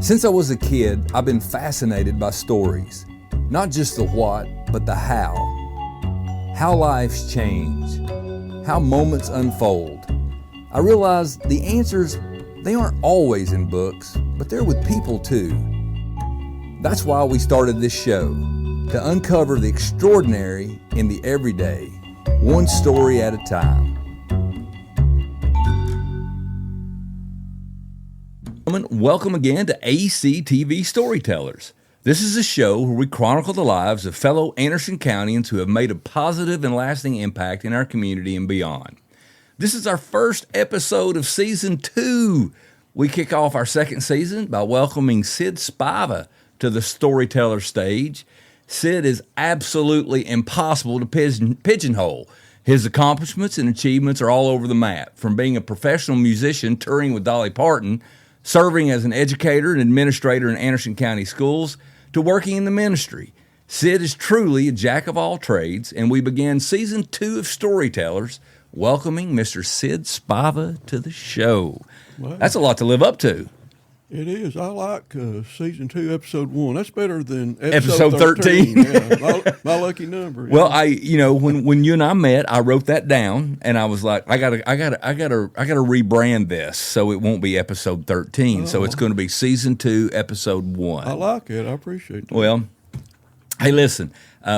Since I was a kid, I've been fascinated by stories. Not just the what, but the how. How lives change. How moments unfold. I realize the answers, they aren't always in books, but they're with people too. That's why we started this show, to uncover the extraordinary in the everyday, one story at a time. Welcome again to ACTV Storytellers. This is a show where we chronicle the lives of fellow Anderson Countyans who have made a positive and lasting impact in our community and beyond. This is our first episode of Season 2. We kick off our second season by welcoming Sid Spiva to the storyteller stage. Sid is absolutely impossible to pigeonhole. His accomplishments and achievements are all over the map, from being a professional musician touring with Dolly Parton, serving as an educator and administrator in Anderson County schools, to working in the ministry. Sid is truly a jack of all trades, and we begin Season 2 of Storytellers welcoming Mr. Sid Spiva to the show. Wow. That's a lot to live up to. It is. I like Season 2, Episode 1. That's better than Episode 13. Yeah, my lucky number. Well, when you and I met, I wrote that down, and I was like, I gotta rebrand this so it won't be Episode 13. So it's going to be Season 2, Episode 1. I like it. I appreciate that. Well, hey, listen.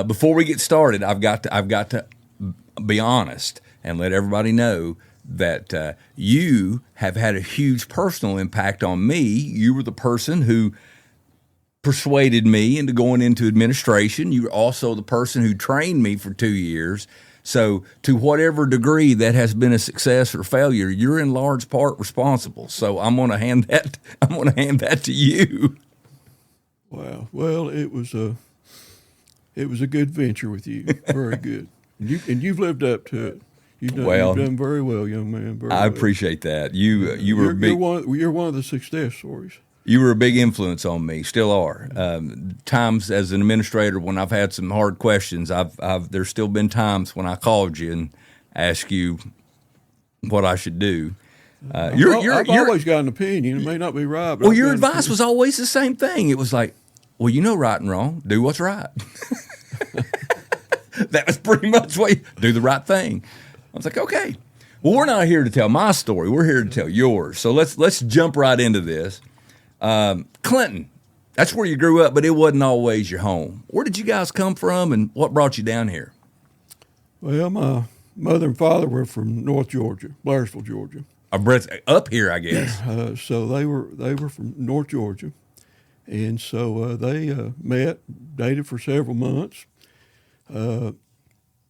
Before we get started, I've got to be honest and let everybody know that you have had a huge personal impact on me. You were the person who persuaded me into going into administration. You were also the person who trained me for 2 years. So to whatever degree that has been a success or failure, you're in large part responsible. So I'm going to hand that to you. Wow. Well, it was a good venture with you. Very good. And you've lived up to it. You've done very well, young man. I appreciate that. You were big. You're one of the success stories. You were a big influence on me, still are. Times as an administrator when I've had some hard questions, there's still been times when I called you and asked you what I should do. I've always got an opinion. It may not be right. But well, your advice was always the same thing. It was like, well, you know right and wrong. Do what's right. That was pretty much what you do, the right thing. I was like, okay. Well, we're not here to tell my story. We're here to tell yours. So let's jump right into this. Clinton, that's where you grew up, but it wasn't always your home. Where did you guys come from, and what brought you down here? Well, my mother and father were from North Georgia, Blairsville, Georgia. Up here, I guess. So they were from North Georgia, and so they met, dated for several months.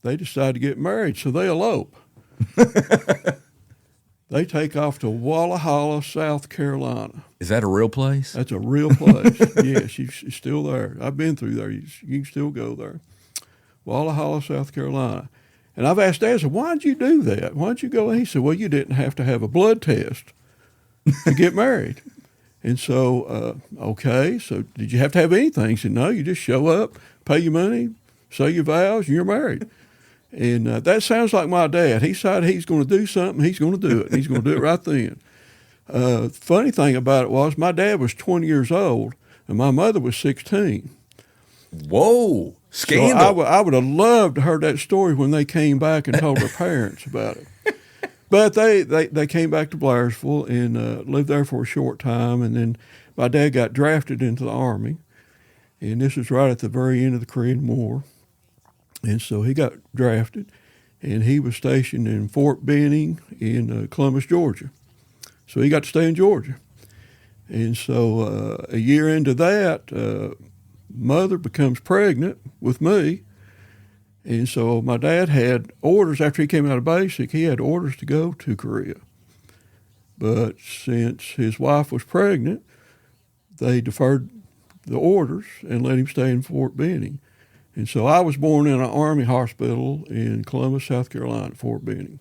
They decide to get married, so they elope. They take off to Walla Halla, South Carolina. Is that a real place? That's a real place. Yes, she's still there. I've been through there. You can still go there. Walla Halla, South Carolina. And I've asked Dad, why'd you do that? Why'd you go? And he said, well, you didn't have to have a blood test to get married. And so, okay, so did you have to have anything? He said, no, you just show up, pay your money, say your vows, and you're married. And that sounds like my dad. He decided he's going to do something, he's going to do it. He's going to do it right then. Funny thing about it was my dad was 20 years old, and my mother was 16. Whoa, scandal. So I would have loved to heard that story when they came back and told their parents about it. But they came back to Blairsville and lived there for a short time, and then my dad got drafted into the Army, and this was right at the very end of the Korean War. And so he got drafted, and he was stationed in Fort Benning in Columbus, Georgia. So he got to stay in Georgia. And so a year into that, mother becomes pregnant with me. And so my dad had orders, after he came out of basic, he had orders to go to Korea. But since his wife was pregnant, they deferred the orders and let him stay in Fort Benning. And so I was born in an Army hospital in Columbus, South Carolina, Fort Benning.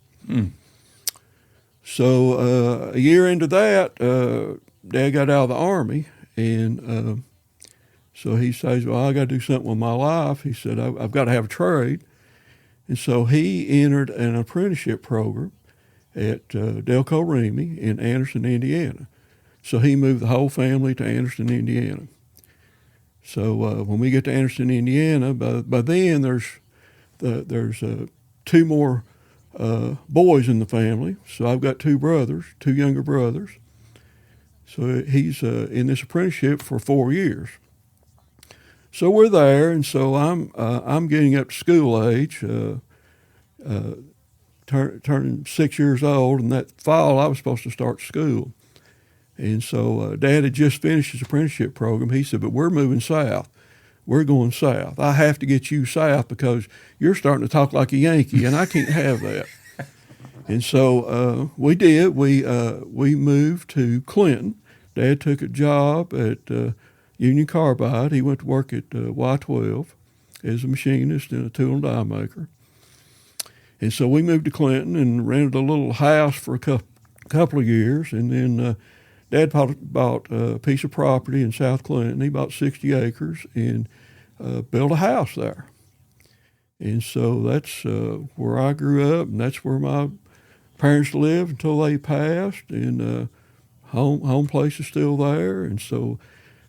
So a year into that, Dad got out of the Army, and so he says, well, I got to do something with my life. He said, I've got to have a trade. And so he entered an apprenticeship program at Delco Remy in Anderson, Indiana. So he moved the whole family to Anderson, Indiana. So when we get to Anderson, Indiana, by then there's two more boys in the family. So I've got two younger brothers. So he's in this apprenticeship for 4 years. So we're there, and so I'm getting up to school age, turning 6 years old, and that fall I was supposed to start school. And so Dad had just finished his apprenticeship program. He said, but we're moving south. We're going south. I have to get you south because you're starting to talk like a Yankee, and I can't have that. And so we did. We moved to Clinton. Dad took a job at Union Carbide. He went to work at Y12 as a machinist and a tool and die maker. And so we moved to Clinton and rented a little house for a couple of years. And then Dad bought a piece of property in South Clinton. He bought 60 acres and built a house there. And so that's where I grew up, and that's where my parents lived until they passed. And home place is still there. And so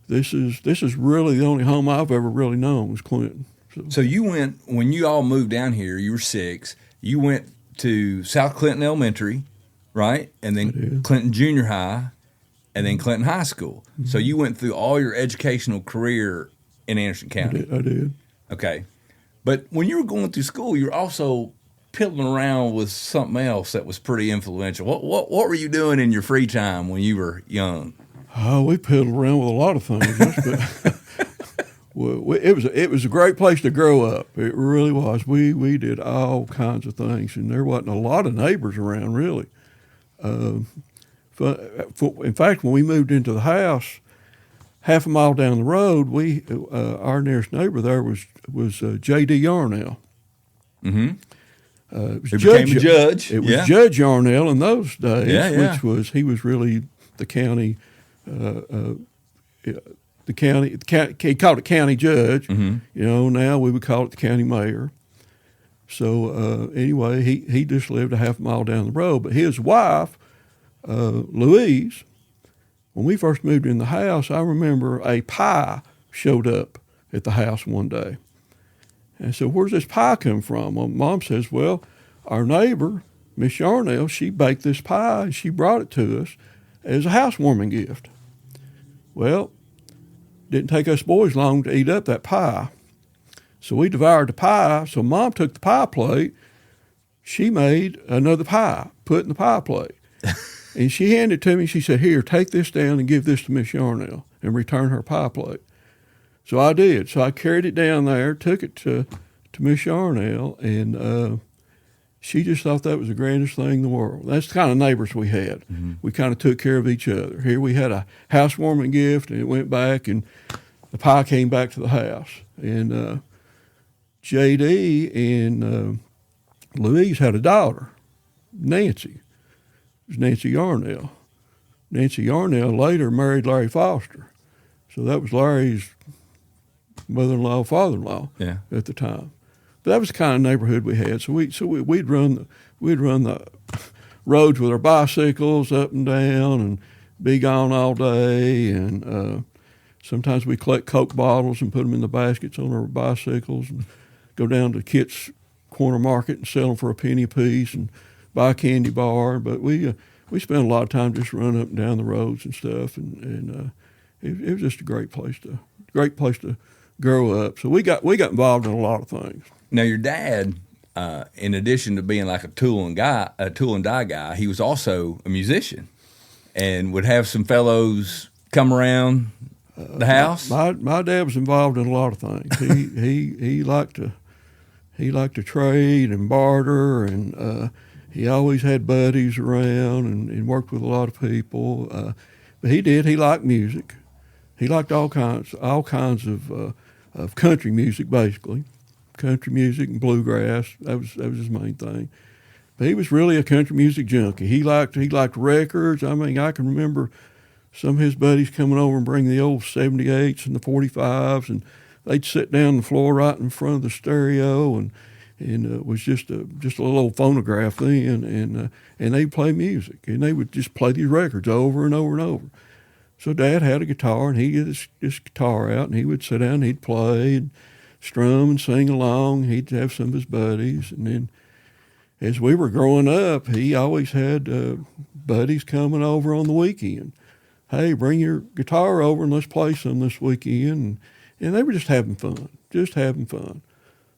this is really the only home I've ever really known was Clinton. So you went, when you all moved down here, you were 6, you went to South Clinton Elementary, right? And then Clinton Junior High, and then Clinton High School. Mm-hmm. So you went through all your educational career in Anderson County. I did. Okay. But when you were going through school, you were also piddling around with something else that was pretty influential. What were you doing in your free time when you were young? Oh, we piddled around with a lot of things. Well, it was a great place to grow up. It really was. We did all kinds of things, and there wasn't a lot of neighbors around, really. In fact, when we moved into the house, half a mile down the road, our nearest neighbor there was J.D. Yarnell. Mm-hmm. It was he became a judge. It was Judge Yarnell in those days, which he was really the county. The county, he called it county judge. Mm-hmm. You know, now we would call it the county mayor. So anyway, he just lived a half mile down the road. But his wife, Louise, when we first moved in the house, I remember a pie showed up at the house one day. And so where's this pie come from? Well, Mom says, well, our neighbor, Miss Yarnell, she baked this pie and she brought it to us as a housewarming gift. Well, didn't take us boys long to eat up that pie. So we devoured the pie. So Mom took the pie plate. She made another pie, put in the pie plate. And she handed it to me. She said, here, take this down and give this to Miss Yarnell and return her pie plate. So I did. So I carried it down there, took it to Miss Yarnell, and she just thought that was the grandest thing in the world. That's the kind of neighbors we had. Mm-hmm. We kind of took care of each other. Here we had a housewarming gift, and it went back, and the pie came back to the house. And J.D. and Louise had a daughter, Nancy. It was Nancy Yarnell. Nancy Yarnell later married Larry Foster. So that was Larry's mother-in-law, father-in-law at the time. But that was the kind of neighborhood we had. So we'd run the roads with our bicycles up and down and be gone all day. And sometimes we collect Coke bottles and put them in the baskets on our bicycles and go down to Kit's Corner Market and sell them for a penny a piece and buy a candy bar. But we spent a lot of time just running up and down the roads and stuff. And it was just a great place to grow up. So we got involved in a lot of things. Now, your dad, in addition to being like a tool and die guy, he was also a musician, and would have some fellows come around the house. My dad was involved in a lot of things. He liked to trade and barter, and he always had buddies around and worked with a lot of people. But he liked music. He liked all kinds of country music, basically. Country music and bluegrass. That was his main thing. But he was really a country music junkie. He liked records. I mean, I can remember some of his buddies coming over and bring the old 78s and the 45s, and they'd sit down on the floor right in front of the stereo, and it was just a little old phonograph then, and they'd play music, and they would just play these records over and over and over. So Dad had a guitar, and he'd get his guitar out, and he would sit down and he'd play and strum and sing along. He'd have some of his buddies. And then as we were growing up, he always had buddies coming over on the weekend. Hey, bring your guitar over and let's play some this weekend. And they were just having fun,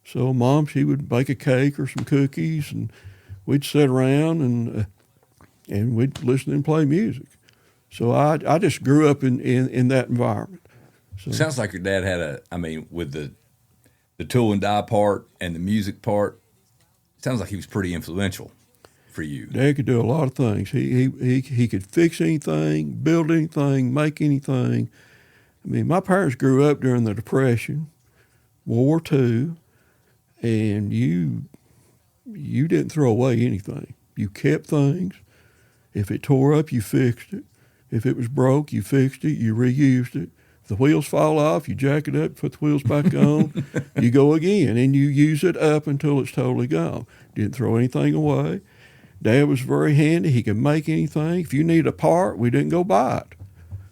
So Mom, she would bake a cake or some cookies, and we'd sit around and we'd listen and play music. So I just grew up in that environment. So, sounds like your dad had with the tool and die part and the music part, sounds like he was pretty influential for you. Dad could do a lot of things. He could fix anything, build anything, make anything. I mean, my parents grew up during the Depression, World War II, and you didn't throw away anything. You kept things. If it tore up, you fixed it. If it was broke, you fixed it, you reused it. If the wheels fall off, you jack it up, put the wheels back on, you go again, and you use it up until it's totally gone. Didn't throw anything away. Dad was very handy. He could make anything. If you need a part, we didn't go buy it.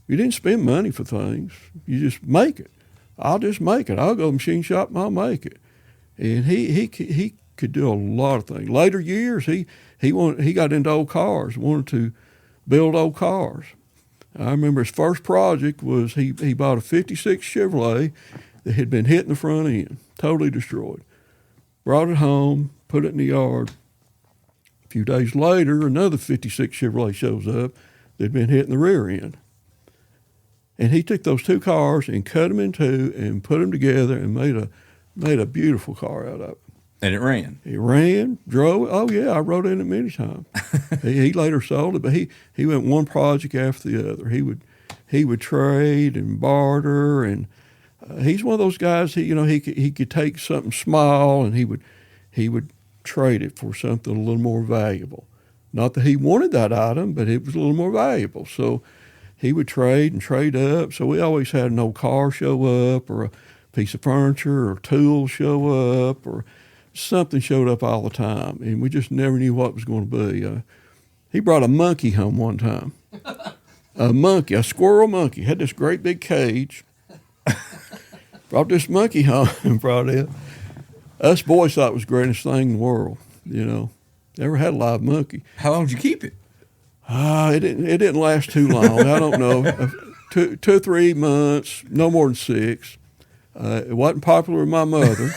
You didn't spend money for things. You just make it. I'll just make it. I'll go to the machine shop and I'll make it. And he could do a lot of things. Later years, he got into old cars, wanted to build old cars. I remember his first project was he bought a 56 Chevrolet that had been hit in the front end, totally destroyed. Brought it home, put it in the yard. A few days later, another 56 Chevrolet shows up that had been hit in the rear end. And he took those two cars and cut them in two and put them together and made a beautiful car out of it. And it ran. It ran, drove it. Oh, yeah, I rode in it many times. he later sold it, but he went one project after the other. He would trade and barter, and he's one of those guys. He could take something small and he would trade it for something a little more valuable. Not that he wanted that item, but it was a little more valuable. So he would trade and trade up. So we always had an old car show up, or a piece of furniture, or tools show up, or something showed up all the time, and we just never knew what it was going to be. He brought a monkey home one time. A squirrel monkey. Had this great big cage. Brought this monkey home and brought it. Us boys thought it was the greatest thing in the world, Never had a live monkey. How long did you keep it? It didn't last too long. I don't know. 2 or 3 months, no more than 6. It wasn't popular with my mother.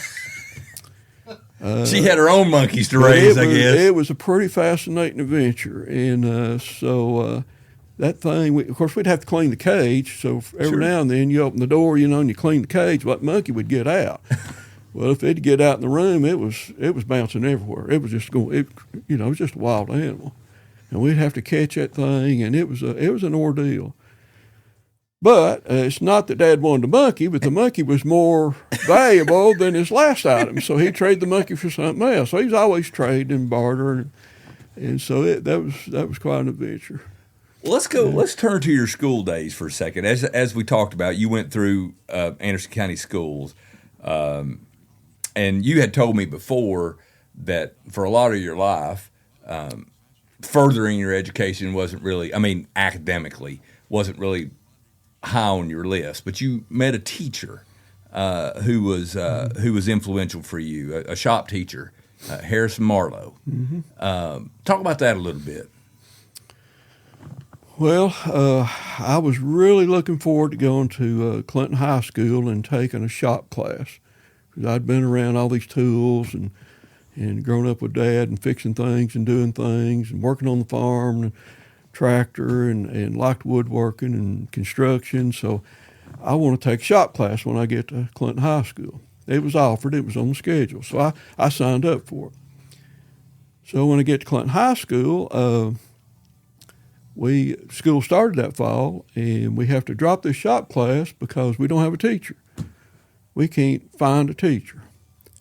She had her own monkeys to raise, I guess. It was a pretty fascinating adventure. And so that thing, of course, we'd have to clean the cage. So every now and then you open the door, and you clean the cage, what monkey would get out? Well, if it'd get out in the room, it was bouncing everywhere. It was just it was just a wild animal. And we'd have to catch that thing, and it was an ordeal. But it's not that Dad wanted the monkey, but the monkey was more valuable than his last item. So he'd trade the monkey for something else. So he was always trading and bartering. And so that was quite an adventure. Well, let's go. Let's turn to your school days for a second. As we talked about, you went through Anderson County schools. And you had told me before that for a lot of your life, furthering your education wasn't really, academically, wasn't really high on your list, but you met a teacher who was influential for you, a shop teacher, Harrison Marlowe. Mm-hmm. Talk about that a little bit. Well, I was really looking forward to going to Clinton High School and taking a shop class, because I'd been around all these tools and grown up with Dad and fixing things and doing things and working on the farm and tractor and liked woodworking and construction. So I want to take a shop class when I get to Clinton High School. It was offered. It was on the schedule. So I signed up for it. So when I get to Clinton High School, school started that fall, and we have to drop this shop class because we don't have a teacher. We can't find a teacher.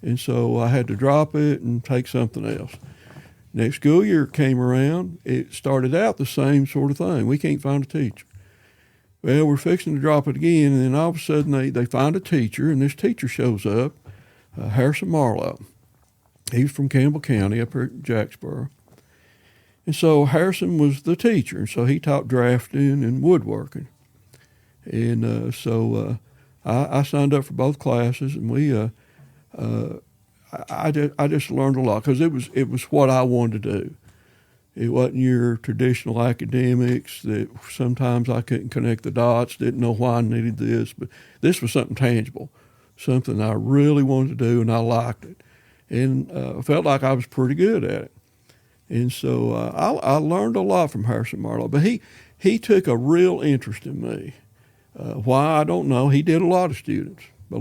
And so I had to drop it and take something else. Next school year came around, it started out the same sort of thing. We can't find a teacher. Well, we're fixing to drop it again, and then all of a sudden they find a teacher, and this teacher shows up, Harrison Marlowe. He was from Campbell County up here at Jacksboro. And so Harrison was the teacher, and so he taught drafting and woodworking. And I signed up for both classes, and I just learned a lot because it was what I wanted to do. It wasn't your traditional academics that sometimes I couldn't connect the dots, didn't know why I needed this, but this was something tangible, something I really wanted to do, and I liked it. And I felt like I was pretty good at it. And so I learned a lot from Harrison Marlowe, but he took a real interest in me. Why, I don't know. He did a lot of students. It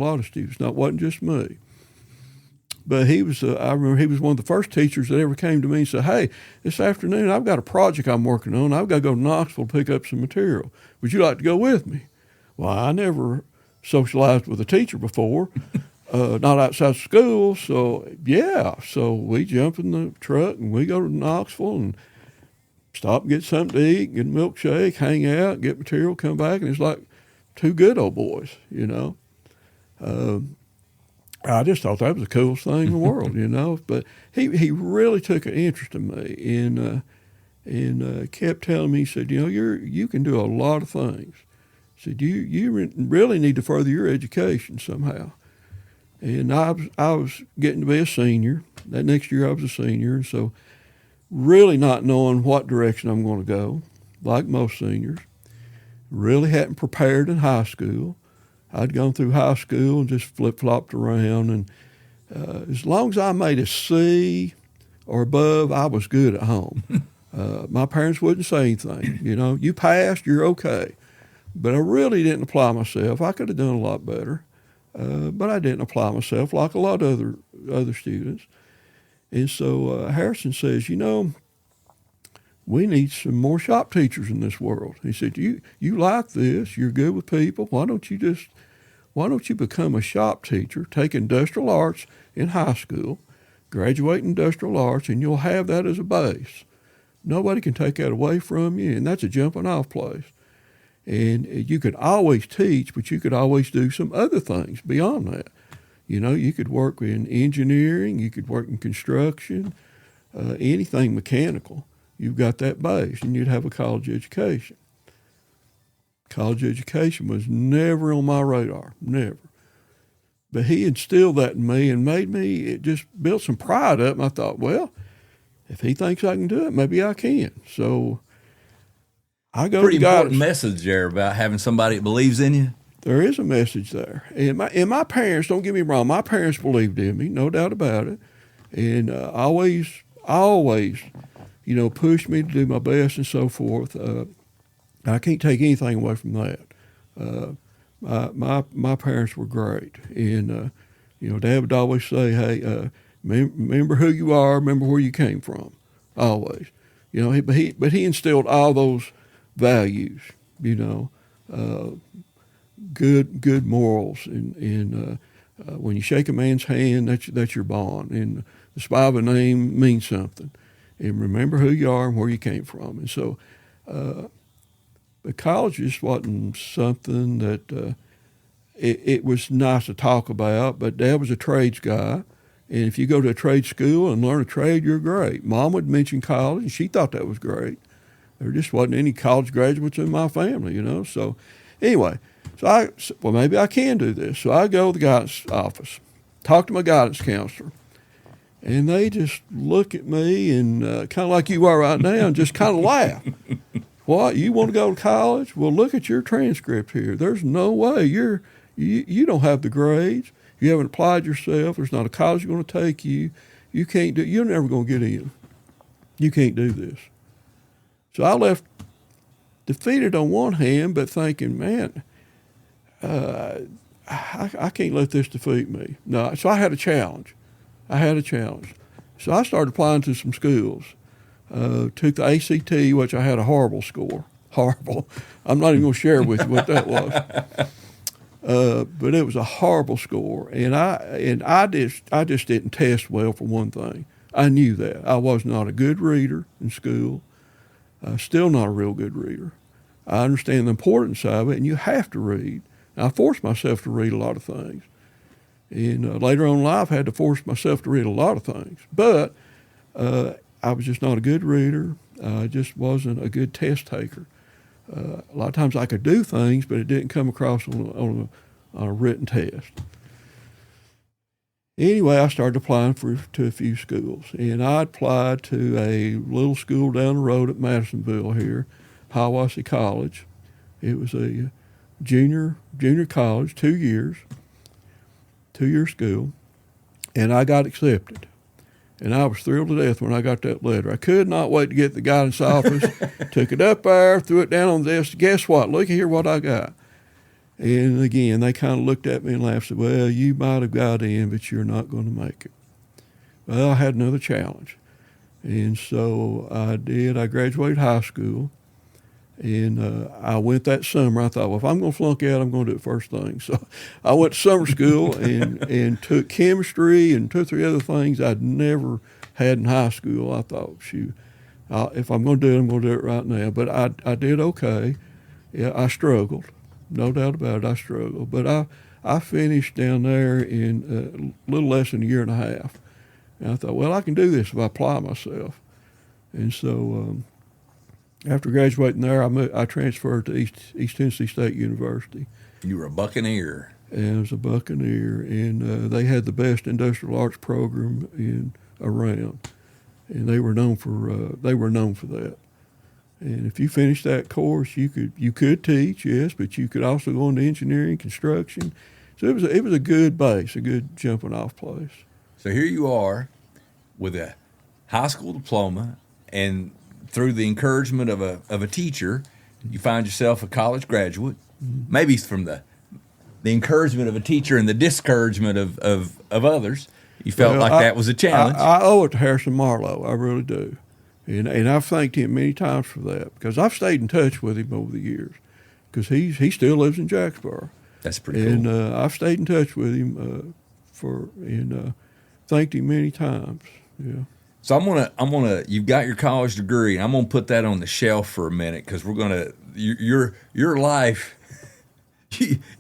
wasn't just me. But he was, I remember he was one of the first teachers that ever came to me and said, hey, this afternoon I've got a project I'm working on. I've got to go to Knoxville to pick up some material. Would you like to go with me? Well, I never socialized with a teacher before, not outside school. So, yeah. So we jump in the truck and we go to Knoxville and stop and get something to eat, get a milkshake, hang out, get material, come back. And it's like two good old boys, you know. I just thought that was the coolest thing in the world, you know. But he really took an interest in me and kept telling me, he said, you know, you can do a lot of things. He said, you really need to further your education somehow. And I was getting to be a senior. That next year I was a senior, and so really not knowing what direction I'm going to go, like most seniors. Really hadn't prepared in high school. I'd gone through high school and just flip-flopped around, and as long as I made a C or above, I was good at home. My parents wouldn't say anything. You know, you passed, you're okay. But I really didn't apply myself. I could have done a lot better, but I didn't apply myself like a lot of other students. And so Harrison says, you know, we need some more shop teachers in this world. He said, you like this, you're good with people, why don't you become a shop teacher, take industrial arts in high school, graduate in industrial arts, and you'll have that as a base. Nobody can take that away from you, and that's a jumping off place. And you could always teach, but you could always do some other things beyond that. You know, you could work in engineering, you could work in construction, anything mechanical. You've got that base, and you'd have a college education. College education was never on my radar, never. But he instilled that in me and it just built some pride up. And I thought, well, if he thinks I can do it, maybe I can. So I go Pretty to guidance. important message there about having somebody that believes in you. There is a message there. And my parents, don't get me wrong, my parents believed in me, no doubt about it. And always, you know, pushed me to do my best and so forth. I can't take anything away from that. My parents were great. And, you know, Dad would always say, hey, remember who you are, remember where you came from, always. You know, but he instilled all those values, you know, good morals. And when you shake a man's hand, that's your bond. And the Spiva name means something. And remember who you are and where you came from. And so the college just wasn't something that it was nice to talk about, but Dad was a trades guy. And if you go to a trade school and learn a trade, you're great. Mom would mention college, and she thought that was great. There just wasn't any college graduates in my family, you know. So anyway, well, maybe I can do this. So I go to the guidance office, talk to my guidance counselor, and they just look at me and kind of like you are right now and just kind of laugh. What, you want to go to college? Well, look at your transcript here. There's no way. You don't have the grades. You haven't applied yourself. There's not a college going to take you. You can't do. You're never going to get in. You can't do this. So I left defeated on one hand, but thinking, man, I can't let this defeat me. No. So I had a challenge. So I started applying to some schools. Took the ACT, which I had a horrible score. Horrible. I'm not even going to share with you what that was. But it was a horrible score, and I just didn't test well for one thing. I knew that. I was not a good reader in school. Still not a real good reader. I understand the importance of it, and you have to read. I forced myself to read a lot of things. And later on in life, I had to force myself to read a lot of things. But I was just not a good reader. I just wasn't a good test taker. A lot of times I could do things, but it didn't come across on a written test. Anyway, I started applying to a few schools, and I applied to a little school down the road at Madisonville here, Hiawassee College. It was a junior college, 2 years, 2-year school, and I got accepted. And I was thrilled to death when I got that letter. I could not wait to get to the guidance office, took it up there, threw it down on the desk. Guess what? Look here what I got. And again, they kind of looked at me and laughed and said, well, you might have got in, but you're not going to make it. Well, I had another challenge. And so I did. I graduated high school. And I went that summer. I thought, well, if I'm going to flunk out, I'm going to do it first thing. So I went to summer school and took chemistry and 2 or 3 other things I'd never had in high school. I thought, shoot, if I'm going to do it, I'm going to do it right now. But I did okay. Yeah, I struggled. No doubt about it, I struggled. But I finished down there in a little less than a year and a half. And I thought, well, I can do this if I apply myself. And so after graduating there, I transferred to East Tennessee State University. You were a Buccaneer. And I was a Buccaneer, and they had the best industrial arts program around, and they were known for that. And if you finished that course, you could teach, yes, but you could also go into engineering, construction. So it was a good base, a good jumping off place. So here you are with a high school diploma, and through the encouragement of a teacher, you find yourself a college graduate. Mm-hmm. Maybe from the encouragement of a teacher and the discouragement of others, you felt that was a challenge. I owe it to Harrison Marlowe, I really do. And I've thanked him many times for that, because I've stayed in touch with him over the years, because he still lives in Jacksboro. That's pretty cool. And I've stayed in touch with him and thanked him many times. Yeah. So I'm gonna. You've got your college degree, and I'm gonna put that on the shelf for a minute, because we're gonna your life.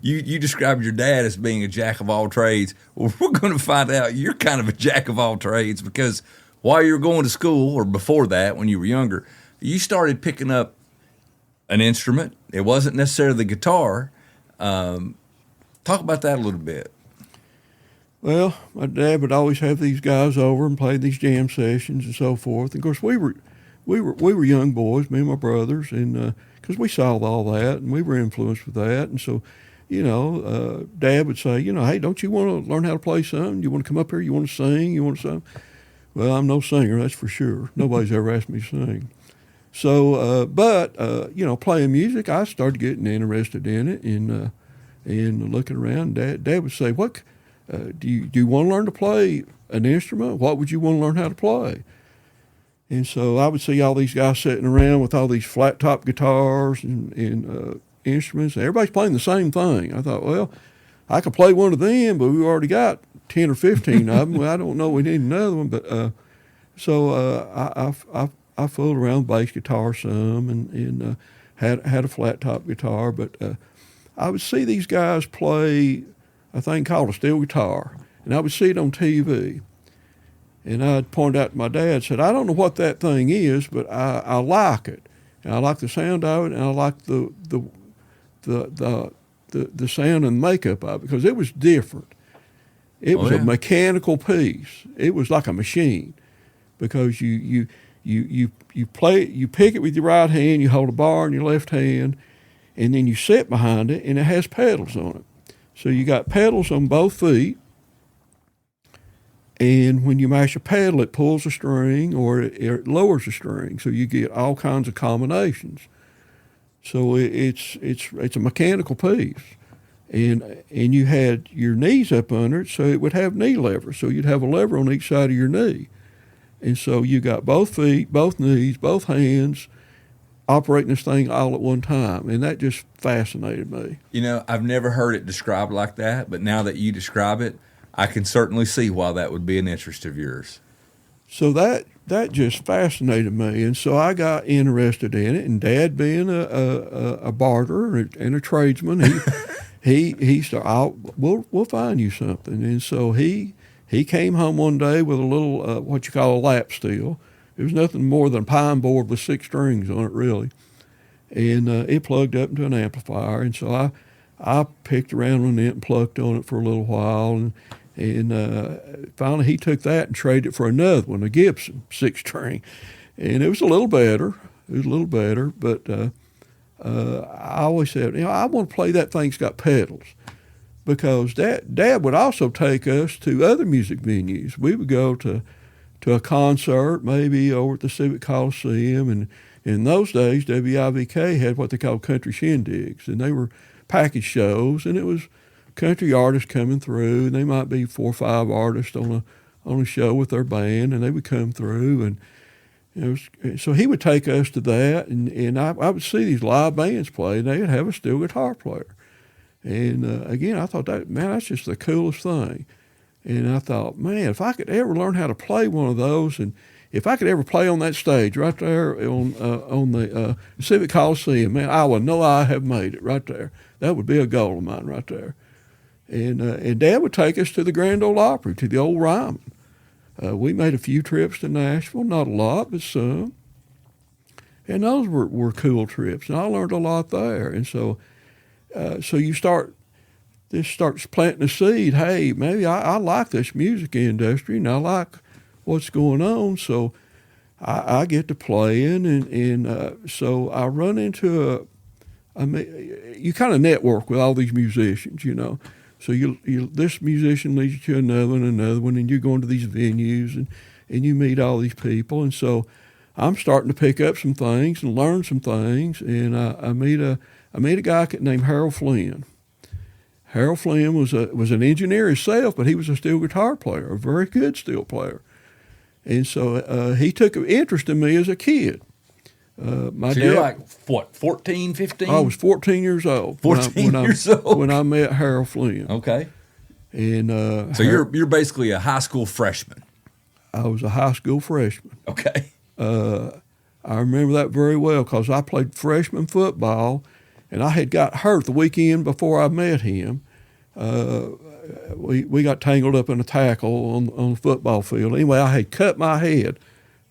You described your dad as being a jack of all trades. Well, we're going to find out you're kind of a jack of all trades, because while you were going to school, or before that, when you were younger, you started picking up an instrument. It wasn't necessarily the guitar. Talk about that a little bit. Well, my dad would always have these guys over and play these jam sessions and so forth. And of course, we were young boys, me and my brothers, and because we saw all that and we were influenced with that. And so, Dad would say, hey, don't you want to learn how to play something? You want to come up here? You want to sing? You want to sing? Well, I'm no singer, that's for sure. Nobody's ever asked me to sing. So, but playing music, I started getting interested in it and looking around. Dad would say, "What do you want to learn to play an instrument? What would you want to learn how to play?" And so I would see all these guys sitting around with all these flat top guitars and instruments. Everybody's playing the same thing. I thought, well, I could play one of them, but we've already got 10 or 15 of them. Well, I don't know, we need another one. But so I fooled around with bass guitar some and had a flat top guitar. But I would see these guys play a thing called a steel guitar, and I would see it on TV. And I'd point out to my dad, said, I don't know what that thing is, but I like it. And I like the sound of it, and I like the sound and makeup of it, because it was different. It was a mechanical piece. It was like a machine, because you pick it with your right hand, you hold a bar in your left hand, and then you sit behind it, and it has pedals on it. So you got pedals on both feet, and when you mash a pedal, it pulls a string or it lowers a string, so you get all kinds of combinations. So it's a mechanical piece, and you had your knees up under it, so it would have knee levers. So you'd have a lever on each side of your knee, and so you got both feet, both knees, both hands operating this thing all at one time, and that just fascinated me. I've never heard it described like that, but now that you describe it, I can certainly see why that would be an interest of yours. So that just fascinated me, and so I got interested in it. And Dad, being a barter and a tradesman, he started, we'll find you something. And so he came home one day with a little what you call a lap steel. It was nothing more than a pine board with 6 strings on it, really. and it plugged up into an amplifier. And so I picked around on it and plucked on it for a little while, and finally he took that and traded it for another one, a Gibson 6-string, and it was a little better. But I always said, I want to play that thing's got pedals, because Dad would also take us to other music venues. We would go to a concert, maybe over at the Civic Coliseum, and in those days, WIVK had what they called country shindigs, and they were package shows, and it was country artists coming through, and they might be 4 or 5 artists on a show with their band, and they would come through, and so he would take us to that, and I would see these live bands play, and they would have a steel guitar player. And again, I thought, that's just the coolest thing. And I thought, man, if I could ever learn how to play one of those, and if I could ever play on that stage right there on the Civic Coliseum, man, I would know I have made it right there. That would be a goal of mine right there. And Dad would take us to the Grand Ole Opry, to the old Ryman. We made a few trips to Nashville, not a lot, but some. And those were cool trips, and I learned a lot there. And so this starts planting a seed. Hey, maybe I like this music industry, and I like what's going on, so I get to playing, and so I run into you kind of network with all these musicians, So this musician leads you to another one, and you go into these venues, and you meet all these people, and so I'm starting to pick up some things and learn some things, and I meet a guy named Harold Flynn. Harold Flynn was an engineer himself, but he was a steel guitar player, a very good steel player. And so he took an interest in me as a kid. You're like, what, 14, 15? I was 14 years old. 14 years old? When I met Harold Flynn. Okay. And so you're basically a high school freshman. I was a high school freshman. Okay. I remember that very well because I played freshman football, and I had got hurt the weekend before I met him. We got tangled up in a tackle on the football field. Anyway, I had cut my head,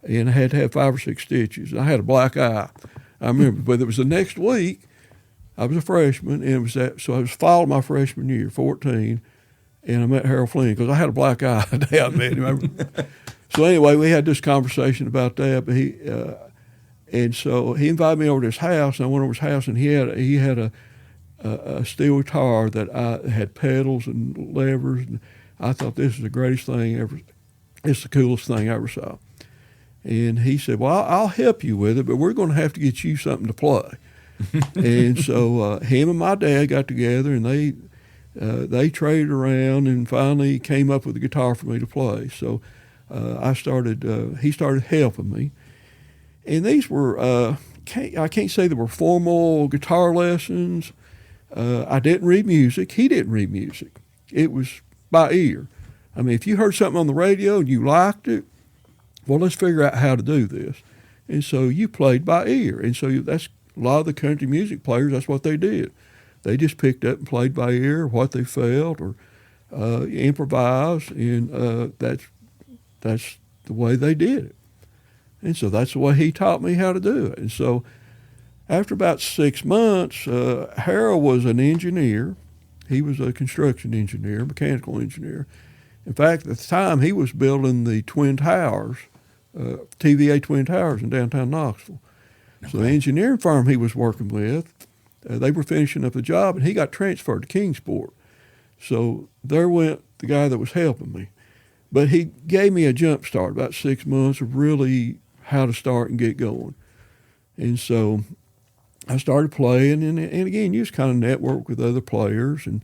and I had to have 5 or 6 stitches. I had a black eye. I remember, but it was the next week. I was a freshman, and so I was fall of my freshman year, 14, and I met Harold Flynn because I had a black eye the day I met him. So anyway, we had this conversation about that, but and so he invited me over to his house, and I went over to his house, and he had a steel guitar that I had pedals and levers, and I thought this is the greatest thing ever. It's the coolest thing I ever saw. And he said, well, I'll help you with it, but we're going to have to get you something to play. And so him and my dad got together, and they traded around and finally came up with a guitar for me to play. So he started helping me. And these were, I can't say they were formal guitar lessons. I didn't read music. He didn't read music. It was by ear. I mean, if you heard something on the radio and you liked it, well, let's figure out how to do this. And so you played by ear. And so that's a lot of the country music players, that's what they did. They just picked up and played by ear what they felt or improvised, and that's the way they did it. And so that's the way he taught me how to do it. And so after about 6 months, Harold was an engineer. He was a construction engineer, mechanical engineer. In fact, at the time, he was building the Twin Towers, TVA Twin Towers in downtown Knoxville. Okay. So the engineering firm he was working with, they were finishing up a job, and he got transferred to Kingsport. So there went the guy that was helping me. But he gave me a jump start, about 6 months of really how to start and get going. And so I started playing, and again, you just kind of network with other players. And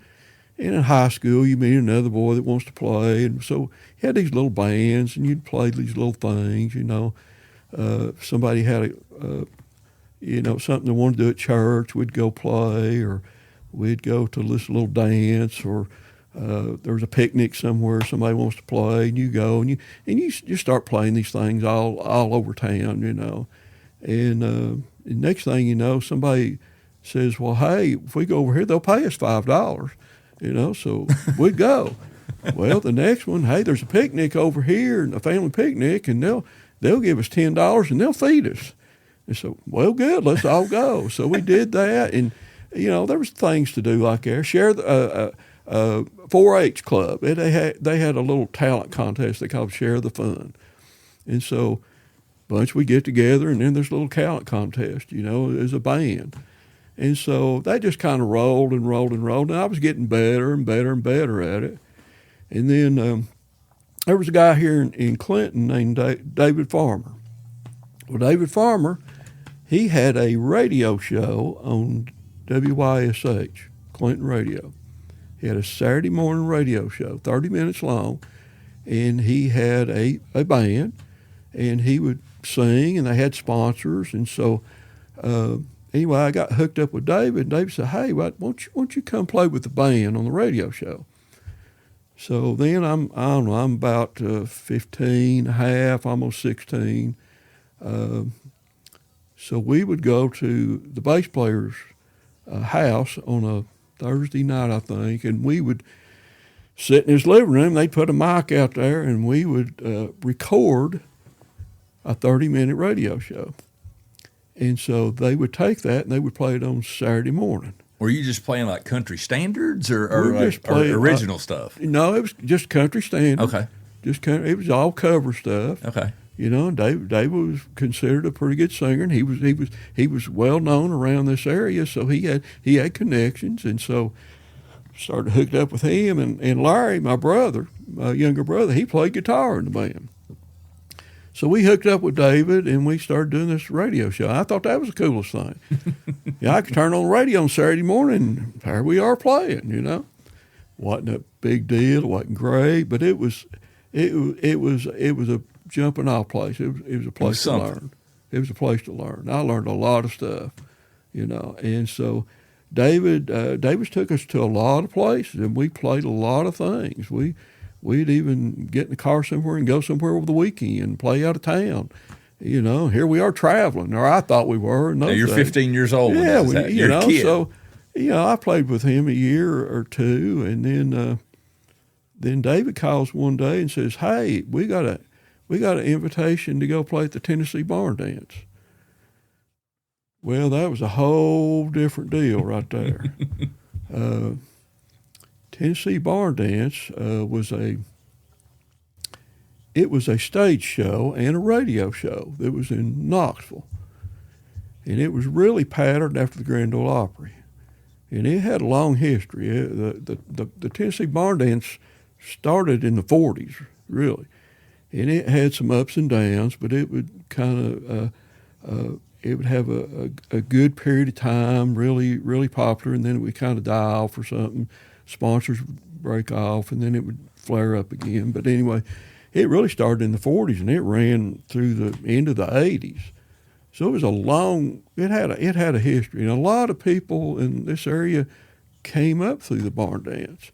in high school, you meet another boy that wants to play. And so you had these little bands, and you'd play these little things, Somebody had something they wanted to do at church, we'd go play, or we'd go to this little dance, or there's a picnic somewhere somebody wants to play, and you go, and you start playing these things all over town, And the next thing you know, somebody says, well, hey, if we go over here, they'll pay us $5, so we'd go. Well, the next one, hey, there's a picnic over here, and a family picnic, and they'll give us $10, and they'll feed us. And so, well, good, let's all go. So we did that, and there was things to do like there. Share the 4-H club. They had a little talent contest they called Share the Fun, and so bunch we get together, and then there's a little talent contest. As a band, and so that just kind of rolled and rolled and rolled, and I was getting better and better and better at it. And then there was a guy here in Clinton named David Farmer. Well, David Farmer, he had a radio show on WYSH, Clinton Radio. He had a Saturday morning radio show, 30 minutes long, and he had a band, and he would sing, and they had sponsors. And so anyway, I got hooked up with David, and David said, hey, why don't you come play with the band on the radio show? So then I'm about 15, half, almost 16. So we would go to the bass player's house on a Thursday night, I think, and we would sit in his living room. They'd put a mic out there, and we would record a 30-minute radio show. And so they would take that, and they would play it on Saturday morning. Were you just playing like country standards or original stuff? No, it was just country standards. Okay. It was all cover stuff. Okay. David was considered a pretty good singer, and he was well known around this area, so he had connections, and so started hooked up with him, and Larry, my brother, my younger brother, he played guitar in the band. So we hooked up with David, and we started doing this radio show. I thought that was the coolest thing. I could turn on the radio on Saturday morning, and here we are playing. Wasn't a big deal, it wasn't great, but it was a jumping off place. It was a place to learn. It was a place to learn. I learned a lot of stuff, and so David took us to a lot of places, and we played a lot of things. We'd even get in the car somewhere and go somewhere over the weekend and play out of town. Here we are traveling, or I thought we were. Now you're 15 years old. Yeah, you're a kid. So I played with him a year or two, and then David calls one day and says, "Hey, we got an invitation to go play at the Tennessee Barn Dance." Well, that was a whole different deal right there. Tennessee Barn Dance was a stage show and a radio show that was in Knoxville, and it was really patterned after the Grand Ole Opry, and it had a long history. The Tennessee Barn Dance started in the 40s, really, and it had some ups and downs, but it would kind of it would have a good period of time, really, really popular, and then it would kind of die off or something. Sponsors would break off, and then it would flare up again. But anyway, it really started in the 40s, and it ran through the end of the 80s. So it was it had a history, and a lot of people in this area came up through the barn dance.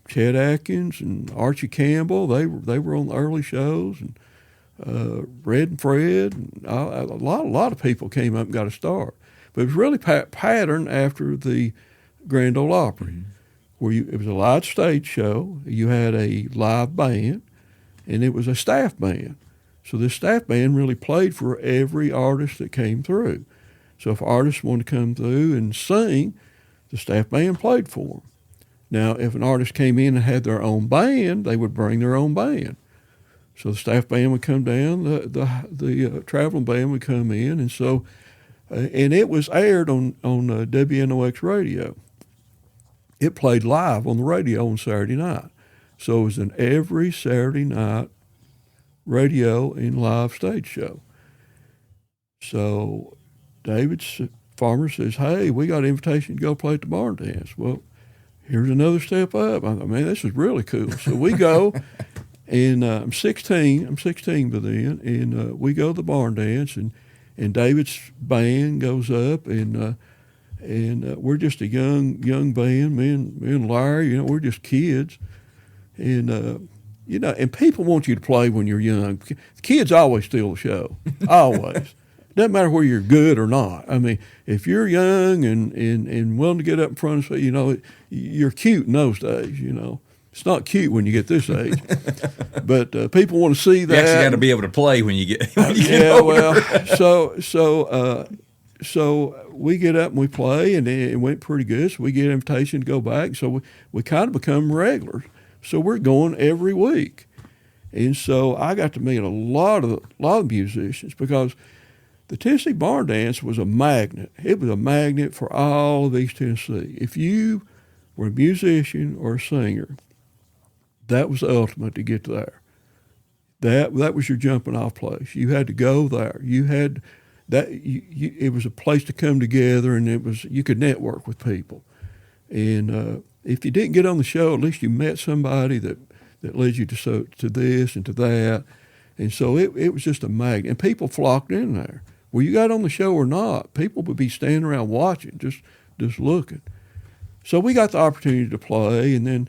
Chet Atkins and Archie Campbell, they were on the early shows, and Red and Fred, and a lot of people came up and got a start. But it was really patterned after the Grand Ole Opry, where it was a live stage show. You had a live band, and it was a staff band. So this staff band really played for every artist that came through. So if artists wanted to come through and sing, the staff band played for them. Now, if an artist came in and had their own band, they would bring their own band. So the staff band would come down, the traveling band would come in, and so and it was aired on WNOX radio. It played live on the radio on Saturday night. So it was an every Saturday night radio and live stage show. So David Farmer says, "Hey, we got an invitation to go play at the barn dance." Well, here's another step up. I thought, man, this is really cool. So we go, and I'm 16 by then, and we go to the barn dance, and David's band goes up, and we're just a young band. Me and Larry, we're just kids, and and people want you to play when you're young. Kids always steal the show, always. Doesn't matter whether you're good or not. I mean, if you're young and willing to get up in front of, you're cute in those days, It's not cute when you get this age, but people want to see that. You actually got to be able to play when you get Yeah, older. well, so we get up and we play, and it went pretty good. So we get an invitation to go back. So we kind of become regulars. So we're going every week, and so I got to meet a lot of musicians because the Tennessee Barn Dance was a magnet. It was a magnet for all of East Tennessee. If you were a musician or a singer, that was the ultimate to get there. That was your jumping off place. You had to go there. You had that. It was a place to come together, and you could network with people. And if you didn't get on the show, at least you met somebody that led you to this and to that. And so it was just a magnet, and people flocked in there. Well, you got on the show or not, people would be standing around watching, just looking. So we got the opportunity to play, and then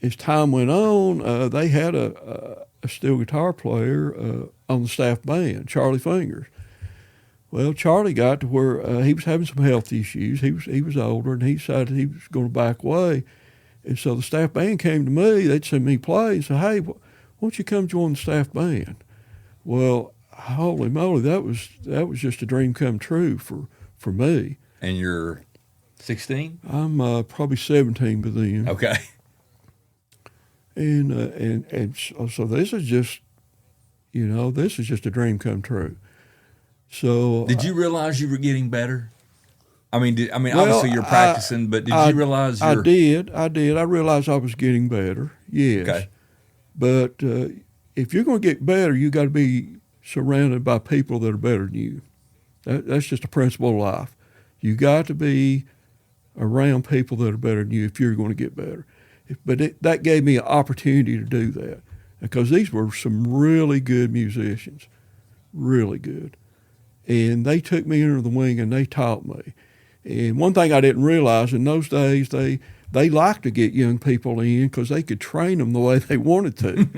as time went on, they had a steel guitar player on the staff band, Charlie Fingers. Well, Charlie got to where he was having some health issues. He was older, and he decided he was going to back away. And so the staff band came to me. They'd send me play and say, "Hey, why don't you come join the staff band?" Well, holy moly, that was just a dream come true for me. And you're 16? I'm probably 17 by then. Okay. And so this is just a dream come true. So did you realize you were getting better? I mean, well, obviously you're practicing, but did you realize I did. I realized I was getting better. Yes. Okay. But if you're going to get better, you got to be surrounded by people that are better than you. That's just a principle of life. You got to be around people that are better than you if you're going to get better. But that gave me an opportunity to do that because these were some really good musicians, really good. And they took me under the wing and they taught me. And one thing I didn't realize, in those days, they liked to get young people in because they could train them the way they wanted to.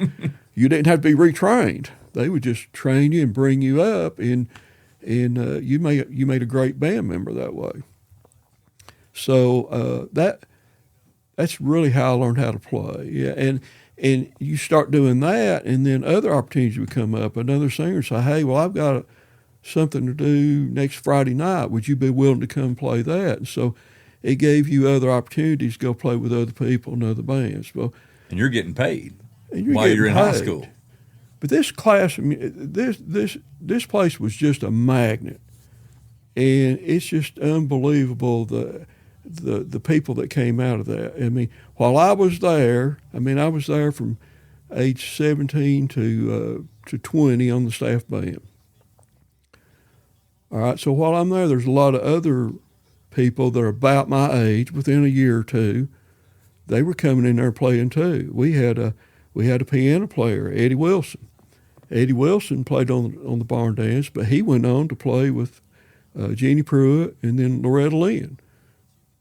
You didn't have to be retrained. They would just train you and bring you up, and you made a great band member that way. So that's really how I learned how to play. Yeah, and you start doing that, and then other opportunities would come up. Another singer would say, "Hey, well, I've got something to do next Friday night. Would you be willing to come play that?" And so it gave you other opportunities to go play with other people and other bands. Well, and you're getting paid while you're in high school. But this class, this place was just a magnet, and it's just unbelievable the people that came out of that. I mean, while I was there, I was there from age 17 to 20 on the staff band. All right, so while I'm there's a lot of other people that are about my age, within a year or two. They were coming in there playing too. We had a piano player, Eddie Wilson. Eddie Wilson played on the barn dance, but he went on to play with Jeannie Pruitt and then Loretta Lynn.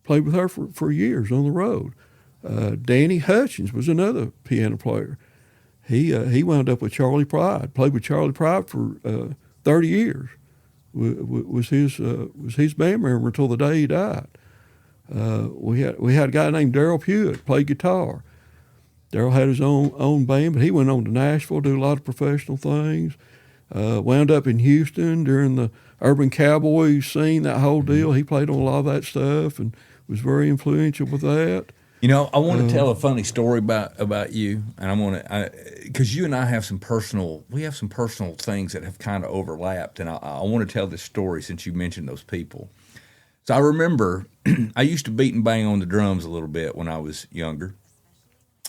Played with her for years on the road. Danny Hutchins was another piano player. He wound up with Charlie Pride. Played with Charlie Pride for 30 years. Was his band member until the day he died. We had a guy named Daryl Pewitt, played guitar. Daryl had his own band, but he went on to Nashville, do a lot of professional things. Wound up in Houston during the Urban Cowboy scene, that whole deal. He played on a lot of that stuff and was very influential with that. You know, I want to tell a funny story about you, and I want to, because you and I have some personal things that have kind of overlapped, and I want to tell this story since you mentioned those people. So I remember I used to beat and bang on the drums a little bit when I was younger,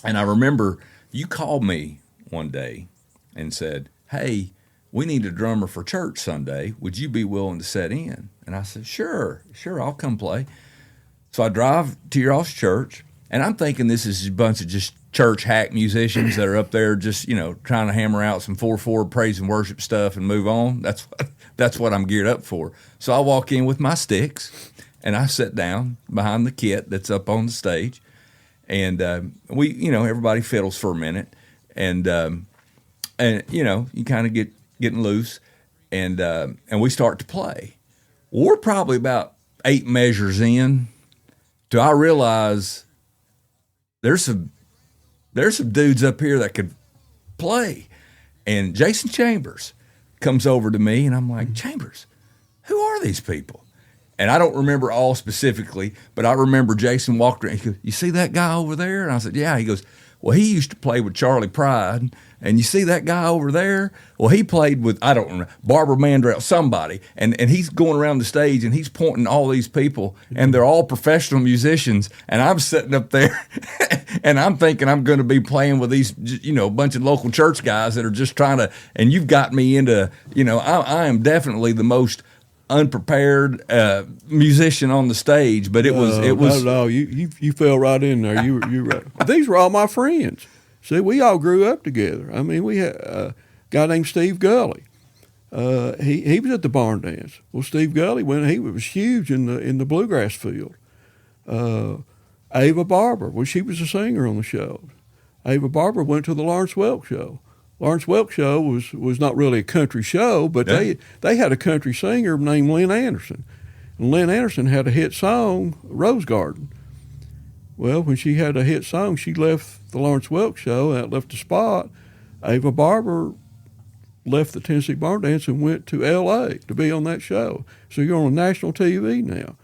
and I remember you called me one day and said, "Hey, we need a drummer for church Sunday. Would you be willing to set in?" And I said, Sure, I'll come play. So I drive to your all's church. And I'm thinking this is a bunch of just church hack musicians that are up there just, trying to hammer out some 4/4 praise and worship stuff and move on. That's what I'm geared up for. So I walk in with my sticks, and I sit down behind the kit that's up on the stage. And everybody fiddles for a minute. And you kind of getting loose. And we start to play. We're probably about 8 measures in till I realize there's there's some dudes up here that could play. And Jason Chambers comes over to me, and I'm like, Chambers, who are these people? And I don't remember all specifically, but I remember Jason walked around. He goes, you see that guy over there? And I said, yeah. He goes, well, he used to play with Charlie Pride. And you see that guy over there? Well, he played with, I don't remember, Barbara Mandrell, somebody. And he's going around the stage, and he's pointing all these people, and they're all professional musicians. And I'm sitting up there, and I'm thinking I'm going to be playing with these, a bunch of local church guys that are just trying to, and you've got me into, I am definitely the most unprepared musician on the stage, but it was no, you fell right in there. You were right. These were all my friends. See, we all grew up together. I mean, we had a guy named Steve Gully. He was at the barn dance. Well, Steve Gully he was huge in the bluegrass field. Ava Barber, well, she was a singer on the show. Ava Barber went to the Lawrence Welk show. Lawrence Welk show was not really a country show, but they had a country singer named Lynn Anderson. And Lynn Anderson had a hit song, Rose Garden. Well, when she had a hit song, she left the Lawrence Welk show, that left the spot. Ava Barber left the Tennessee Barn Dance and went to L.A. to be on that show. So you're on national TV now.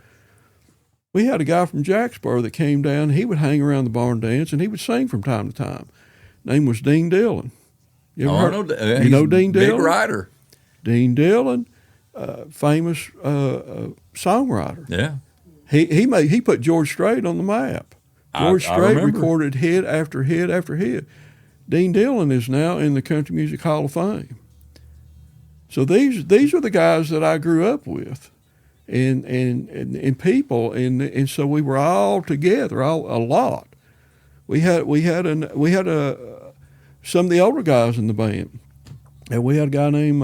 We had a guy from Jacksboro that came down. He would hang around the barn dance, and he would sing from time to time. Name was Dean Dillon. You ever heard? You know Dean Dillon? Big writer. Dean Dillon, famous songwriter. Yeah. He put George Strait on the map. George Strait remember. recorded hit after hit after hit. Dean Dillon is now in the Country Music Hall of Fame. So these are the guys that I grew up with, and people, and so we were all together, a lot. We had some of the older guys in the band, and we had a guy named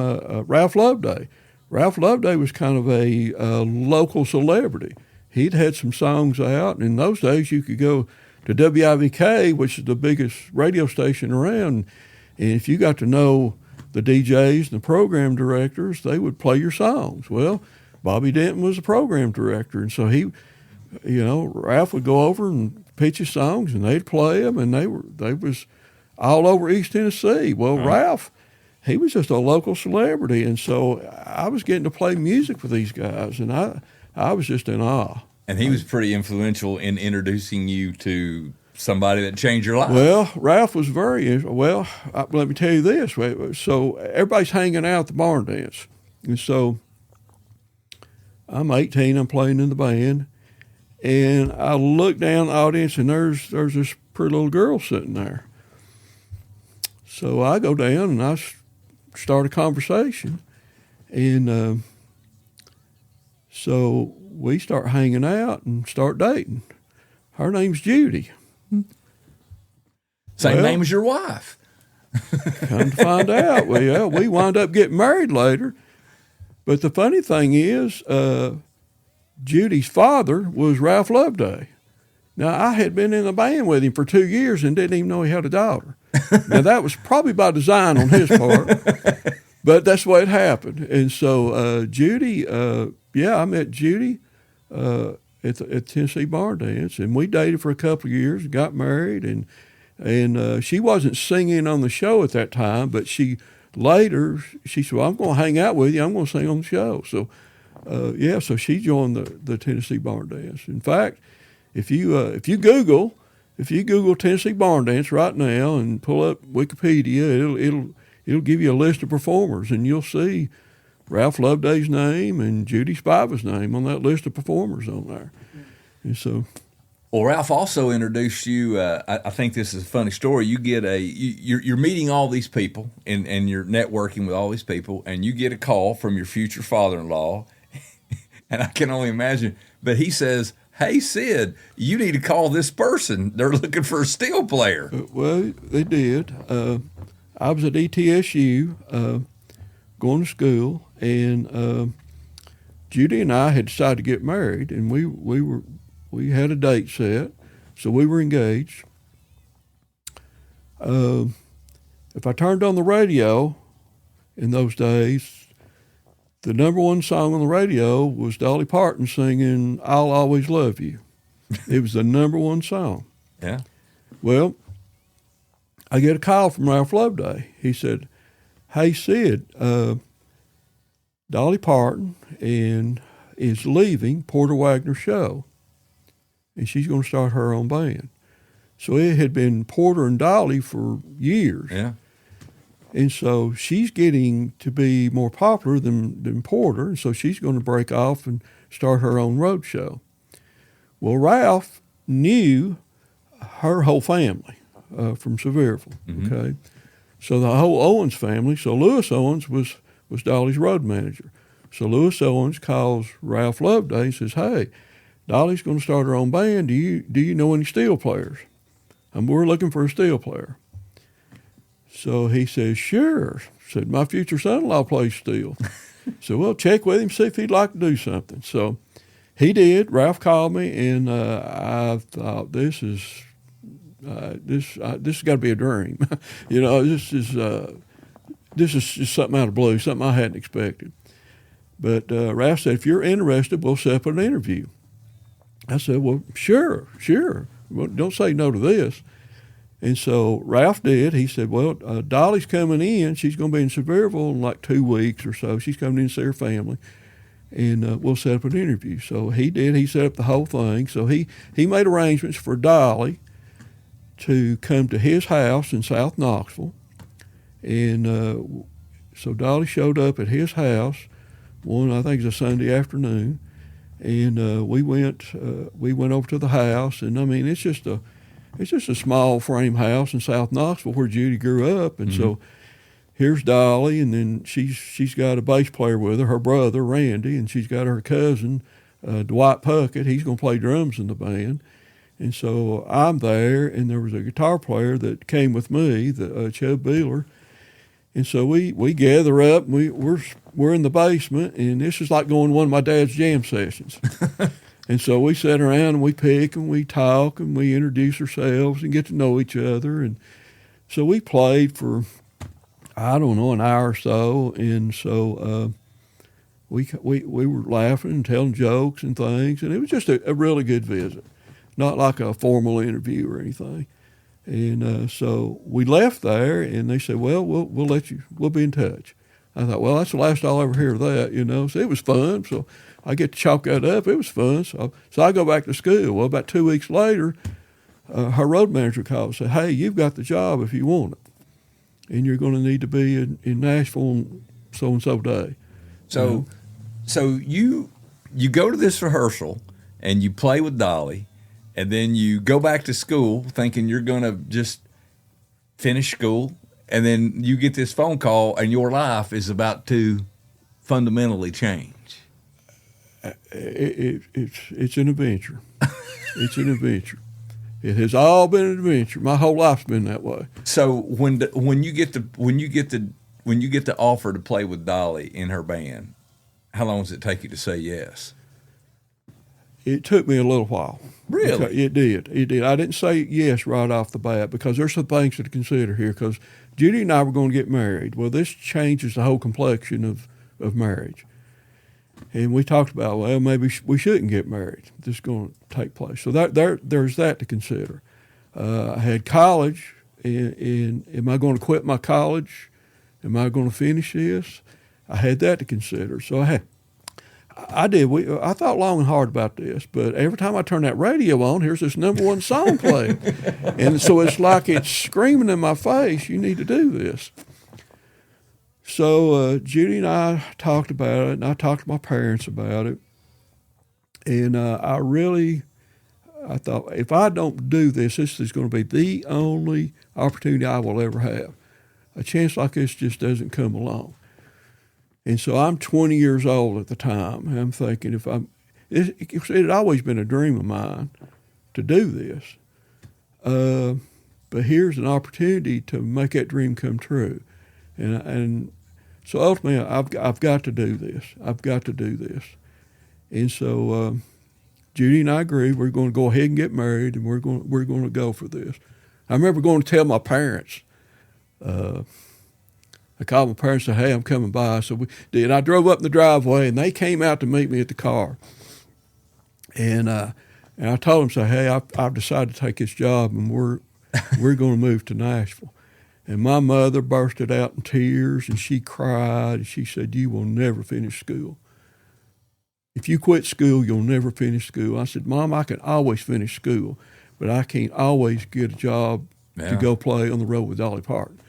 Ralph Loveday. Ralph Loveday was kind of a local celebrity. He'd had some songs out, and in those days you could go to WIVK, which is the biggest radio station around, and if you got to know the DJs and the program directors, they would play your songs. Well, Bobby Denton was the program director, and so Ralph would go over and pitch his songs, and they'd play them, and they was all over East Tennessee. Well, Ralph, he was just a local celebrity, and so I was getting to play music with these guys, and I was just in awe. And he was pretty influential in introducing you to somebody that changed your life. Well, Ralph was let me tell you this. So everybody's hanging out at the barn dance. And so I'm 18, I'm playing in the band, and I look down the audience, and there's this pretty little girl sitting there. So I go down, and I start a conversation, and so we start hanging out and start dating. Her name's Judy. Same name as your wife. Come to find out, we wind up getting married later. But the funny thing is, Judy's father was Ralph Loveday. Now, I had been in the band with him for 2 years and didn't even know he had a daughter. Now, that was probably by design on his part, but that's the way it happened. And so Judy, I met Judy at Tennessee Barn Dance, and we dated for a couple of years, got married, and she wasn't singing on the show at that time, but she said, well, I'm going to hang out with you. I'm going to sing on the show. So, so she joined the Tennessee Barn Dance. In fact, if you Google Tennessee Barn Dance right now and pull up Wikipedia, it'll give you a list of performers, and you'll see Ralph Loveday's name and Judy Spiva's name on that list of performers on there. And so, well, Ralph also introduced you. I think this is a funny story. You get you're meeting all these people, and you're networking with all these people, and you get a call from your future father-in-law, and I can only imagine. But he says, "Hey, Sid, you need to call this person. They're looking for a steel player." Well, they did. I was at ETSU going to school, and Judy and I had decided to get married, and we had a date set, so we were engaged. If I turned on the radio in those days, the number one song on the radio was Dolly Parton singing "I'll Always Love You." It was the number one song. Yeah. Well, I get a call from Ralph Loveday. He said, "Hey, Sid, Dolly Parton is leaving Porter Wagner's show, and she's going to start her own band." So it had been Porter and Dolly for years. Yeah. And so she's getting to be more popular than Porter, and so she's going to break off and start her own road show. Well, Ralph knew her whole family from Sevierville, okay? So the whole Owens family, so Lewis Owens was Dolly's road manager. So Lewis Owens calls Ralph Loveday and says, "Hey, Dolly's going to start her own band. Do you know any steel players? We're looking for a steel player." So he says, "Sure." Said, "My future son-in-law plays steel." So we'll check with him, see if he'd like to do something. So he did. Ralph called me, and I thought, this has got to be a dream. This is just something out of the blue, something I hadn't expected. But Ralph said, "If you're interested, we'll set up an interview." I said, "Well, sure. Well, don't say no to this." And so Ralph did. He said, "Well, Dolly's coming in. She's going to be in Sevierville in like 2 weeks or so. She's coming in to see her family, and we'll set up an interview." So he did. He set up the whole thing. So he made arrangements for Dolly to come to his house in South Knoxville. And so Dolly showed up at his house I think it was a Sunday afternoon, and we went over to the house. And I mean, it's just a small frame house in South Knoxville where Judy grew up. And so here's Dolly, and then she's got a bass player with her brother, Randy, and she's got her cousin, Dwight Puckett. He's going to play drums in the band. And so I'm there, and there was a guitar player that came with me, Chub Beeler. And so we gather up, and we're in the basement, and this is like going to one of my dad's jam sessions. And so we sit around and we pick and we talk and we introduce ourselves and get to know each other. And so we played for, I don't know, an hour or so. And so we were laughing and telling jokes and things. And it was just a really good visit, not like a formal interview or anything. And so we left there, and they said, "Well, we'll let you, we'll be in touch." I thought, well, that's the last I'll ever hear of that, So it was fun. So I get to chalk that up. It was fun. So I go back to school. Well, about 2 weeks later, her road manager called and said, "Hey, you've got the job if you want it. And you're going to need to be in Nashville on so-and-so day." So you go to this rehearsal, and you play with Dolly, and then you go back to school thinking you're going to just finish school, and then you get this phone call, and your life is about to fundamentally change. It's an adventure. It's an adventure. It has all been an adventure. My whole life's been that way. So when you get the offer to play with Dolly in her band, how long does it take you to say yes? It took me a little while. Really? It did. I didn't say yes right off the bat because there's some things to consider here. Because Judy and I were going to get married. Well, this changes the whole complexion of marriage. And we talked about, well, maybe we shouldn't get married. This is going to take place. So there's that to consider. I had college, and am I going to quit my college? Am I going to finish this? I had that to consider. So I did. I thought long and hard about this, but every time I turn that radio on, here's this number one song playing. And so it's like it's screaming in my face, you need to do this. So Judy and I talked about it, and I talked to my parents about it. And I thought, if I don't do this, this is going to be the only opportunity I will ever have. A chance like this just doesn't come along. And so I'm 20 years old at the time, and I'm thinking it had always been a dream of mine to do this. But here's an opportunity to make that dream come true. And so ultimately, I've got to do this. I've got to do this. And so Judy and I agreed we're going to go ahead and get married, and we're going to go for this. I remember going to tell my parents. I called my parents and said, "Hey, I'm coming by." So we did. I drove up in the driveway, and they came out to meet me at the car. And I told them, "Say, hey, I've decided to take this job, and we're going to move to Nashville." And my mother bursted out in tears, and she cried, and she said, "You will never finish school. If you quit school, you'll never finish school." I said, "Mom, I can always finish school, but I can't always get a job to go play on the road with Dolly Parton."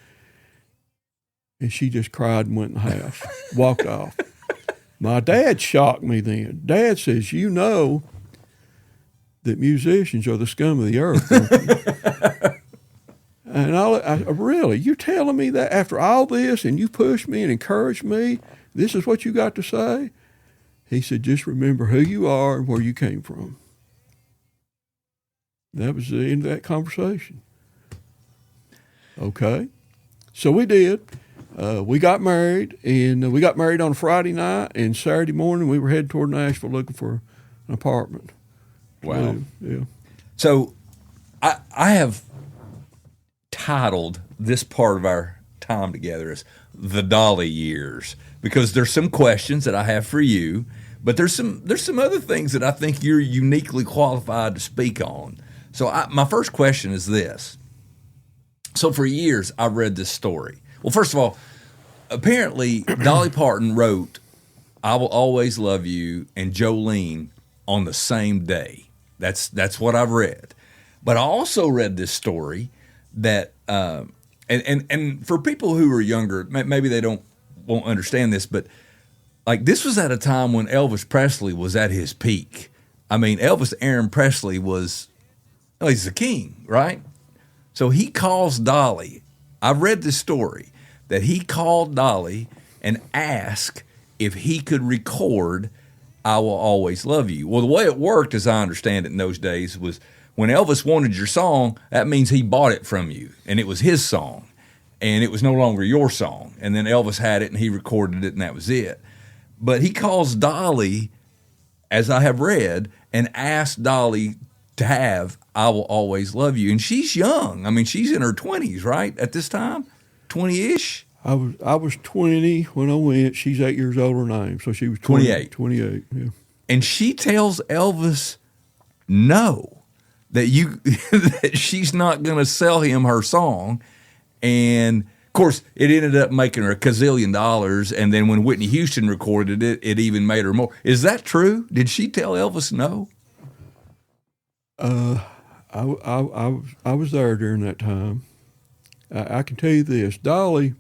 And she just cried and went in the house, walked off. My dad shocked me then. Dad says, "You know that musicians are the scum of the earth." And I really, you're telling me that after all this, and you pushed me and encouraged me, this is what you got to say? He said, "Just remember who you are and where you came from." That was the end of that conversation. Okay. So we did. We got married, and we got married on a Friday night, and Saturday morning we were headed toward Nashville looking for an apartment. Wow. Yeah. So I have titled this part of our time together as the Dolly years, because there's some questions that I have for you, but there's some other things that I think you're uniquely qualified to speak on. So my first question is this. So for years I've read this story. Well, first of all, apparently Dolly Parton wrote "I Will Always Love You" and "Jolene" on the same day. That's what I've read. But I also read this story that and for people who are younger, maybe they won't understand this, but like this was at a time when Elvis Presley was at his peak. I mean, Elvis Aaron Presley he's the king, right? So he calls Dolly. I've read this story that he called Dolly and asked if he could record "I Will Always Love You." Well, the way it worked, as I understand it in those days, was when Elvis wanted your song, that means he bought it from you, and it was his song, and it was no longer your song. And then Elvis had it, and he recorded it, and that was it. But he calls Dolly, as I have read, and asked Dolly to have "I Will Always Love You." And she's young. I mean, she's in her 20s, right, at this time? 20-ish? I was 20 when I went. She's 8 years older than I am, so she was 28. 28, yeah. And she tells Elvis no, that that she's not going to sell him her song. And of course, it ended up making her $1 gazillion. And then when Whitney Houston recorded it, it even made her more. Is that true? Did she tell Elvis no? I was there during that time. I can tell you this, Dolly,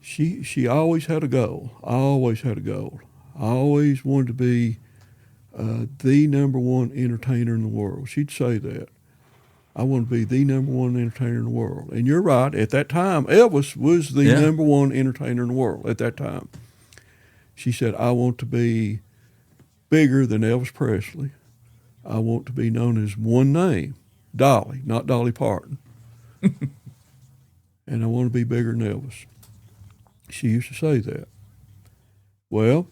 she always had a goal. Always had a goal. I always wanted to be the number one entertainer in the world. She'd say that. I want to be the number one entertainer in the world. And you're right, at that time, Elvis was the number one entertainer in the world at that time. She said, "I want to be bigger than Elvis Presley. I want to be known as one name, Dolly, not Dolly Parton. And I want to be bigger than Elvis." She used to say that. Well,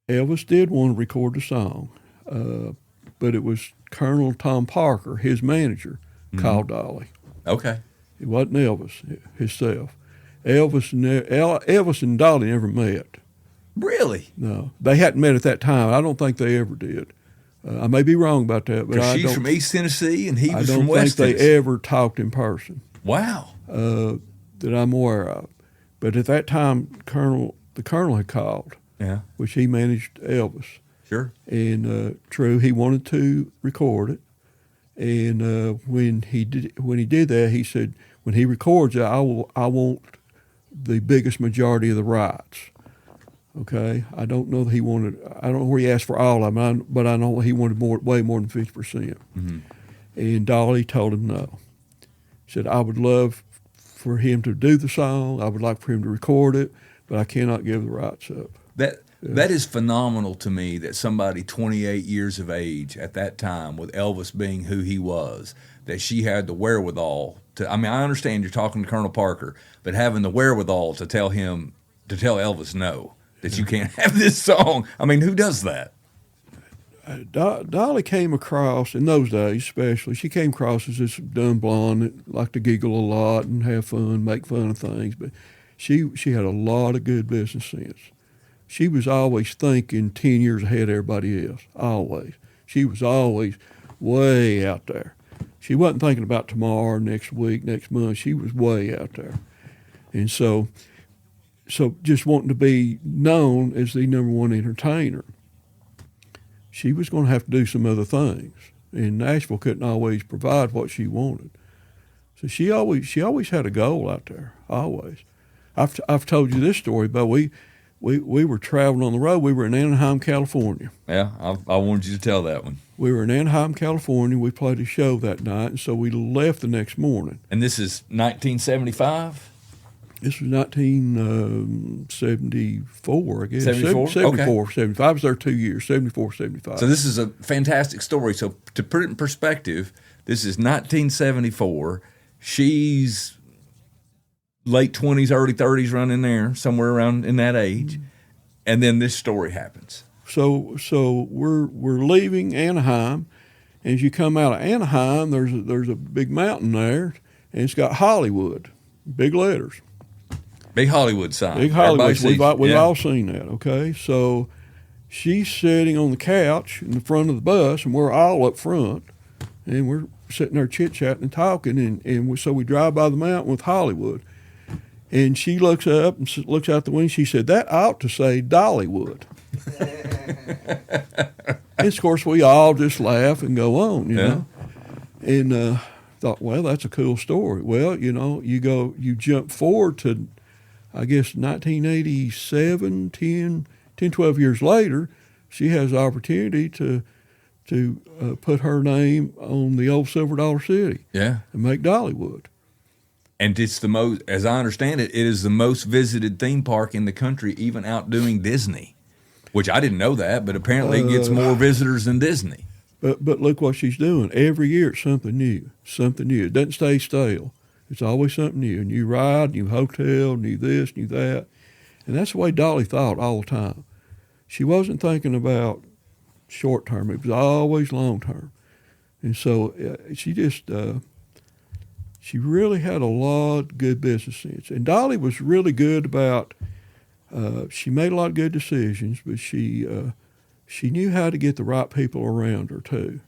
Elvis did want to record the song, but it was Colonel Tom Parker, his manager, called Dolly. Okay. It wasn't Elvis himself. Elvis and Dolly never met. Really? No, they hadn't met at that time. I don't think they ever did. I may be wrong about that, but she's from East Tennessee and he was from West Tennessee. I don't think they ever talked in person. Wow. That I'm aware of. But at that time, the Colonel had called, which he managed Elvis. Sure. And true, he wanted to record it. And when he did that, he said, when he records it, I want the biggest majority of the rights. Okay, I don't know that I don't know where he asked for all of them, but I know he wanted way more than 50%. Mm-hmm. And Dolly told him no. He said, "I would love for him to do the song. I would like for him to record it, but I cannot give the rights up." That is phenomenal to me, that somebody 28 years of age at that time, with Elvis being who he was, that she had the wherewithal to. I mean, I understand you're talking to Colonel Parker, but having the wherewithal to tell Elvis no, that you can't have this song. I mean, who does that? Dolly came across, in those days especially, she came across as this dumb blonde that liked to giggle a lot and have fun, make fun of things, but she had a lot of good business sense. She was always thinking 10 years ahead of everybody else, always. She was always way out there. She wasn't thinking about tomorrow, next week, next month. She was way out there. And so just wanting to be known as the number one entertainer, she was going to have to do some other things. And Nashville couldn't always provide what she wanted. So she always had a goal out there, always. I've told you this story, but we were traveling on the road. We were in Anaheim, California. Yeah, I wanted you to tell that one. We were in Anaheim, California. We played a show that night, and so we left the next morning. And this is 1975? This was 1974, I guess. 74? 74, Okay. 75. I was there 2 years, 74, 75. So this is a fantastic story. So to put it in perspective, this is 1974. She's late 20s, early 30s, running there, somewhere around in that age. And then this story happens. So we're leaving Anaheim. And as you come out of Anaheim, there's a big mountain there, and it's got Hollywood, big letters. Big Hollywood sign. Big Hollywood. We've Yeah. all seen that, okay? So she's sitting on the couch in the front of the bus, and we're all up front, and we're sitting there chit-chatting and talking, and so we drive by the mountain with Hollywood. And she looks up and looks out the window. She said, "That ought to say Dollywood." And of course, we all just laugh and go on, you know. And thought, well, that's a cool story. Well, you jump forward to, I guess, 1987, 12 years later, she has the opportunity to put her name on the old Silver Dollar City. Yeah. And make Dollywood. And it's the most, as I understand it, it is the most visited theme park in the country, even outdoing Disney, which I didn't know that, but apparently it gets more visitors than Disney. But look what she's doing. Every year it's something new, something new. It doesn't stay stale. It's always something new. A new ride, new hotel, new this, new that. And that's the way Dolly thought all the time. She wasn't thinking about short term. It was always long term. And so she really had a lot of good business sense. And Dolly was really good about, she made a lot of good decisions, but she knew how to get the right people around her too.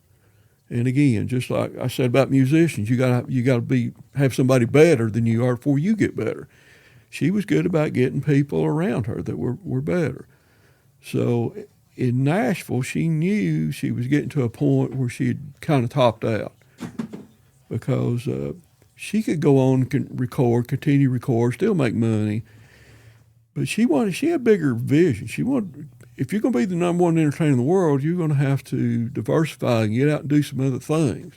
And again, just like I said about musicians, you got to have somebody better than you are before you get better. She was good about getting people around her that were better. So in Nashville, she knew she was getting to a point where she had kind of topped out, because she could go on and continue to record, still make money. But she had a bigger vision. She wanted, if you're going to be the number one entertainer in the world, you're going to have to diversify and get out and do some other things.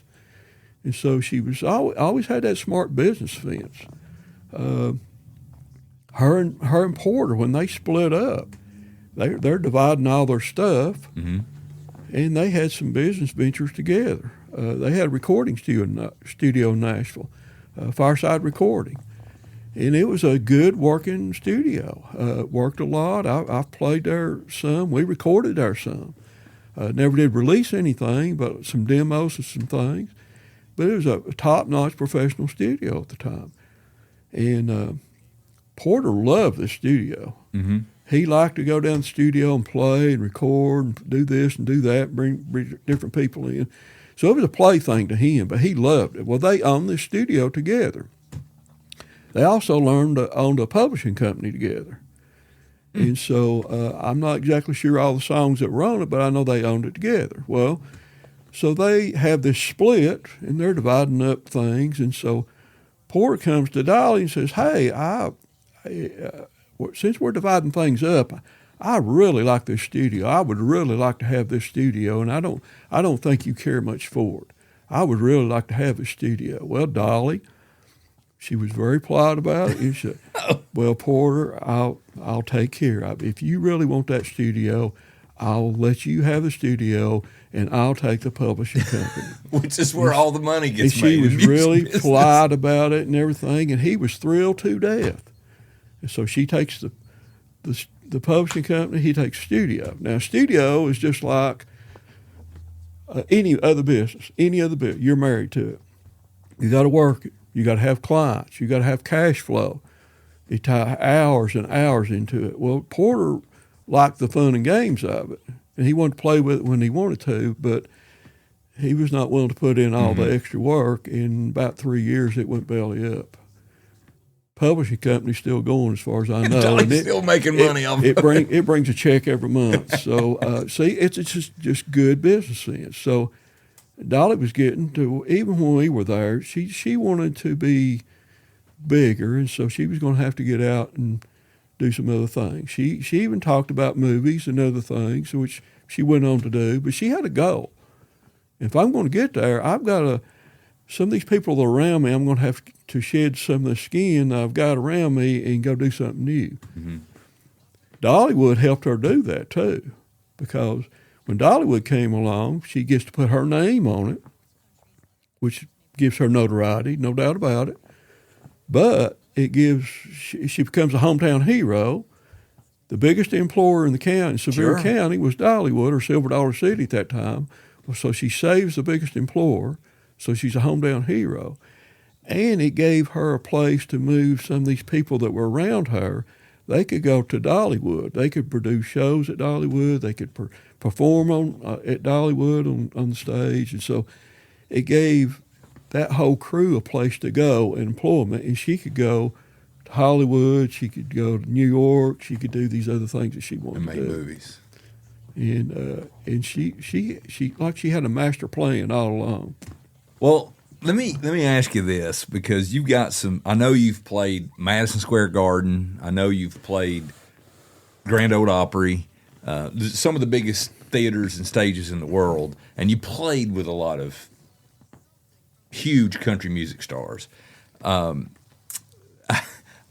And so she was always had that smart business sense. Her and Porter, when they split up, they're dividing all their stuff, and they had some business ventures together. They had a recording studio in Nashville, Fireside Recording. And it was a good working studio. Worked a lot. I've played there some. We recorded there some. Never did release anything, but some demos and some things. But it was a top-notch professional studio at the time. And Porter loved the studio. Mm-hmm. He liked to go down to the studio and play and record and do this and do that, bring different people in. So it was a play thing to him, but he loved it. Well, they owned this studio together. They also owned a publishing company together. And so I'm not exactly sure all the songs that were on it, but I know they owned it together. Well, so they have this split, and they're dividing up things. And so Porter comes to Dolly and says, "Hey, since we're dividing things up, I really like this studio. I would really like to have this studio, and I don't think you care much for it. I would really like to have a studio." Well, Dolly, she was very polite about it. And she said, "Well, Porter, I'll take care of it. If you really want that studio, I'll let you have the studio, and I'll take the publishing company." Which is where all the money gets made. And she was really polite about it and everything, and he was thrilled to death. And so she takes the publishing company, he takes studio. Now, studio is just like any other business. You're married to it. You got to work it. You got to have clients. You got to have cash flow. You tie hours and hours into it. Well, Porter liked the fun and games of it, and he wanted to play with it when he wanted to, but he was not willing to put in all the extra work. In about 3 years, it went belly up. Publishing company's still going, as far as I know. Dolly's still making money off it. It brings a check every month. So, see, it's just good business sense. So, Dolly was getting to, even when we were there, she wanted to be bigger, and so she was going to have to get out and do some other things. She even talked about movies and other things, which she went on to do, but she had a goal. If I'm going to get there, I've got to, some of these people that are around me, I'm going to have to shed some of the skin I've got around me and go do something new. Mm-hmm. Dollywood helped her do that too, because when Dollywood came along, she gets to put her name on it, which gives her notoriety, no doubt about it. But it gives, she becomes a hometown hero. The biggest employer in the county, Sevier County, was Dollywood, or Silver Dollar City at that time. So she saves the biggest employer, so she's a hometown hero. And it gave her a place to move some of these people that were around her. They could go to Dollywood. They could produce shows at Dollywood. They could perform at Dollywood on the stage. And so it gave that whole crew a place to go and employment. And she could go to Hollywood. She could go to New York. She could do these other things that she wanted to do. And make movies. And she like she had a master plan all along. Well, let me ask you this, because you've got some. I know you've played Madison Square Garden. I know you've played Grand Ole Opry, some of the biggest theaters and stages in the world, and you played with a lot of huge country music stars. I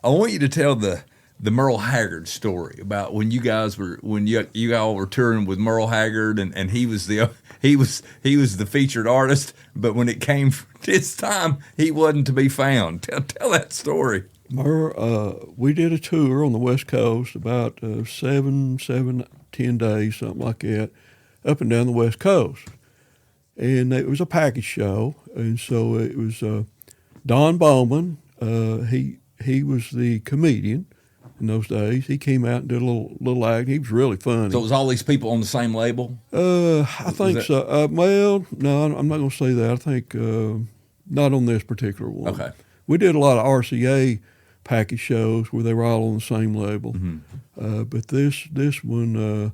want you to tell the Merle Haggard story about when you guys were, when you all were touring with Merle Haggard, and he was the featured artist, but when it came his time, he wasn't to be found. Tell that story. We did a tour on the West Coast, about 10 days, something like that, up and down the West Coast. And it was a package show, and so it was Don Bowman. He was the comedian in those days. He came out and did a little act. He was really funny. So it was all these people on the same label? I think so. Well, no, I'm not going to say that. I think not on this particular one. Okay. We did a lot of RCA package shows where they were all on the same label. Mm-hmm. But this one,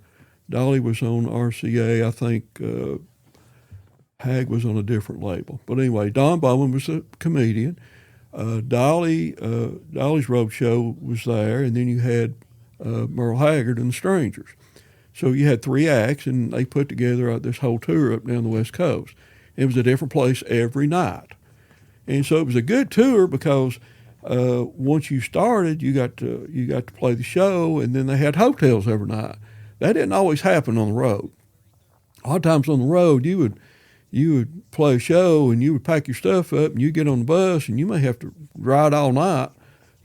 Dolly was on RCA. I think Hag was on a different label. But anyway, Don Bowman was a comedian. Dolly's road show was there, and then you had Merle Haggard and the Strangers. So you had 3 acts, and they put together this whole tour up down the West Coast. It was a different place every night. And so it was a good tour because once you started, you got to play the show, and then they had hotels every night. That didn't always happen on the road. A lot of times on the road, you would play a show and you would pack your stuff up and you get on the bus and you may have to ride all night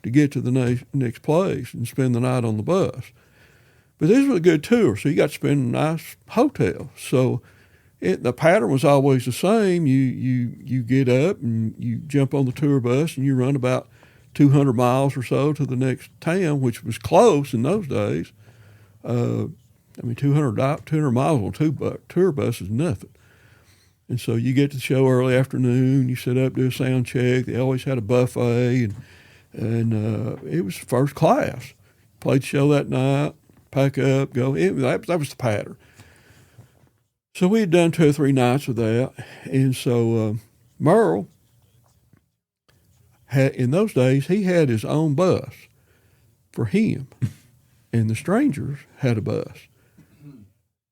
to get to the next place and spend the night on the bus. But this was a good tour, so you got to spend a nice hotel. So the pattern was always the same. You get up and you jump on the tour bus and you run about 200 miles or so to the next town, which was close in those days. 200 miles on tour bus is nothing. And so you get to the show early afternoon, you sit up, do a sound check. They always had a buffet, and it was first class. Played the show that night, pack up, go. That was the pattern. So we had done 2 or 3 nights of that. And so Merle, in those days, he had his own bus for him, and the Strangers had a bus.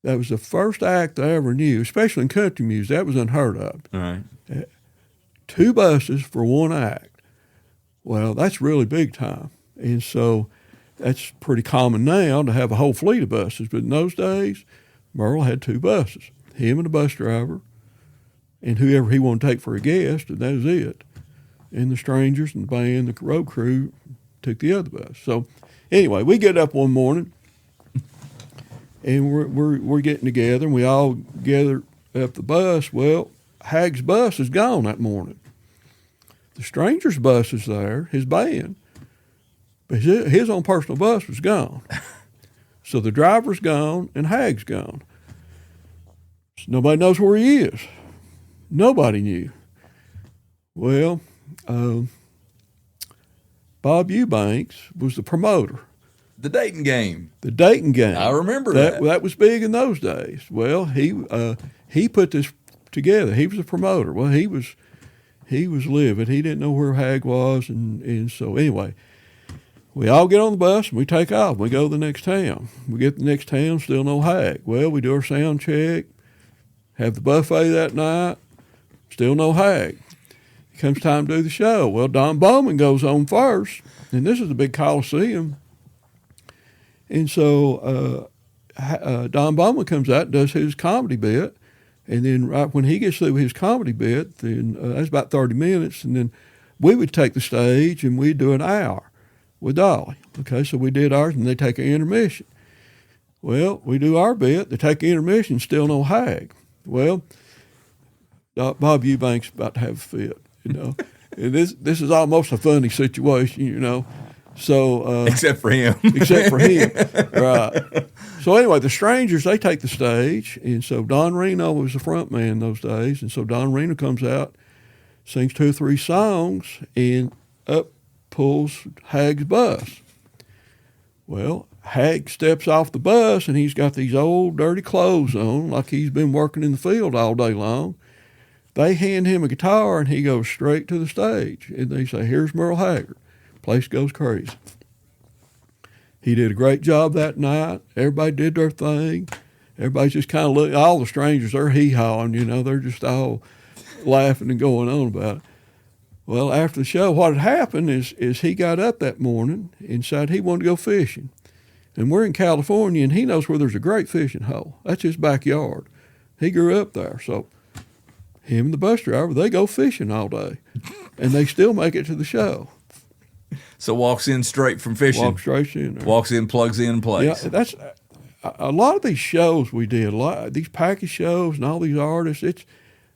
That was the first act I ever knew, especially in country music. That was unheard of. All right. 2 buses for 1 act. Well, that's really big time. And so that's pretty common now to have a whole fleet of buses. But in those days, Merle had 2 buses, him and the bus driver, and whoever he wanted to take for a guest, and that was it. And the Strangers and the band, the road crew, took the other bus. So anyway, we get up one morning, and we're getting together, and we all gather up the bus. Well, Hag's bus is gone that morning. The Stranger's bus is there, his band, but his own personal bus was gone. So the driver's gone and Hag's gone. So nobody knows where he is. Nobody knew. Well, Bob Eubanks was the promoter. The Dayton game. The Dayton game. I remember that. That was big in those days. Well, he put this together. He was a promoter. Well, he was livid. He didn't know where Hag was, and so anyway, we all get on the bus and we take off. We go to the next town. We get to the next town, still no Hag. Well, we do our sound check, have the buffet that night, still no Hag. It comes time to do the show. Well, Don Bowman goes on first, and this is a big Coliseum. And so Don Bowman comes out and does his comedy bit. And then right when he gets through his comedy bit, then that's about 30 minutes. And then we would take the stage and we'd do an hour with Dolly. Okay, so we did ours and they take an intermission. Well, we do our bit, they take an intermission, still no Hag. Well, Bob Eubanks about to have a fit, you know. And this is almost a funny situation, you know. So except for him. Except for him, right. So anyway, the Strangers, they take the stage, and so Don Reno was the front man those days, and so Don Reno comes out, sings 2 or 3 songs, and up pulls Hag's bus. Well, Hag steps off the bus, and he's got these old dirty clothes on, like he's been working in the field all day long. They hand him a guitar, and he goes straight to the stage, and they say, "Here's Merle Haggard." Place goes crazy. He did a great job that night. Everybody did their thing. Everybody's just kind of looking. All the Strangers, they're hee-hawing, you know. They're just all laughing and going on about it. Well, after the show, what had happened is he got up that morning and decided he wanted to go fishing. And we're in California, and he knows where there's a great fishing hole. That's his backyard. He grew up there. So him and the bus driver, they go fishing all day. And they still make it to the show. So walks in straight from fishing. Walks straight in there. Walks in, plugs in, plays. Yeah, that's a lot of these shows we did. A lot these package shows and all these artists. It's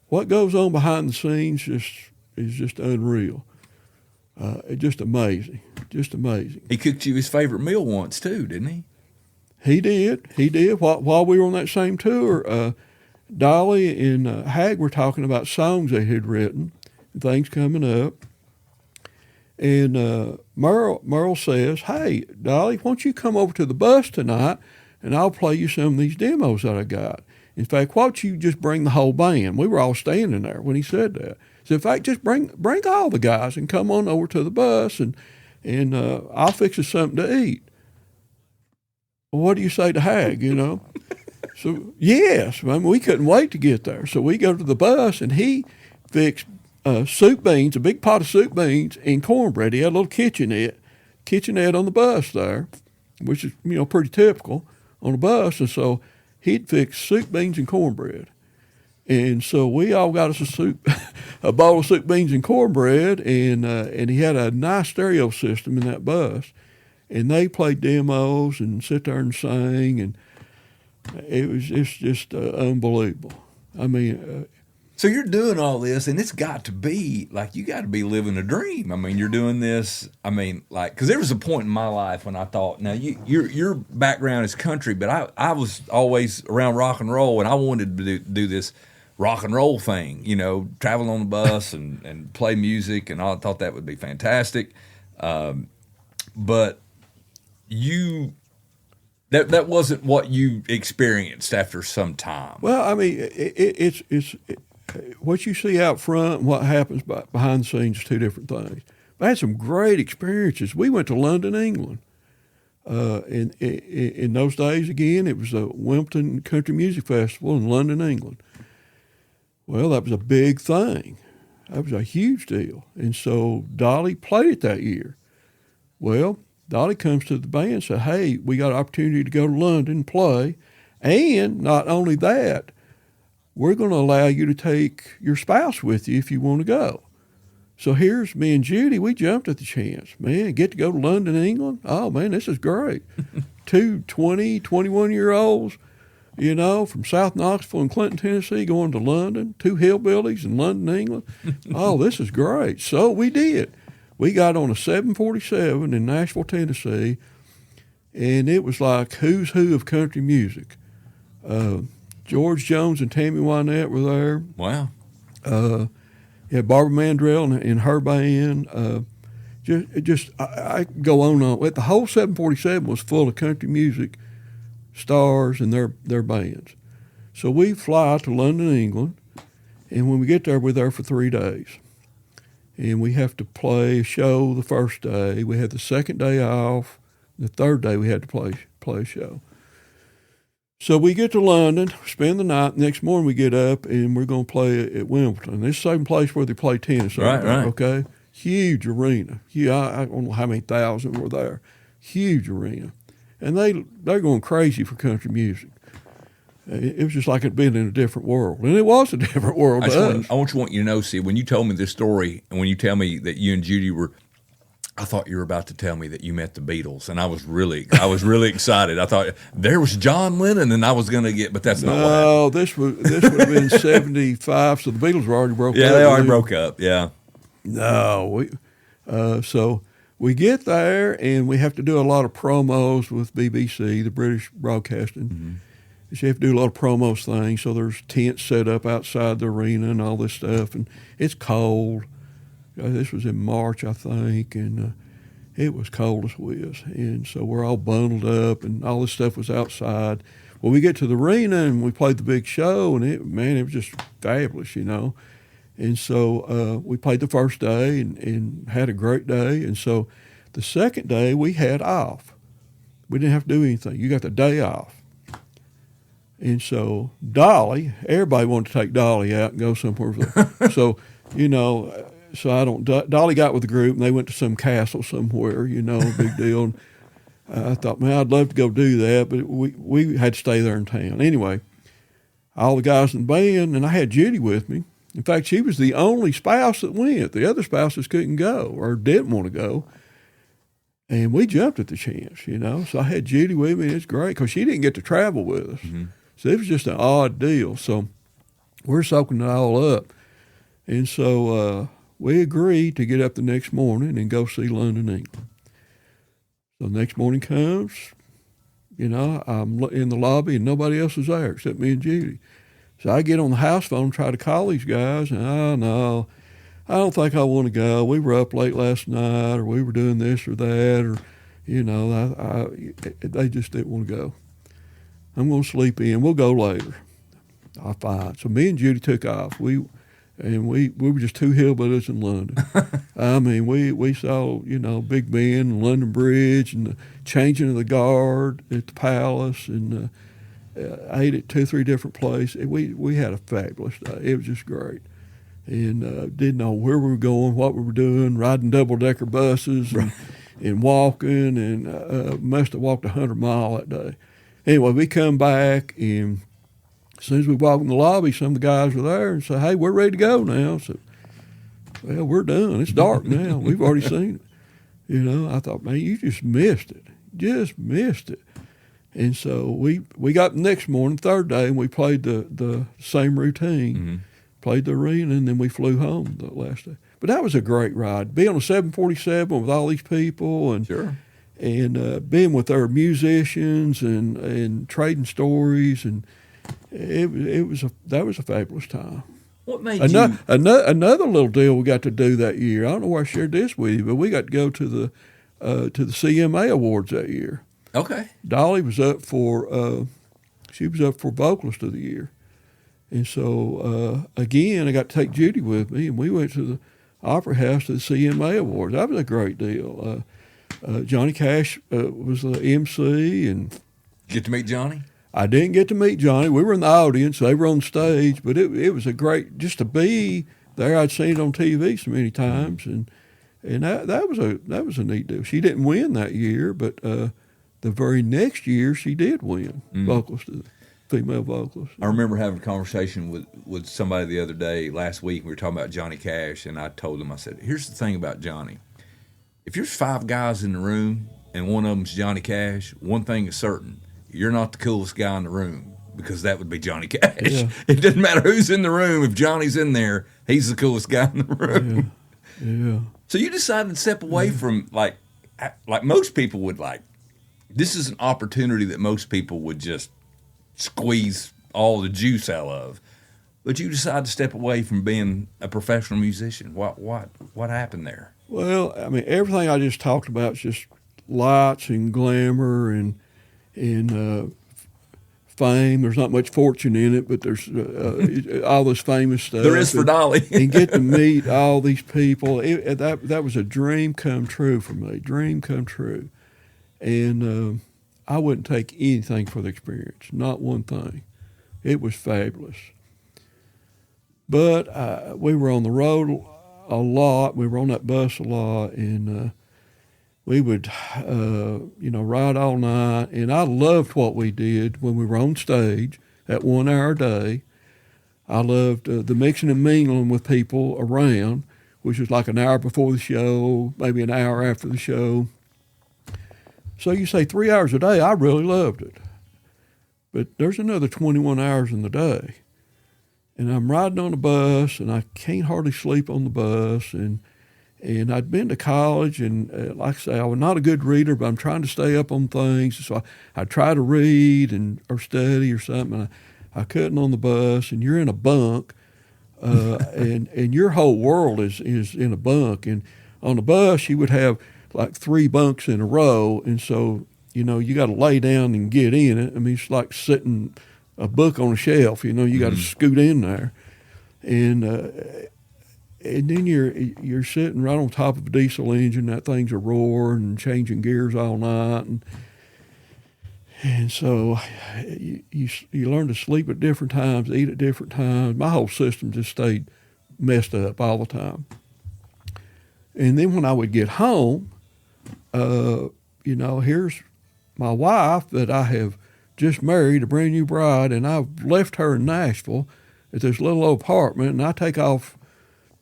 what goes on behind the scenes is just unreal. It's just amazing. Just amazing. He cooked you his favorite meal once too, didn't he? He did. He did. While we were on that same tour, Dolly and Hag were talking about songs they had written, and things coming up. And Merle says, "Hey, Dolly, why don't you come over to the bus tonight, and I'll play you some of these demos that I got. In fact, why don't you just bring the whole band?" We were all standing there when he said that. So in fact, just bring all the guys and come on over to the bus, and I'll fix us something to eat. Well, what do you say to Hag, you know? So, yes, I mean, we couldn't wait to get there. So we go to the bus, and he fixed soup beans, a big pot of soup beans, and cornbread. He had a little kitchenette on the bus there, which is, you know, pretty typical on a bus. And so he'd fix soup beans and cornbread. And so we all got us a bowl of soup beans and cornbread, and he had a nice stereo system in that bus. And they played demos and sit there and sang, and it's just unbelievable. I mean, so you're doing all this, and it's got to be like you got to be living a dream. I mean, you're doing this. I mean, like, because there was a point in my life when I thought, now your background is country, but I was always around rock and roll, and I wanted to do this rock and roll thing. You know, travel on the bus and play music, and I thought that would be fantastic. But that wasn't what you experienced after some time. Well, I mean, it's what you see out front and what happens behind the scenes is two different things. I had some great experiences. We went to London, England. In those days, again, it was a Wimbledon Country Music Festival in London, England. Well, that was a big thing. That was a huge deal. And so Dolly played it that year. Well, Dolly comes to the band and said, "Hey, we got an opportunity to go to London and play. And not only that, we're going to allow you to take your spouse with you if you want to go." So here's me and Judy. We jumped at the chance. Man, get to go to London, England? Oh, man, this is great. 2 20, 21-year-olds, you know, from South Knoxville and Clinton, Tennessee, going to London. 2 hillbillies in London, England. Oh, this is great. So we did. We got on a 747 in Nashville, Tennessee, and it was like who's who of country music. George Jones and Tammy Wynette were there. Wow. Yeah, Barbara Mandrell and her band. I go on. The whole 747 was full of country music stars and their bands. So we fly to London, England, and when we get there, we're there for 3 days. And we have to play a show the first day. We had the second day off. The third day, we had to play a show. So we get to London, spend the night. Next morning, we get up, and we're going to play at Wimbledon. This is the same place where they play tennis. Right. Okay? Huge arena. I don't know how many thousand were there. Huge arena. And they're going crazy for country music. It was just like it'd been in a different world. And it was a different world to us. I want you to know, see, when you told me this story, and when you tell me that you and Judy were, I thought you were about to tell me that you met the Beatles, and I was really excited. I thought there was John Lennon, and I was going to get, but that's not what happened. No, this would have been 75, so the Beatles were already broke up. Yeah, they already broke up, yeah. No, so we get there, and we have to do a lot of promos with BBC, the British Broadcasting. Mm-hmm. So you have to do a lot of promos things. So there's tents set up outside the arena and all this stuff, and it's cold. This was in March, I think, and it was cold as whiz. And so we're all bundled up, and all this stuff was outside. Well, we get to the arena, and we played the big show, and it was just fabulous, And so we played the first day and had a great day. And so the second day, we had off. We didn't have to do anything. You got the day off. And so Dolly, everybody wanted to take Dolly out and go somewhere with her. So, Dolly got with the group, and they went to some castle somewhere, big deal. And I thought, man, I'd love to go do that, but we had to stay there in town. Anyway, all the guys in the band, and I had Judy with me. In fact, she was the only spouse that went. The other spouses couldn't go or didn't want to go. And we jumped at the chance, So I had Judy with me, and it's great because she didn't get to travel with us. Mm-hmm. So it was just an odd deal. So we're soaking it all up. And so we agreed to get up the next morning and go see London, England. So the next morning comes, I'm in the lobby, and nobody else is there except me and Judy. So I get on the house phone and try to call these guys, and no, I don't think I want to go. We were up late last night, or we were doing this or that, or, they just didn't want to go. I'm going to sleep in. We'll go later. Fine. So me and Judy took off. We were just two hillbillies in London. I mean, we saw, Big Ben and London Bridge and the changing of the guard at the palace, and ate at 2 or 3 different places. We had a fabulous day. It was just great. And didn't know where we were going, what we were doing, riding double-decker buses and walking, and must have walked 100 miles that day. Anyway, we come back, and as soon as we walk in the lobby, some of the guys were there and said, hey, we're ready to go now. So, well, we're done. It's dark now. We've already seen it. I thought, man, you just missed it. Just missed it. And so we got the next morning, third day, and we played the same routine, played the arena, and then we flew home the last day. But that was a great ride. Be on a 747 with all these people, and sure. And being with our musicians and trading stories, and that was a fabulous time. What made another little deal we got to do that year? I don't know where I shared this with you, but we got to go to the CMA Awards that year. Okay. Dolly was up for Vocalist of the Year, and so again I got to take Judy with me, and we went to the Opera House to the CMA Awards. That was a great deal. Johnny Cash was the MC, and get to meet Johnny? I didn't get to meet Johnny. We were in the audience. They were on stage, but it was a great, just to be there. I'd seen it on TV so many times, and that was a neat deal. She didn't win that year, but the very next year she did win vocalist, female vocalist. I remember having a conversation with somebody the other day, last week. We were talking about Johnny Cash, and I told them, I said, here's the thing about Johnny. If there's 5 guys in the room and one of them's Johnny Cash, one thing is certain: you're not the coolest guy in the room, because that would be Johnny Cash. Yeah. It doesn't matter who's in the room. If Johnny's in there, he's the coolest guy in the room. Yeah. So you decided to step away from, like most people would, this is an opportunity that most people would just squeeze all the juice out of. But you decided to step away from being a professional musician. What happened there? Well, I mean, everything I just talked about is just lights and glamour and fame. There's not much fortune in it, but there's all this famous stuff. There is for Dolly. And get to meet all these people. That was a dream come true for me. Dream come true. And I wouldn't take anything for the experience, not one thing. It was fabulous. But we were on the road a lot. We were on that bus a lot, and we would, ride all night. And I loved what we did when we were on stage at 1 hour a day. I loved the mixing and mingling with people around, which was like an hour before the show, maybe an hour after the show. So you say 3 hours a day, I really loved it. But there's another 21 hours in the day. And I'm riding on the bus, and I can't hardly sleep on the bus. And I'd been to college, and like I say, I was not a good reader, but I'm trying to stay up on things. So I try to read or study or something. And I couldn't on the bus, and you're in a bunk, and your whole world is in a bunk. And on the bus, you would have like 3 bunks in a row, and so you got to lay down and get in it. I mean, it's like sitting a book on a shelf. You got to scoot in there, and then you're sitting right on top of a diesel engine. That thing's a roar and changing gears all night, and so you learn to sleep at different times, eat at different times. My whole system just stayed messed up all the time. And then when I would get home, here's my wife that I have just married, a brand new bride, and I've left her in Nashville at this little old apartment, and I take off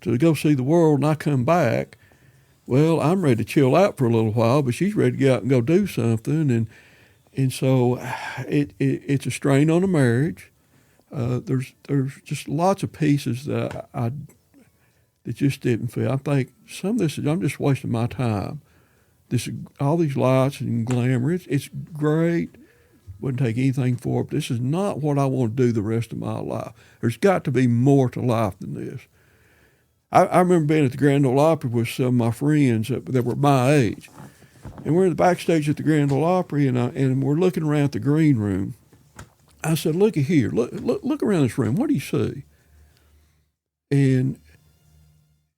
to go see the world, and I come back. Well, I'm ready to chill out for a little while, but she's ready to get out and go do something, and so it's a strain on a marriage. There's just lots of pieces that that just didn't fit. I think some of this I'm just wasting my time. All these lights and glamour, it's great. Wouldn't take anything for it. But this is not what I want to do the rest of my life. There's got to be more to life than this. I remember being at the Grand Ole Opry with some of my friends that were my age. And we're in the backstage at the Grand Ole Opry, and we're looking around the green room. I said, look at here. Look around this room. What do you see? And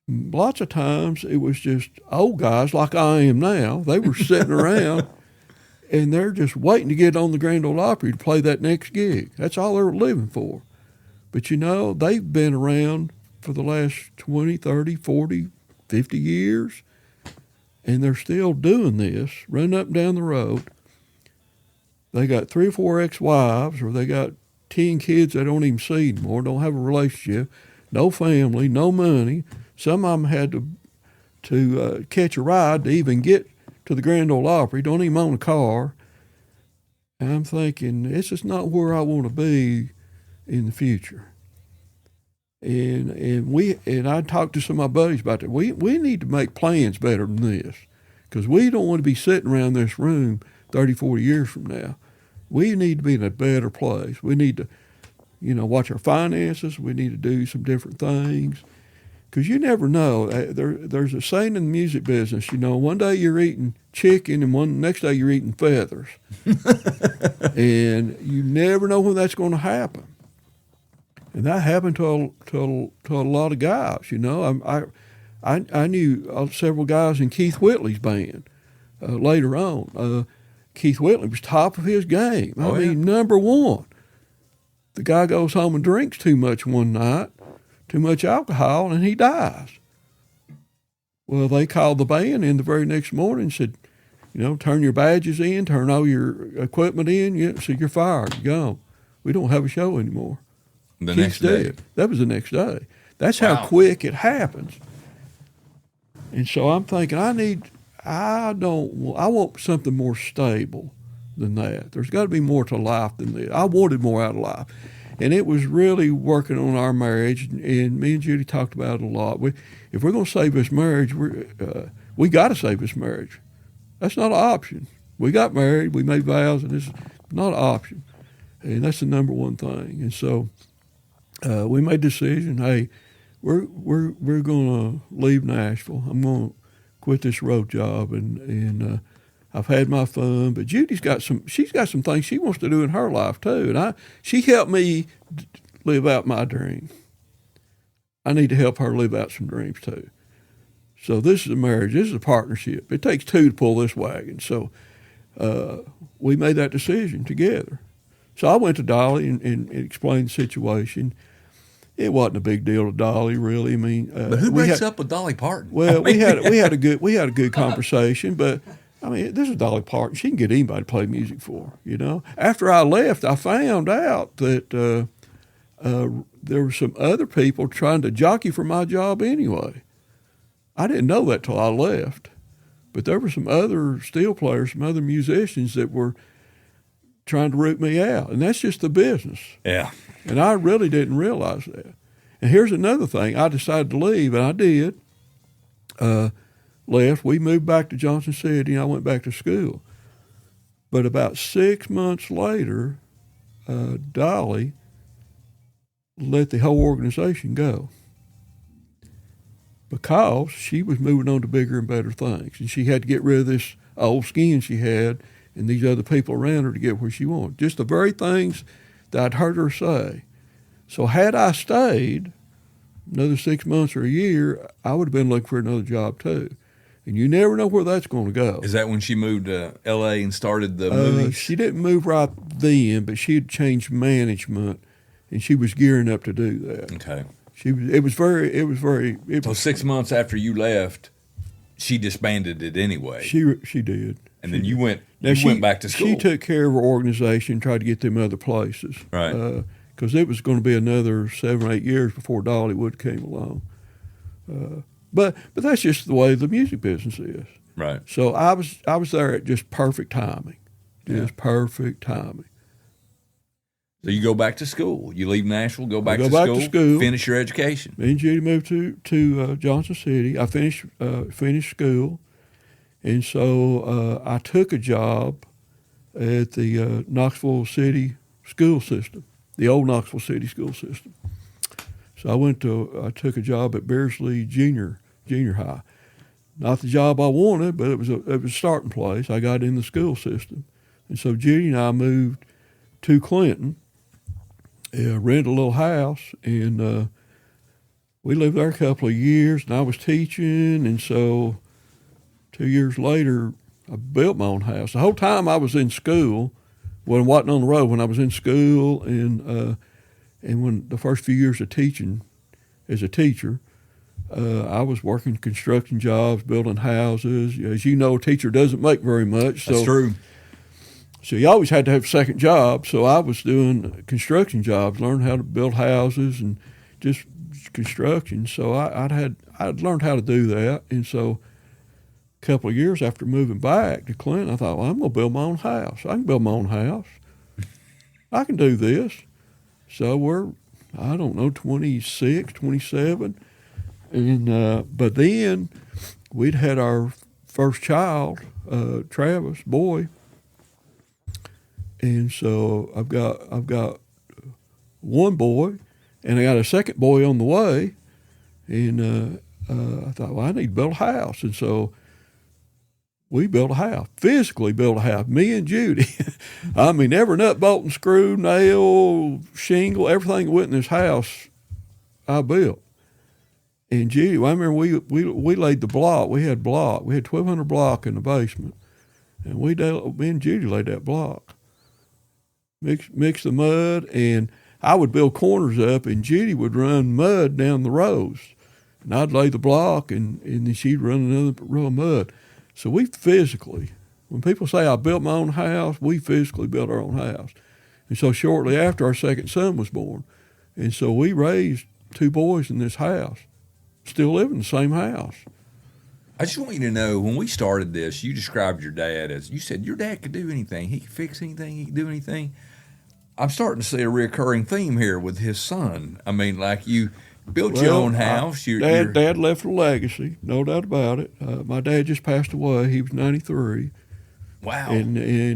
lots of times it was just old guys like I am now. They were sitting around, and they're just waiting to get on the Grand Ole Opry to play that next gig. That's all they were living for. But, they've been around for the last 20, 30, 40, 50 years, and they're still doing this, running up and down the road. They got 3 or 4 ex-wives, or they got 10 kids they don't even see anymore, don't have a relationship, no family, no money. Some of them had to catch a ride to even get to the Grand Ole Opry, don't even own a car. And I'm thinking, this is not where I want to be in the future. And I talked to some of my buddies about that. We need to make plans better than this, because we don't want to be sitting around this room 30, 40 years from now. We need to be in a better place. We need to, watch our finances. We need to do some different things. Because you never know. There's a saying in the music business, one day you're eating chicken and next day you're eating feathers. And you never know when that's going to happen. And that happened to a lot of guys, I knew several guys in Keith Whitley's band later on. Keith Whitley was top of his game. I mean, number one. The guy goes home and drinks too much one night, too much alcohol, and he dies. Well, they called the band in the very next morning and said, turn your badges in, turn all your equipment in, so you're fired, you're gone. We don't have a show anymore. The next day. That was the next day. That's how quick it happens. And so I'm thinking, I want something more stable than that. There's got to be more to life than this. I wanted more out of life. And it was really working on our marriage, and me and Judy talked about it a lot. If we're going to save this marriage, we got to save this marriage. That's not an option. We got married, we made vows, and it's not an option. And that's the number one thing. And so we made the decision. Hey, we're going to leave Nashville. I'm going to quit this road job, and I've had my fun. But Judy's got some. She's got some things she wants to do in her life too, and she helped me live out my dream. I need to help her live out some dreams too. So this is a marriage. This is a partnership. It takes two to pull this wagon. So we made that decision together. So I went to Dolly and explained the situation. It wasn't a big deal to Dolly, really. I mean, but who breaks up with Dolly Parton? Well, we had a good conversation. But I mean, this is Dolly Parton. She can get anybody to play music for her, you know. After I left, I found out that there were some other people trying to jockey for my job anyway. I didn't know that till I left, but there were some other steel players, some other musicians that were trying to root me out, and that's just the business. Yeah. And I really didn't realize that. And here's another thing. I decided to leave, and I did. Left. We moved back to Johnson City, and I went back to school. But about 6 months later, Dolly let the whole organization go, because she was moving on to bigger and better things. And she had to get rid of this old skin she had and these other people around her to get where she wanted. Just the very things that I'd heard her say. So had I stayed another 6 months or a year, I would have been looking for another job too. And you never know where that's going to go. Is that when she moved to L.A. and started the movies? She didn't move right then, but she had changed management, and she was gearing up to do that. Okay. So 6 months after you left, she disbanded it anyway. She did. And then you went back to school. She took care of her organization, tried to get them other places. Right. Because it was going to be another 7 or 8 years before Dollywood came along. But that's just the way the music business is. Right. So I was there at just perfect timing. Perfect timing. So you go back to school. You leave Nashville, go back to school, finish your education. Me and Judy moved to Johnson City. I finished school, and so I took a job at the Knoxville City school system, the old Knoxville City school system. So I took a job at Beardsley Junior High. Not the job I wanted, but it was a starting place. I got in the school system, and so Judy and I moved to Clinton. Rented a little house, and we lived there a couple of years, and I was teaching, and so 2 years later, I built my own house. The whole time I was in school, when I wasn't on the road, when I was in school, and when the first few years of teaching as a teacher, I was working construction jobs, building houses. As you know, a teacher doesn't make very much. That's true. So you always had to have a second job. So I was doing construction jobs, learning how to build houses and just construction. So I'd learned how to do that. And so a couple of years after moving back to Clinton, I thought, well, I'm going to build my own house. I can build my own house. I can do this. So we're, 26, 27. And but then we'd had our first child, Travis, boy. And so I've got one boy, and I got a second boy on the way, and I thought, well, I need to build a house, and so we built a house, physically built a house, me and Judy. I mean, every nut, bolt, and screw, nail, shingle, everything that went in this house, I built. And Judy, well, I remember we laid the block. We had 1,200 block in the basement, and me and Judy laid that block. Mix the mud, and I would build corners up, and Judy would run mud down the rows. And I'd lay the block, and then she'd run another row of mud. So we physically, when people say I built my own house, we physically built our own house. And so shortly after, our second son was born. And so we raised two boys in this house, still live in the same house. I just want you to know, when we started this, you described your dad as, you said your dad could do anything. He could fix anything. He could do anything. I'm starting to see a reoccurring theme here with his son. I mean, like, you built your own house. Dad left a legacy, no doubt about it. My dad just passed away. He was 93. Wow. And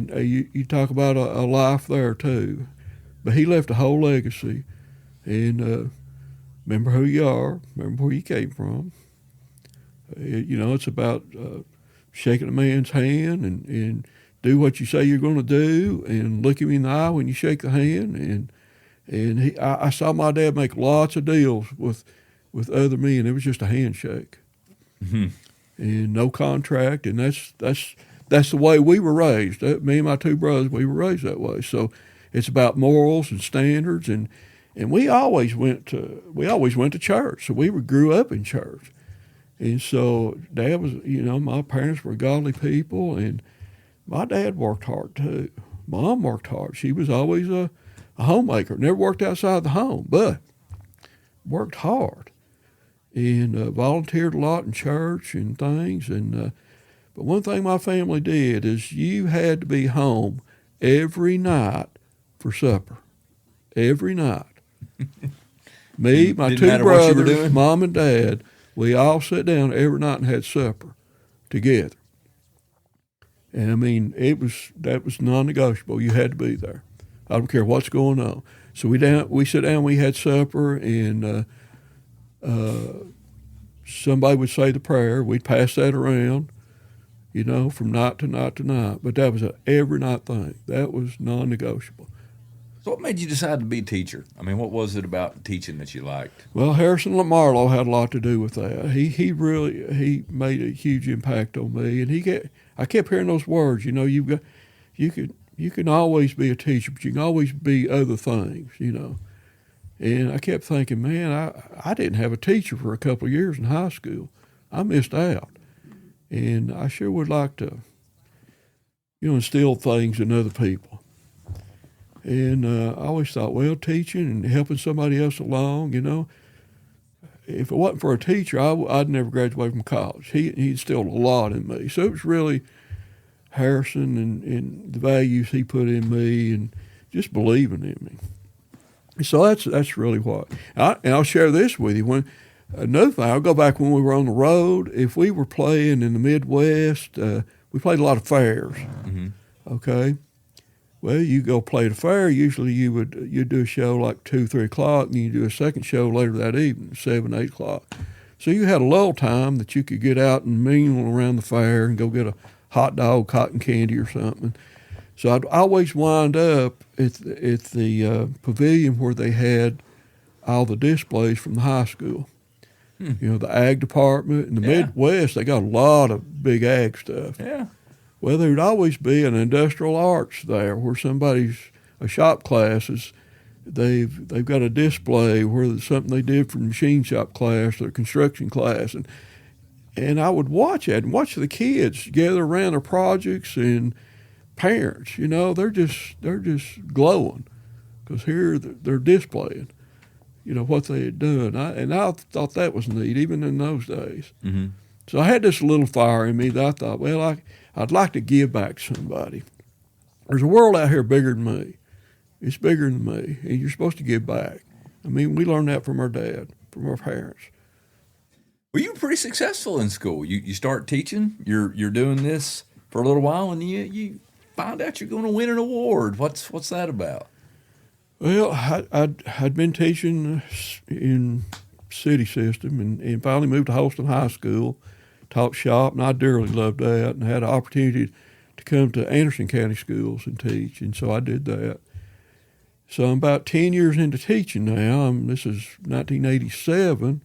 you talk about a life there, too. But he left a whole legacy. and remember who you are, remember where you came from. It's about shaking a man's hand and do what you say you're going to do, and look him in the eye when you shake the hand. I saw my dad make lots of deals with other men. It was just a handshake, Mm-hmm. and no contract. And that's the way we were raised. Me and my two brothers, we were raised that way. So it's about morals and standards, and we always went to church. So we grew up in church, and so Dad was, my parents were godly people, and my dad worked hard too. Mom worked hard. She was always a homemaker. Never worked outside the home, but worked hard, and volunteered a lot in church and things. And but one thing my family did is you had to be home every night for supper. Every night. Me, my two brothers, Mom and Dad, we all sat down every night and had supper together. And I mean, that was non-negotiable. You had to be there. I don't care what's going on. So we sat down, we had supper, and somebody would say the prayer. We'd pass that around, from night to night to night. But that was an every night thing. That was non-negotiable. So what made you decide to be a teacher? I mean, what was it about teaching that you liked? Well, Harrison Marlowe had a lot to do with that. He made a huge impact on me, and I kept hearing those words. You can always be a teacher, but you can always be other things. And I kept thinking, man, I didn't have a teacher for a couple of years in high school. I missed out, and I sure would like to, instill things in other people. And I always thought, well, teaching and helping somebody else along, if it wasn't for a teacher, I'd never graduate from college. He instilled a lot in me. So it was really Harrison and the values he put in me and just believing in me. So that's really what. And I'll share this with you. Another thing, I'll go back when we were on the road. If we were playing in the Midwest, we played a lot of fairs. Mm-hmm. Okay. Well, you go play at a fair. Usually you'd do a show like 2, 3 o'clock, and you do a second show later that evening, 7, 8 o'clock. So you had a lull time that you could get out and mingle around the fair and go get a hot dog, cotton candy, or something. So I'd always wind up at the pavilion where they had all the displays from the high school. The ag department in the Midwest. They got a lot of big ag stuff. Yeah. Well, there would always be an industrial arts there where a shop class they've got a display where there's something they did for the machine shop class or construction class. And I would watch it and watch the kids gather around their projects, and parents, they're just glowing because here they're displaying, what they had done. I thought that was neat, even in those days. Mm-hmm. So I had this little fire in me that I thought, well, I'd like to give back to somebody. There's a world out here bigger than me. It's bigger than me, and you're supposed to give back. I mean, we learned that from our dad, from our parents. Well, you were pretty successful in school. You start teaching. You're doing this for a little while, and you find out you're going to win an award. What's that about? Well, I'd been teaching in city system, and finally moved to Holston High School. Taught shop, and I dearly loved that, and had an opportunity to come to Anderson County schools and teach, and so I did that. So I'm about 10 years into teaching now. This is 1987,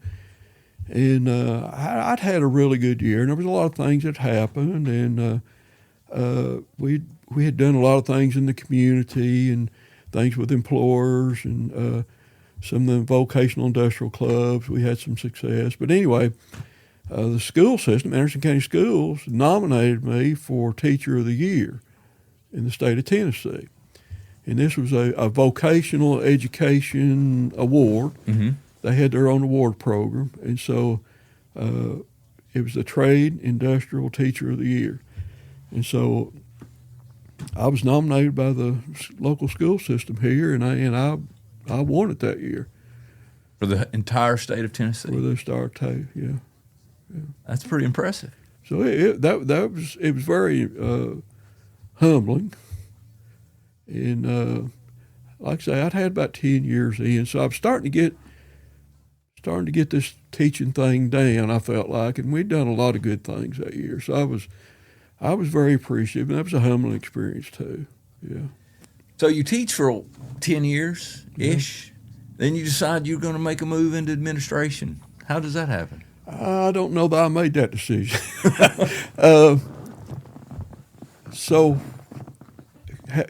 and I'd had a really good year, and there was a lot of things that happened, and we had done a lot of things in the community and things with employers and some of the vocational industrial clubs. We had some success, but anyway. The school system, Anderson County Schools, nominated me for Teacher of the Year in the state of Tennessee. And this was a vocational education award. Mm-hmm. They had their own award program. And so it was the Trade Industrial Teacher of the Year. And so I was nominated by the local school system here, and I won it that year. For the entire state of Tennessee? For the entire state, yeah. Yeah. That's pretty impressive. So it was very humbling, and like I say, I'd had about 10 years in, so I'm starting to get this teaching thing down. I felt like, and we'd done a lot of good things that year, so I was very appreciative, and that was a humbling experience too. Yeah. So you teach for 10 years ish, then you decide you're going to make a move into administration. How does that happen? I don't know that I made that decision. So,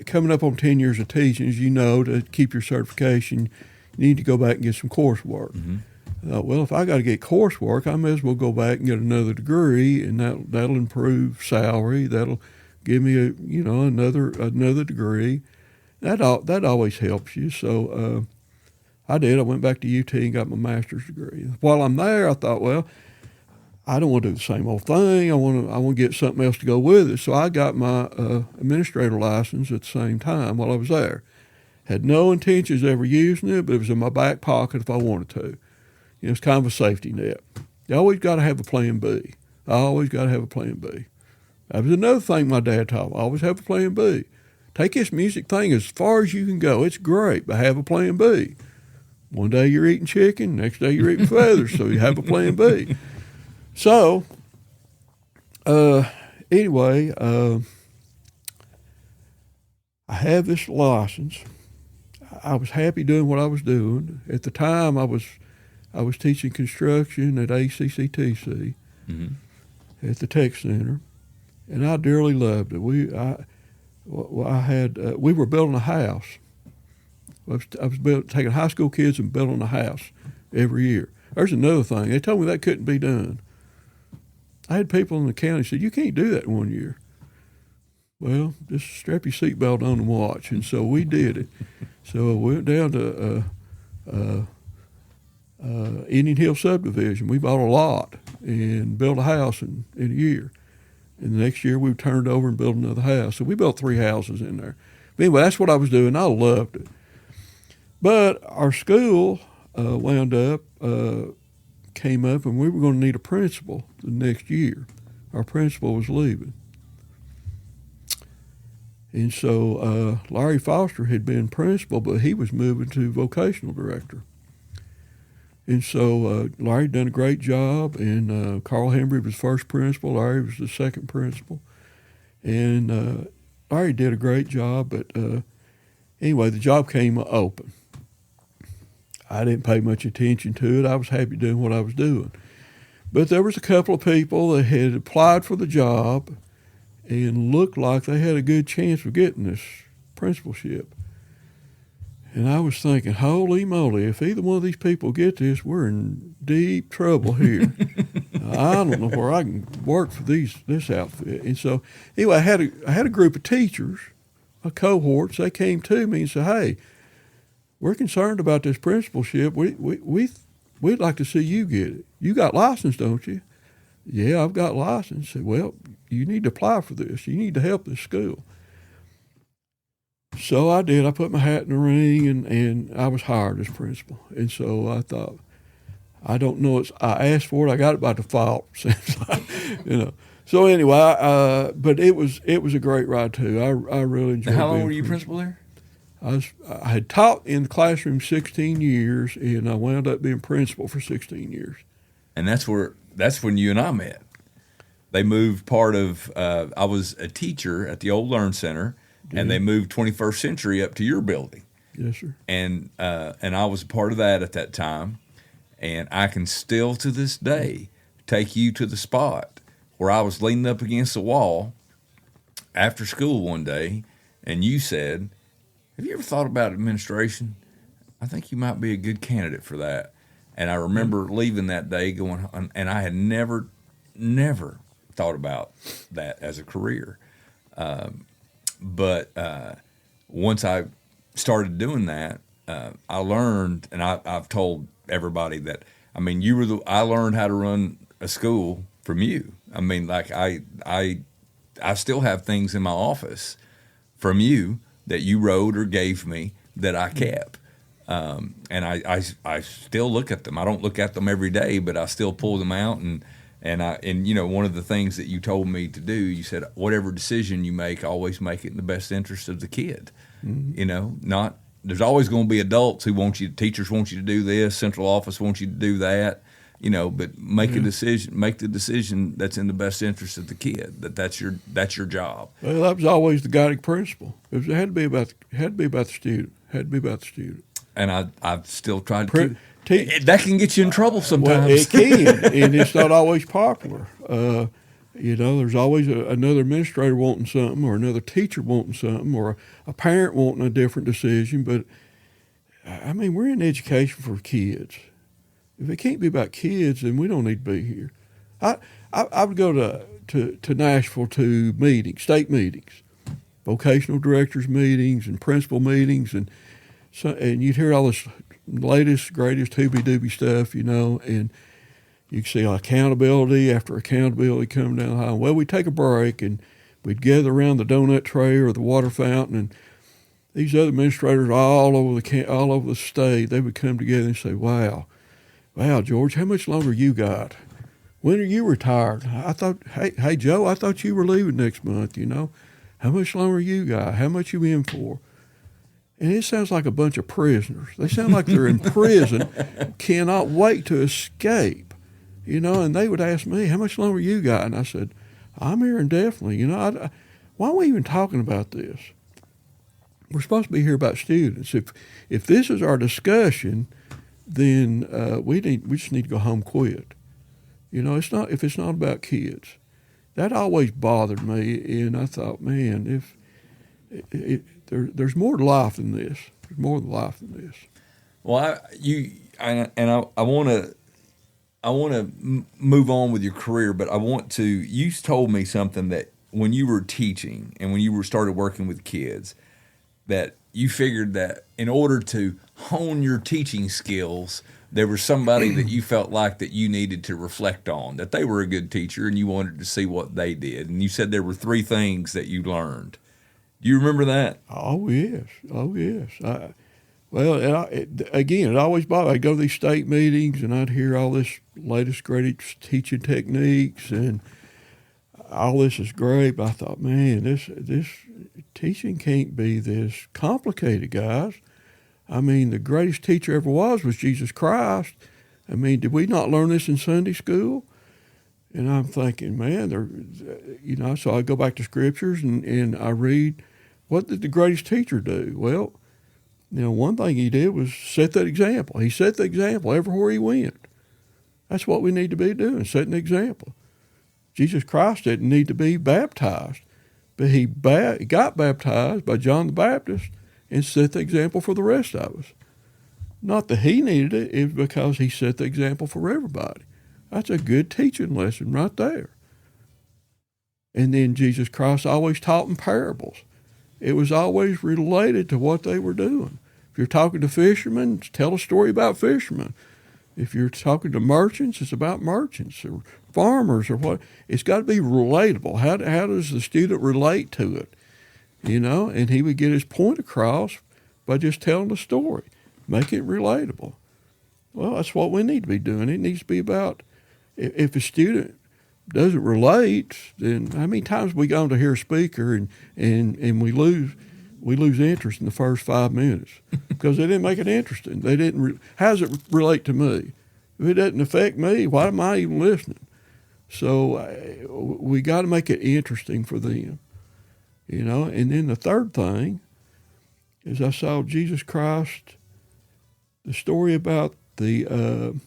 coming up on 10 years of teaching, as you know, to keep your certification, you need to go back and get some coursework. Mm-hmm. I thought, well, if I got to get coursework, I may as well go back and get another degree, and that'll improve salary. That'll give me another degree. That always helps you. So I did. I went back to UT and got my master's degree. While I'm there, I thought, well, I don't want to do the same old thing. I want to get something else to go with it. So I got my administrator license at the same time while I was there. Had no intentions of ever using it, but it was in my back pocket if I wanted to. It's kind of a safety net. You always got to have a plan B. I always got to have a plan B. That was another thing my dad taught me. Always have a plan B. Take this music thing as far as you can go. It's great, but have a plan B. One day you're eating chicken, next day you're eating feathers, so you have a plan B. So, anyway, I have this license. I was happy doing what I was doing. At the time, I was teaching construction at ACCTC at the Tech Center, and I dearly loved it. We were building a house. I was taking high school kids and building a house every year. There's another thing. They told me that couldn't be done. I had people in the county said, you can't do that in 1 year. Well, just strap your seatbelt on and watch. And so we did it. So we went down to Indian Hill subdivision. We bought a lot and built a house in a year. And the next year we turned over and built another house. So we built 3 houses in there. But anyway, that's what I was doing. I loved it. But our school came up, and we were going to need a principal the next year. Our principal was leaving. And so Larry Foster had been principal, but he was moving to vocational director. And so Larry had done a great job, and Carl Hembry was first principal. Larry was the second principal. And Larry did a great job, but anyway, the job came open. I didn't pay much attention to it. I was happy doing what I was doing. But there was a couple of people that had applied for the job and looked like they had a good chance of getting this principalship. And I was thinking, holy moly, if either one of these people get this, we're in deep trouble here. I don't know where I can work for this outfit. And so anyway, I had a group of teachers, a cohort. They came to me and said, hey, we're concerned about this principalship. We'd like to see you get it. You got license, don't you? Yeah, I've got license. I said, well, you need to apply for this. You need to help this school. So I did. I put my hat in the ring, and I was hired as principal. And so I thought, I don't know. I asked for it. I got it by default. So anyway, but it was a great ride too. I really enjoyed it. How long were you principal there? I had taught in the classroom 16 years, and I wound up being principal for 16 years. And that's when you and I met. They moved part of, I was a teacher at the old Learn Center, and they moved 21st Century up to your building. Yes, sir. And I was a part of that at that time. And I can still, to this day, take you to the spot where I was leaning up against the wall after school one day, and you said, have you ever thought about administration? I think you might be a good candidate for that. And I remember leaving that day going, and I had never thought about that as a career. But once I started doing that, I learned, and I've told everybody that, I mean, I learned how to run a school from you. I mean, like I still have things in my office from you that you wrote or gave me that I kept. And I still look at them. I don't look at them every day, but I still pull them out. And you know, one of the things that you told me to do, you said, whatever decision you make, always make it in the best interest of the kid. Mm-hmm. You know, not there's always going to be adults who teachers want you to do this, central office wants you to do that, but make a decision, make the decision that's in the best interest of the kid. That's your job. Well, that was always the guiding principle. It had to be about the student. And I've still tried to that can get you in trouble sometimes. Well, it can, and it's not always popular. There's always another administrator wanting something, or another teacher wanting something, or a parent wanting a different decision. But, we're in education for kids. If it can't be about kids, then we don't need to be here. I would go to Nashville to meetings, state meetings, vocational directors meetings, and principal meetings, and you'd hear all this latest, greatest hoobie-doobie stuff, and you can see accountability after accountability coming down the highway. Well, we'd take a break, and we'd gather around the donut tray or the water fountain, and these other administrators all over the state, they would come together and say, wow, George, how much longer you got? When are you retired? I thought, hey, Joe, I thought you were leaving next month, How much longer you got? How much you in for? And it sounds like a bunch of prisoners. They sound like they're in prison, cannot wait to escape, and they would ask me, how much longer you got? And I said, I'm here indefinitely. Why are we even talking about this? We're supposed to be here about students. If this is our discussion, then we just need to go home quick. If it's not about kids. That always bothered me, and I thought, man, there's more to life than this. There's more to life than this. Well, I want to move on with your career, but you told me something that when you were teaching and when you started working with kids, that you figured that in order to hone your teaching skills, there was somebody that you felt like that you needed to reflect on, that they were a good teacher and you wanted to see what they did. And you said there were 3 things that you learned. Do you remember that? Oh, yes. It always bothered. I'd go to these state meetings and I'd hear all this latest, greatest teaching techniques and all this is great. But I thought, man, this teaching can't be this complicated, guys. The greatest teacher ever was Jesus Christ. Did we not learn this in Sunday school? And I'm thinking, man, so I go back to scriptures and I read, what did the greatest teacher do? Well, one thing he did was set that example. He set the example everywhere he went. That's what we need to be doing, setting the example. Jesus Christ didn't need to be baptized, but he got baptized by John the Baptist and set the example for the rest of us. Not that he needed it, it's because he set the example for everybody. That's a good teaching lesson right there. And then Jesus Christ always taught in parables. It was always related to what they were doing. If you're talking to fishermen, tell a story about fishermen. If you're talking to merchants, it's about merchants or farmers or what. It's got to be relatable. How does the student relate to it? And he would get his point across by just telling the story, make it relatable. Well, that's what we need to be doing. It needs to be about, if a student doesn't relate, then how many times we go on to hear a speaker and we lose interest in the first 5 minutes because they didn't make it interesting. They didn't. How does it relate to me? If it doesn't affect me, why am I even listening? So we got to make it interesting for them, And then the third thing is I saw Jesus Christ, the story about the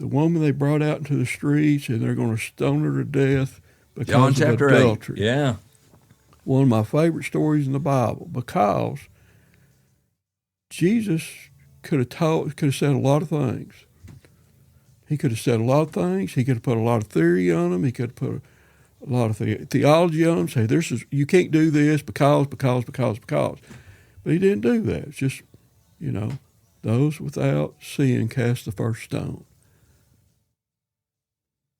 woman they brought out into the streets and they're going to stone her to death because John of chapter adultery. 8. Yeah. One of my favorite stories in the Bible, because Jesus could have said a lot of things. He could have said a lot of things. He could have put a lot of theory on them. He could have put a lot of theology on them. Say, you can't do this because. But he didn't do that. It's just, those without sin cast the first stone.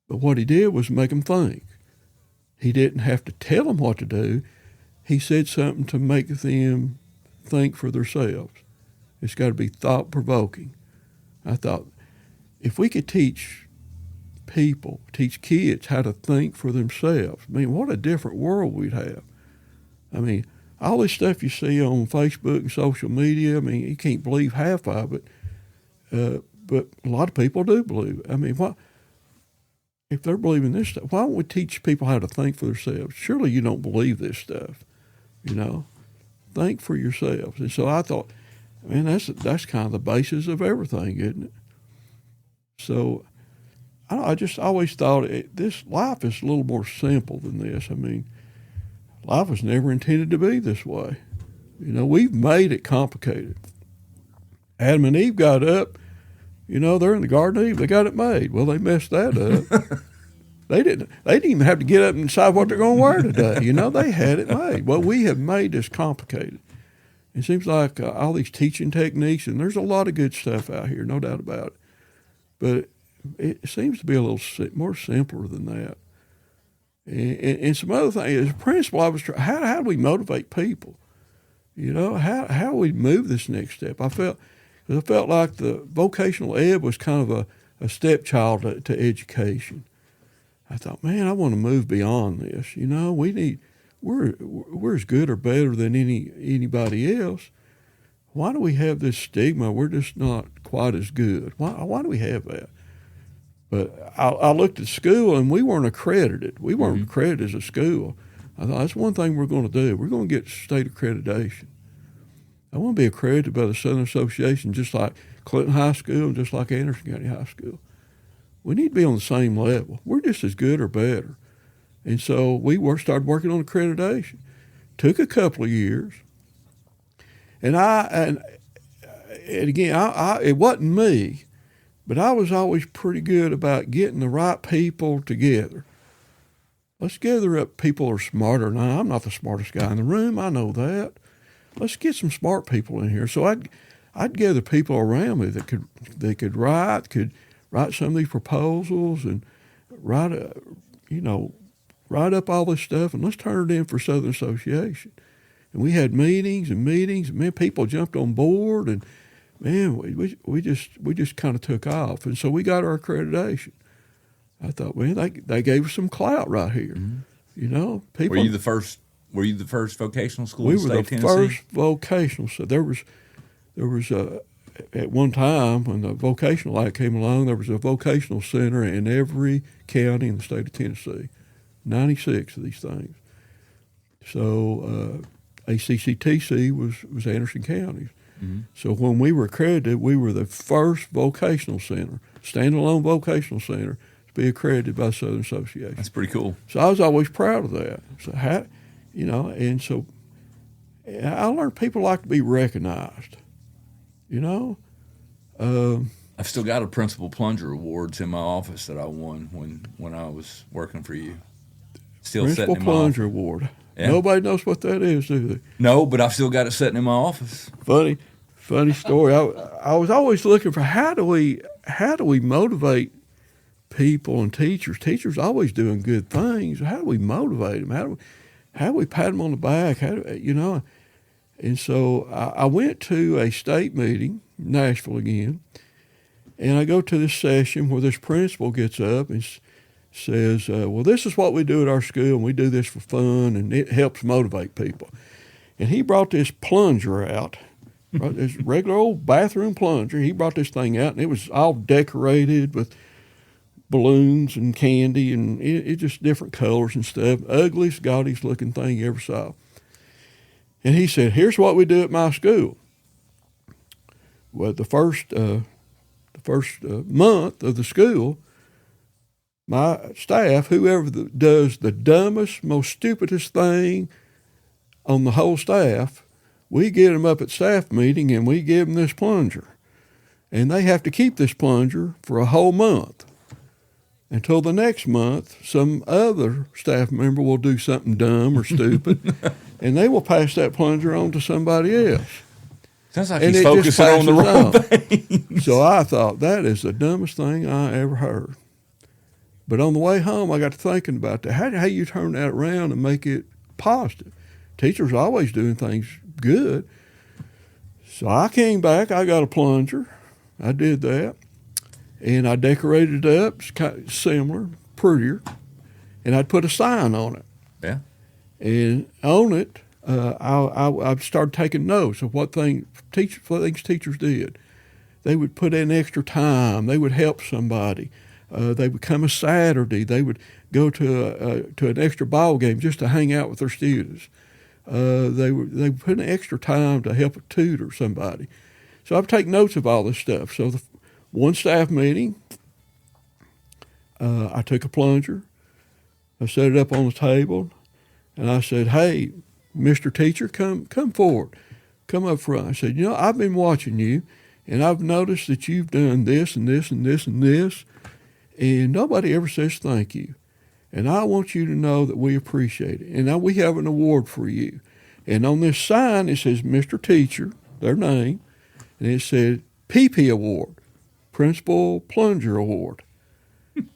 But what he did was make them think. He didn't have to tell them what to do. He said something to make them think for themselves. It's got to be thought-provoking. I thought, if we could teach kids how to think for themselves, what a different world we'd have. all this stuff you see on Facebook and social media, I mean, you can't believe half of it. But a lot of people do believe it. I mean, if they're believing this stuff, why don't we teach people how to think for themselves? Surely you don't believe this stuff, you know? Think for yourselves. And so I thought, man, that's kind of the basis of everything, isn't it? So I just always thought this life is a little more simple than this. I mean, life was never intended to be this way. You know, we've made it complicated. Adam and Eve got up, you know, they're in the Garden of Eve. They got it made. Well, they messed that up. They didn't even have to get up and decide what they're going to wear today. You know, they had it made. Well, we have made this complicated. It seems like all these teaching techniques, and there's a lot of good stuff out here, no doubt about it. But it seems to be a little more simpler than that. And some other things, as a principal, I was trying, how do we motivate people? You know, how do we move this next step? I felt like the vocational ed was kind of a stepchild to education. I thought, man, I want to move beyond this. You know, we're as good or better than anybody else. Why do we have this stigma? We're just not quite as good. Why do we have that? But I looked at school, and we weren't accredited. We weren't accredited as a school. I thought, that's one thing we're going to do. We're going to get state accreditation. I want to be accredited by the Southern Association, just like Clinton High School and just like Anderson County High School. We need to be on the same level. We're just as good or better. And so we started working on accreditation. Took a couple of years. And again, it wasn't me, but I was always pretty good about getting the right people together. Let's gather up people who are smarter than I. I'm not the smartest guy in the room. I know that. Let's get some smart people in here. So I'd gather people around me that could write some of these proposals and write up all this stuff, and let's turn it in for Southern Association. And we had meetings, and man, people jumped on board, and man, we just kind of took off. And so we got our accreditation. I thought, man, they gave us some clout right here. Mm-hmm. You know, people. Were you the first vocational school in the state of Tennessee? We were the first vocational. So there was at one time when the vocational act came along, there was a vocational center in every county in the state of Tennessee. 96 of these things. So ACCTC was Anderson County. Mm-hmm. So when we were accredited, we were the first vocational center, standalone vocational center, to be accredited by Southern Association. That's pretty cool. So I was always proud of that. So and so I learned people like to be recognized. You know, I've still got a Principal Plunger Awards in my office that I won when I was working for you. Still Principal Plunger Award. Yeah. Nobody knows what that is, do they? No, but I've still got it sitting in my office. Funny story. I was always looking for how do we motivate people and teachers? Teachers always doing good things. How do we motivate them? How do we pat them on the back? And so I went to a state meeting, Nashville again, and I go to this session where this principal gets up and says, well, this is what we do at our school, and we do this for fun, and it helps motivate people. And he brought this plunger out, this regular old bathroom plunger. He brought this thing out, and it was all decorated with balloons and candy, and it just different colors and stuff. Ugliest, gaudiest looking thing you ever saw. And he said, here's what we do at my school. Well, the first month of the school, my staff, whoever does the dumbest, most stupidest thing on the whole staff, we get them up at staff meeting and we give them this plunger. And they have to keep this plunger for a whole month. Until the next month, some other staff member will do something dumb or stupid, and they will pass that plunger on to somebody else. Sounds like he's focusing on the wrong thing. So I thought, that is the dumbest thing I ever heard. But on the way home, I got to thinking about that. How you turn that around and make it positive? Teachers are always doing things good. So I came back. I got a plunger. I did that. And I decorated it up, it's kind of similar, prettier, and I'd put a sign on it. Yeah. And on it, I started taking notes of what things teachers did. They would put in extra time. They would help somebody. They would come a Saturday. They would go to an extra ball game just to hang out with their students. They would put in extra time to help tutor somebody. So I've taken notes of all this stuff. So one staff meeting, I took a plunger. I set it up on the table, and I said, "Hey, Mr. Teacher, come forward. Come up front." I said, "I've been watching you, and I've noticed that you've done this and this and this and this, and nobody ever says thank you. And I want you to know that we appreciate it. And now we have an award for you. And on this sign, it says Mr. Teacher, their name, and it said PP Award, Principal Plunger Award.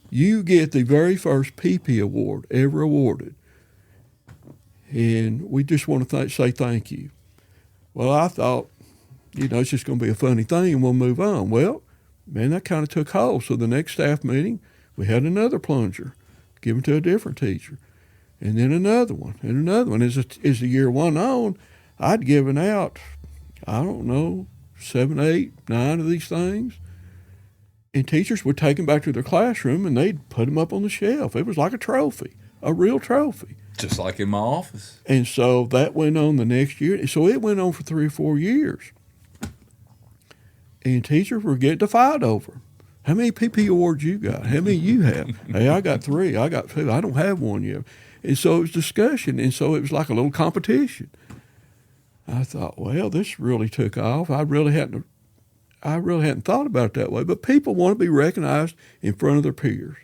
You get the very first PP Award ever awarded. And we just want to say thank you." Well, I thought, it's just going to be a funny thing and we'll move on. Well, man, that kind of took hold. So the next staff meeting, we had another plunger given to a different teacher, and then another one, and another one. As the year went on, I'd given out, 7, 8, 9 of these things, and teachers would take them back to their classroom and they'd put them up on the shelf. It was like a trophy, a real trophy. Just like in my office. And so that went on the next year. So it went on for 3 or 4 years. And teachers were getting to fight over. How many PP awards you got? How many you have? Hey, I got 3. I got 2. I don't have one yet. And so it was discussion. And so it was like a little competition. I thought, well, this really took off. I really hadn't thought about it that way. But people want to be recognized in front of their peers.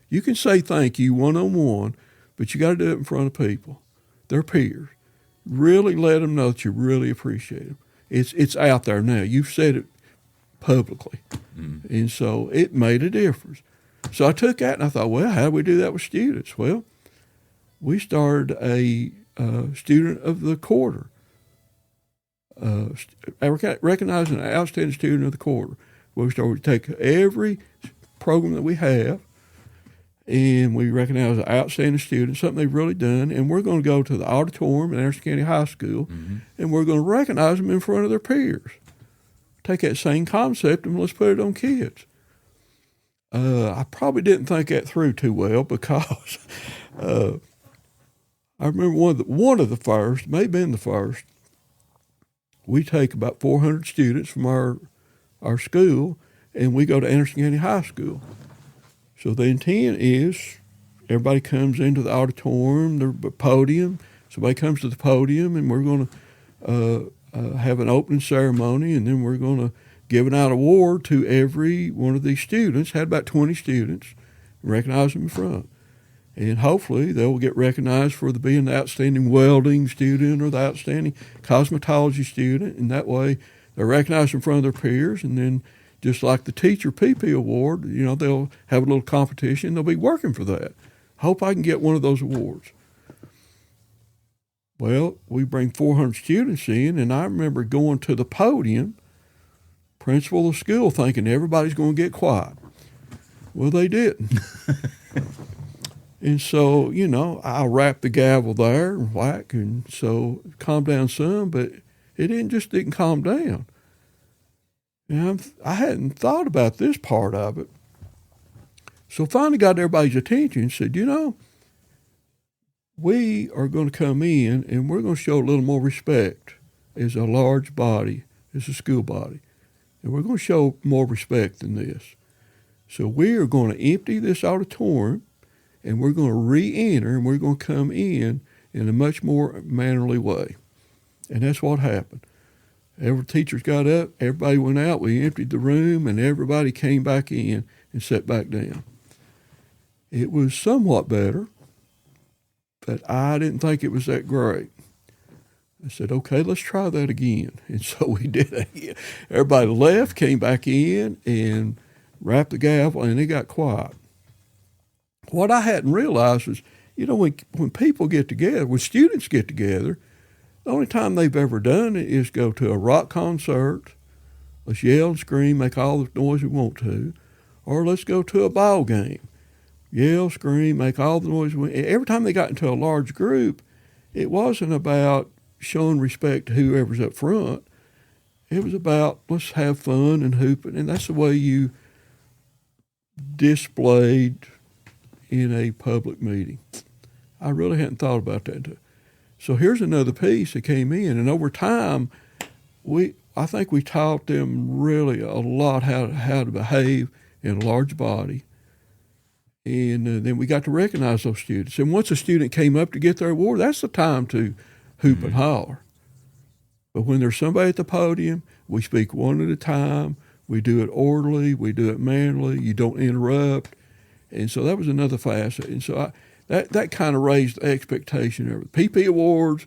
You can say thank you one-on-one, but you got to do it in front of people, their peers. Really let them know that you really appreciate them. It's out there now. You've said it publicly. And so it made a difference. So I took that and I thought, well, how do we do that with students? Well, we started a student of the quarter, recognizing an outstanding student of the quarter. We started to take every program that we have and we recognize an outstanding student, something they've really done, and we're going to go to the auditorium at Anderson County High School, and we're going to recognize them in front of their peers. Take that same concept and let's put it on kids. I probably didn't think that through too well because I remember one of the first, may have been the first, we take about 400 students from our school and we go to Anderson County High School. So the intent is everybody comes into the auditorium, the podium. Somebody comes to the podium and we're going to have an opening ceremony, and then we're going to give an award to every one of these students. Had about 20 students, recognize them in front. And hopefully they'll get recognized for being the outstanding welding student or the outstanding cosmetology student, and that way they're recognized in front of their peers. And then just like the teacher PP award, they'll have a little competition. They'll be working for that. Hope I can get one of those awards. Well, we bring 400 students in, and I remember going to the podium, principal of the school, thinking everybody's going to get quiet. Well, they didn't. And so, I wrapped the gavel there and whack, and so it calmed down some, but it didn't calm down. And I hadn't thought about this part of it. So finally got everybody's attention and said, we are going to come in and we're going to show a little more respect as a large body, as a school body. And we're going to show more respect than this. So we are going to empty this auditorium and we're going to re-enter and we're going to come in a much more mannerly way. And that's what happened. Every teachers got up, everybody went out, we emptied the room, and everybody came back in and sat back down. It was somewhat better, but I didn't think it was that great. I said, okay, let's try that again. And so we did it again. Everybody left, came back in, and wrapped the gavel, and it got quiet. What I hadn't realized was, when people get together, when students get together, the only time they've ever done it is go to a rock concert, let's yell and scream, make all the noise we want to, or let's go to a ball game. Yell, scream, make all the noise. Every time they got into a large group, it wasn't about showing respect to whoever's up front. It was about let's have fun and hooping, and that's the way you displayed in a public meeting. I really hadn't thought about that. So here's another piece that came in, and over time, I think we taught them really a lot how to behave in a large body, and then we got to recognize those students. And once a student came up to get their award, that's the time to hoop and holler. But when there's somebody at the podium, we speak one at a time. We do it orderly. We do it manly. You don't interrupt. And so that was another facet. And so that kind of raised the expectation of the PP awards,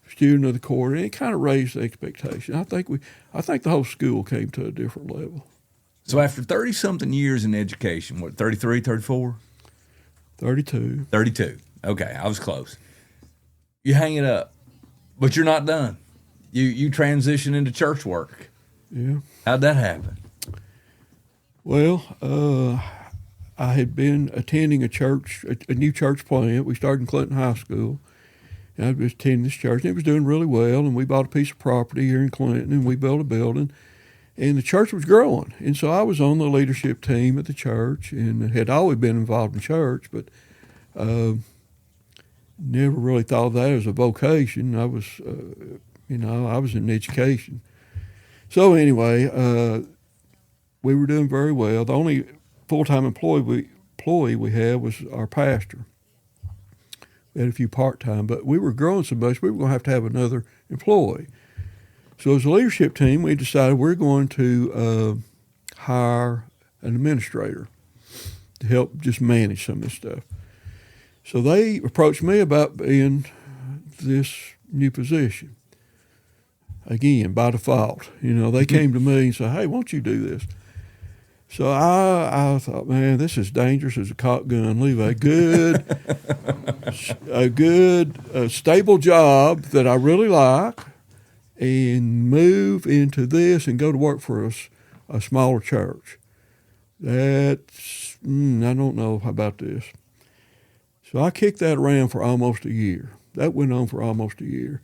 student of the quarter, and it kind of raised the expectation. I think the whole school came to a different level. So after 30-something years in education, what, 33, 34? 32. 32. Okay, I was close. You hang it up, but you're not done. You transition into church work. Yeah. How'd that happen? Well, I had been attending a new church plant. We started in Clinton High School. And I was attending this church, and it was doing really well. And we bought a piece of property here in Clinton, and we built a building. And the church was growing. And so I was on the leadership team at the church and had always been involved in church, but never really thought of that as a vocation. I was, I was in education. So anyway, we were doing very well. The only full-time employee we had was our pastor. We had a few part-time, but we were growing so much we were going to have another employee. So as a leadership team, we decided we're going to hire an administrator to help just manage some of this stuff. So they approached me about being this new position. Again, by default, they came to me and said, "Hey, why don't you do this?" So I thought, man, this is dangerous as a cock gun. Leave a good, stable job that I really like, and move into this and go to work for a smaller church. That's I don't know about this. So I kicked that around for almost a year. That went on for almost a year.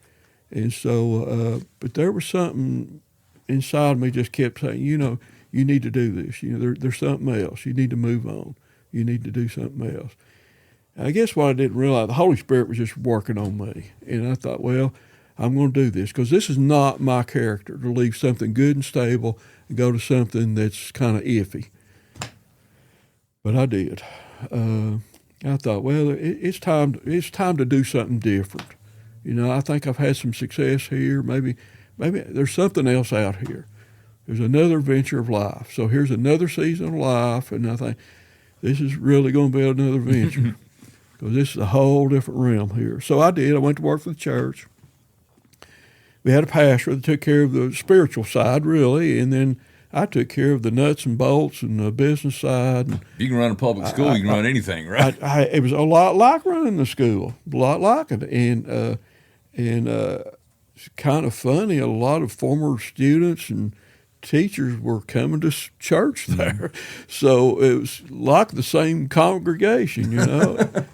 And so, but there was something inside me just kept saying, you need to do this. There's something else. You need to move on. You need to do something else. And I guess what I didn't realize, the Holy Spirit was just working on me. And I thought, well, I'm going to do this because this is not my character to leave something good and stable and go to something that's kind of iffy. But I did. I thought, well, it's time to do something different. I think I've had some success here. Maybe there's something else out here. There's another venture of life. So here's another season of life, and I think this is really going to be another venture because this is a whole different realm here. So I did. I went to work for the church. We had a pastor that took care of the spiritual side, really, and then I took care of the nuts and bolts and the business side. And you can run a public school. You can run anything, right? It was a lot like running the school, a lot like it. And it's kind of funny. A lot of former students and teachers were coming to church there. So it was like the same congregation,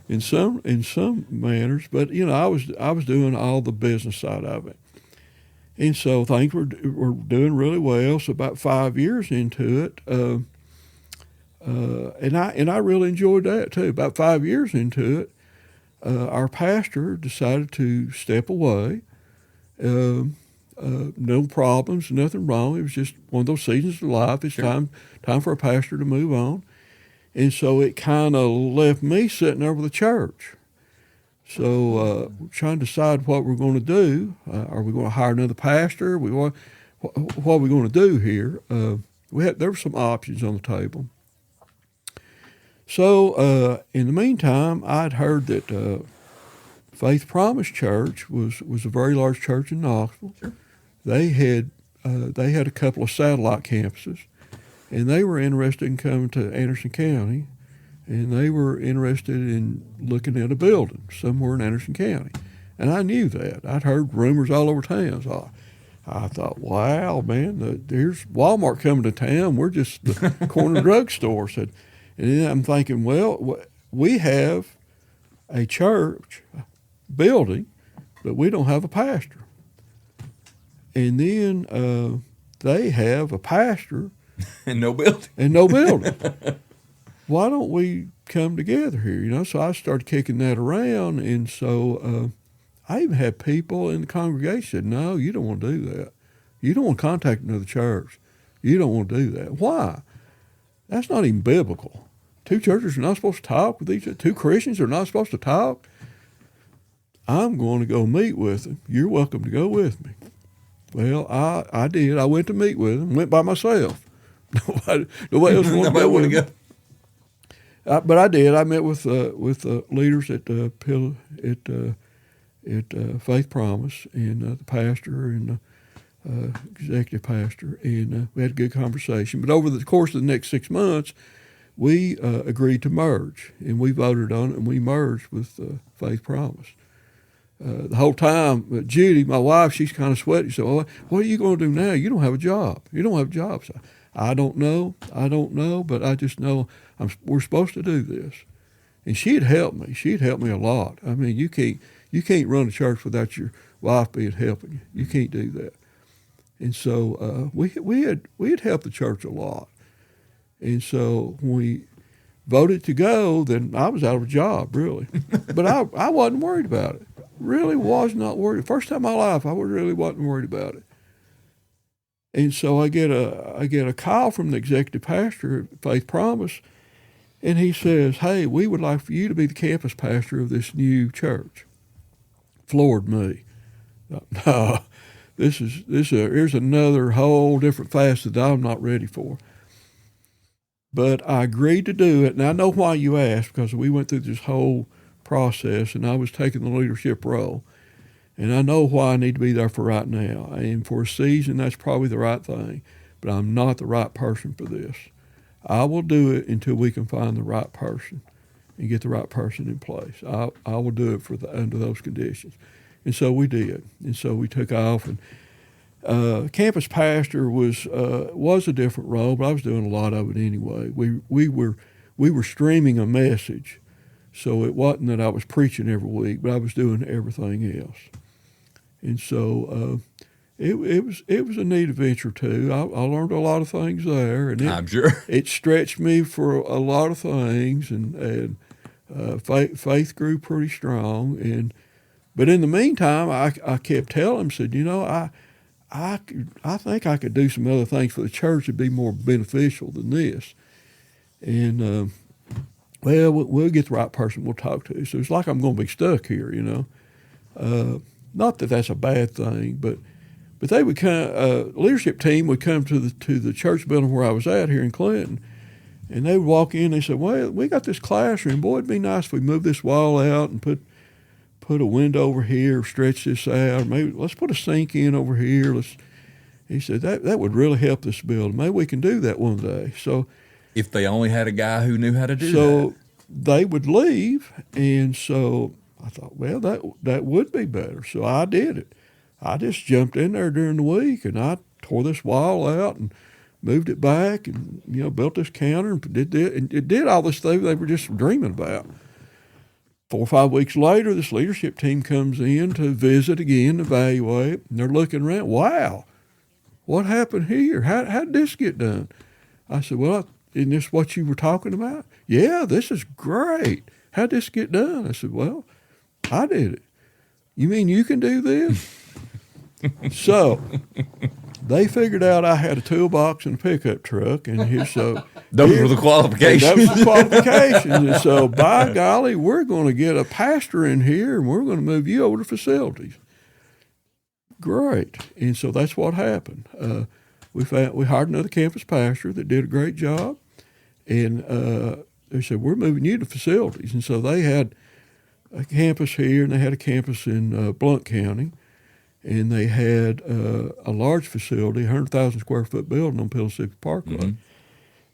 in some manners. But, I was doing all the business side of it. And so things were doing really well. So about 5 years into it, and I really enjoyed that too. About 5 years into it, our pastor decided to step away. No problems, nothing wrong. It was just one of those seasons of life. It's Sure. time for a pastor to move on. And so it kind of left me sitting over the church. So we're trying to decide what we're going to do. Are we going to hire another pastor? What are we going to do here? There were some options on the table. So in the meantime, I'd heard that Faith Promise Church was a very large church in Knoxville. Sure. They had a couple of satellite campuses, and they were interested in coming to Anderson County. And they were interested in looking at a building somewhere in Anderson County. And I knew that. I'd heard rumors all over town. So I thought, wow, man, there's Walmart coming to town. We're just the corner drugstore. And then I'm thinking, well, we have a church building but we don't have a pastor. And then they have a pastor And no building. and no building. Why don't we come together here? You know, so I started kicking that around, and so I even had people in the congregation said, "No, you don't want to do that. You don't want to contact another church. You don't want to do that. Why? That's not even biblical. Two churches are not supposed to talk with each other. Two Christians are not supposed to talk. I'm going to go meet with them. You're welcome to go with me." Well, I did. I went to meet with them. Went by myself. Nobody else wanted to go with me. But I did. I met with leaders at Faith Promise and the pastor and executive pastor, and we had a good conversation. But over the course of the next 6 months, we agreed to merge, and we voted on it, and we merged with Faith Promise. The whole time, Judy, my wife, she's kind of sweaty. She said, "Well, what are you going to do now? You don't have a job. You don't have a job." So, I don't know, but I just know we're supposed to do this. And she'd help me. She'd help me a lot. I mean, you can't run a church without your wife being helping you. You can't do that. And so we had helped the church a lot. And so when we voted to go, then I was out of a job, really. But I wasn't worried about it. Really was not worried. First time in my life, I really wasn't worried about it. And so I get a call from the executive pastor at Faith Promise, and he says, "Hey, we would like for you to be the campus pastor of this new church." Floored me. No, here's another whole different facet that I'm not ready for. But I agreed to do it, and I know why you asked, because we went through this whole process, and I was taking the leadership role. And I know why I need to be there for right now. And for a season, that's probably the right thing. But I'm not the right person for this. I will do it until we can find the right person and get the right person in place. I will do it under those conditions. And so we did. And so we took off. And campus pastor was a different role, but I was doing a lot of it anyway. We were streaming a message. So it wasn't that I was preaching every week, but I was doing everything else. And so it was a neat adventure too. I learned a lot of things there, and I'm sure it stretched me for a lot of things, and faith grew pretty strong. But in the meantime, I kept telling him, said, I think I could do some other things for the church that'd be more beneficial than this. And we'll get the right person we'll talk to. So it's like I'm going to be stuck here, Not that that's a bad thing, but they would come. Leadership team would come to the church building where I was at here in Clinton, and they would walk in. They said, "Well, we got this classroom. Boy, it'd be nice if we moved this wall out and put a window over here, stretch this out. Or maybe let's put a sink in over here." He said that would really help this building. Maybe we can do that one day. So, if they only had a guy who knew how to do that. So they would leave, and so I thought, well, that would be better. So I did it. I just jumped in there during the week, and I tore this wall out and moved it back, and built this counter and did all this thing they were just dreaming about. 4 or 5 weeks later, this leadership team comes in to visit again, evaluate, and they're looking around. Wow, what happened here? How did this get done? I said, well, isn't this what you were talking about? Yeah, this is great. How'd this get done? I said, well, I did it. You mean you can do this? So they figured out I had a toolbox and a pickup truck, and those were the qualifications. And so, by golly, we're going to get a pastor in here, and we're going to move you over to facilities. Great. And so that's what happened. We hired another campus pastor that did a great job, and they said, we're moving you to facilities. And so they had a campus here, and they had a campus in Blount County, and they had a large facility, 100,000 square foot building on Pellissippi Parkway. Mm-hmm.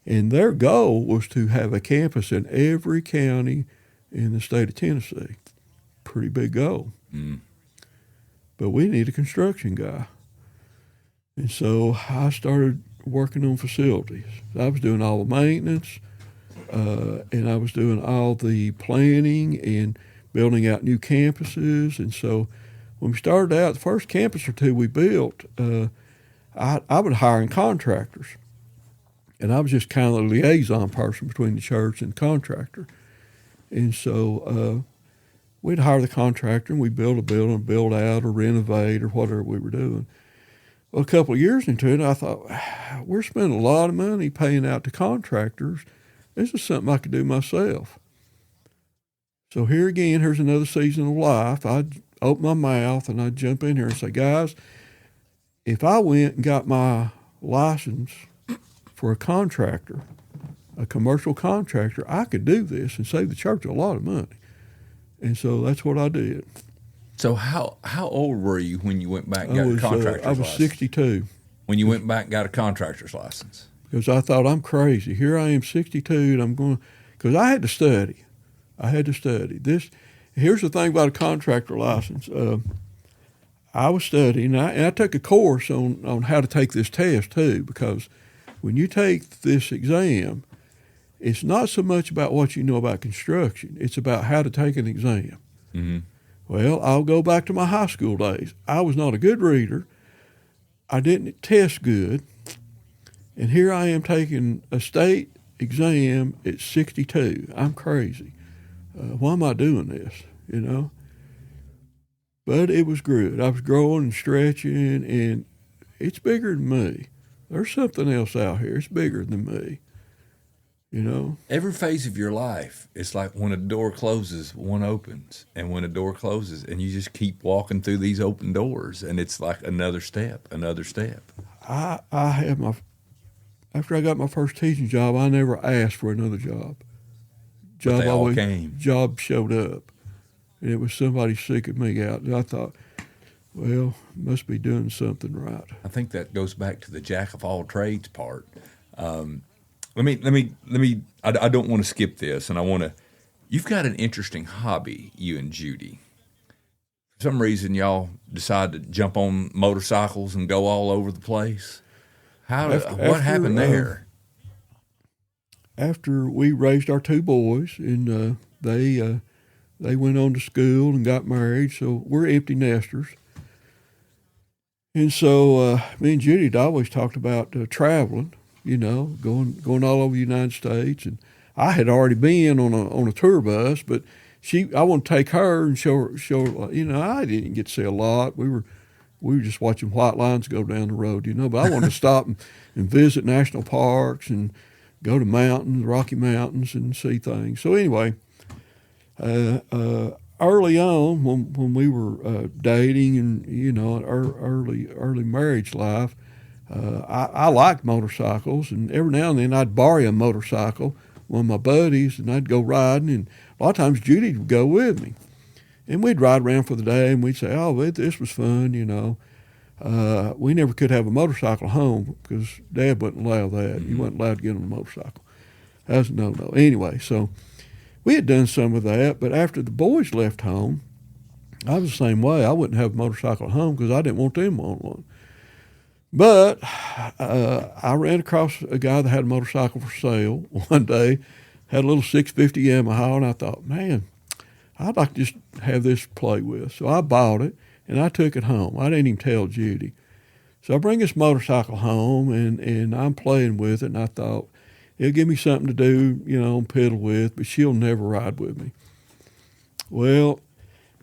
And their goal was to have a campus in every county in the state of Tennessee. Pretty big goal. Mm. But we need a construction guy. And so I started working on facilities. I was doing all the maintenance, and I was doing all the planning and building out new campuses. And so when we started out, the first campus or two we built, I would hire in contractors. And I was just kind of the liaison person between the church and the contractor. And so we'd hire the contractor and we'd build a building, build out or renovate or whatever we were doing. Well, a couple of years into it, I thought, we're spending a lot of money paying out to contractors. This is something I could do myself. So here again, here's another season of life. I'd open my mouth and I'd jump in here and say, guys, if I went and got my license for a contractor, a commercial contractor, I could do this and save the church a lot of money. And so that's what I did. So how old were you when you went back and got a contractor's license? I was 62. When you went back and got a contractor's license? Because I thought, I'm crazy. Here I am, 62, and I'm going, because I had to study. Here's the thing about a contractor license. I was studying, and I took a course on how to take this test too, because when you take this exam, it's not so much about what you know about construction. It's about how to take an exam. Mm-hmm. Well, I'll go back to my high school days. I was not a good reader. I didn't test good. And here I am taking a state exam at 62. I'm crazy. Why am I doing this, you know? But it was good. I was growing and stretching, and it's bigger than me. There's something else out here. It's bigger than me, you know? Every phase of your life, it's like when a door closes, one opens. And when a door closes, and you just keep walking through these open doors, and it's like another step. I had after I got my first teaching job, I never asked for another job. But they all came. Job showed up, and it was somebody seeking me out. And I thought, well, must be doing something right. I think that goes back to the jack of all trades part. Let me. I don't want to skip this, and I want to. You've got an interesting hobby, you and Judy. For some reason, y'all decide to jump on motorcycles and go all over the place. What happened there? After we raised our two boys, and they went on to school and got married, so we're empty nesters. And so me and Judy had always talked about traveling, you know, going all over the United States. And I had already been on a tour bus, but I want to take her and show her, you know, I didn't get to see a lot. We were just watching white lines go down the road, you know, but I wanted to stop and visit national parks and go to mountains, Rocky Mountains, and see things. So anyway, early on when we were dating and, you know, our early marriage life, I liked motorcycles, and every now and then I'd borrow a motorcycle, one of my buddies, and I'd go riding, and a lot of times Judy would go with me. And we'd ride around for the day, and we'd say, oh, this was fun, you know. We never could have a motorcycle home because Dad wouldn't allow that. Mm-hmm. He wasn't allowed to get on a motorcycle. That was a no-no. Anyway, so we had done some of that, but after the boys left home, I was the same way. I wouldn't have a motorcycle at home because I didn't want them on one. But I ran across a guy that had a motorcycle for sale one day, had a little 650 Yamaha, and I thought, man, I'd like to just have this to play with. So I bought it, and I took it home. I didn't even tell Judy. So I bring this motorcycle home, and I'm playing with it, and I thought, it'll give me something to do, you know, pedal with, but she'll never ride with me. Well,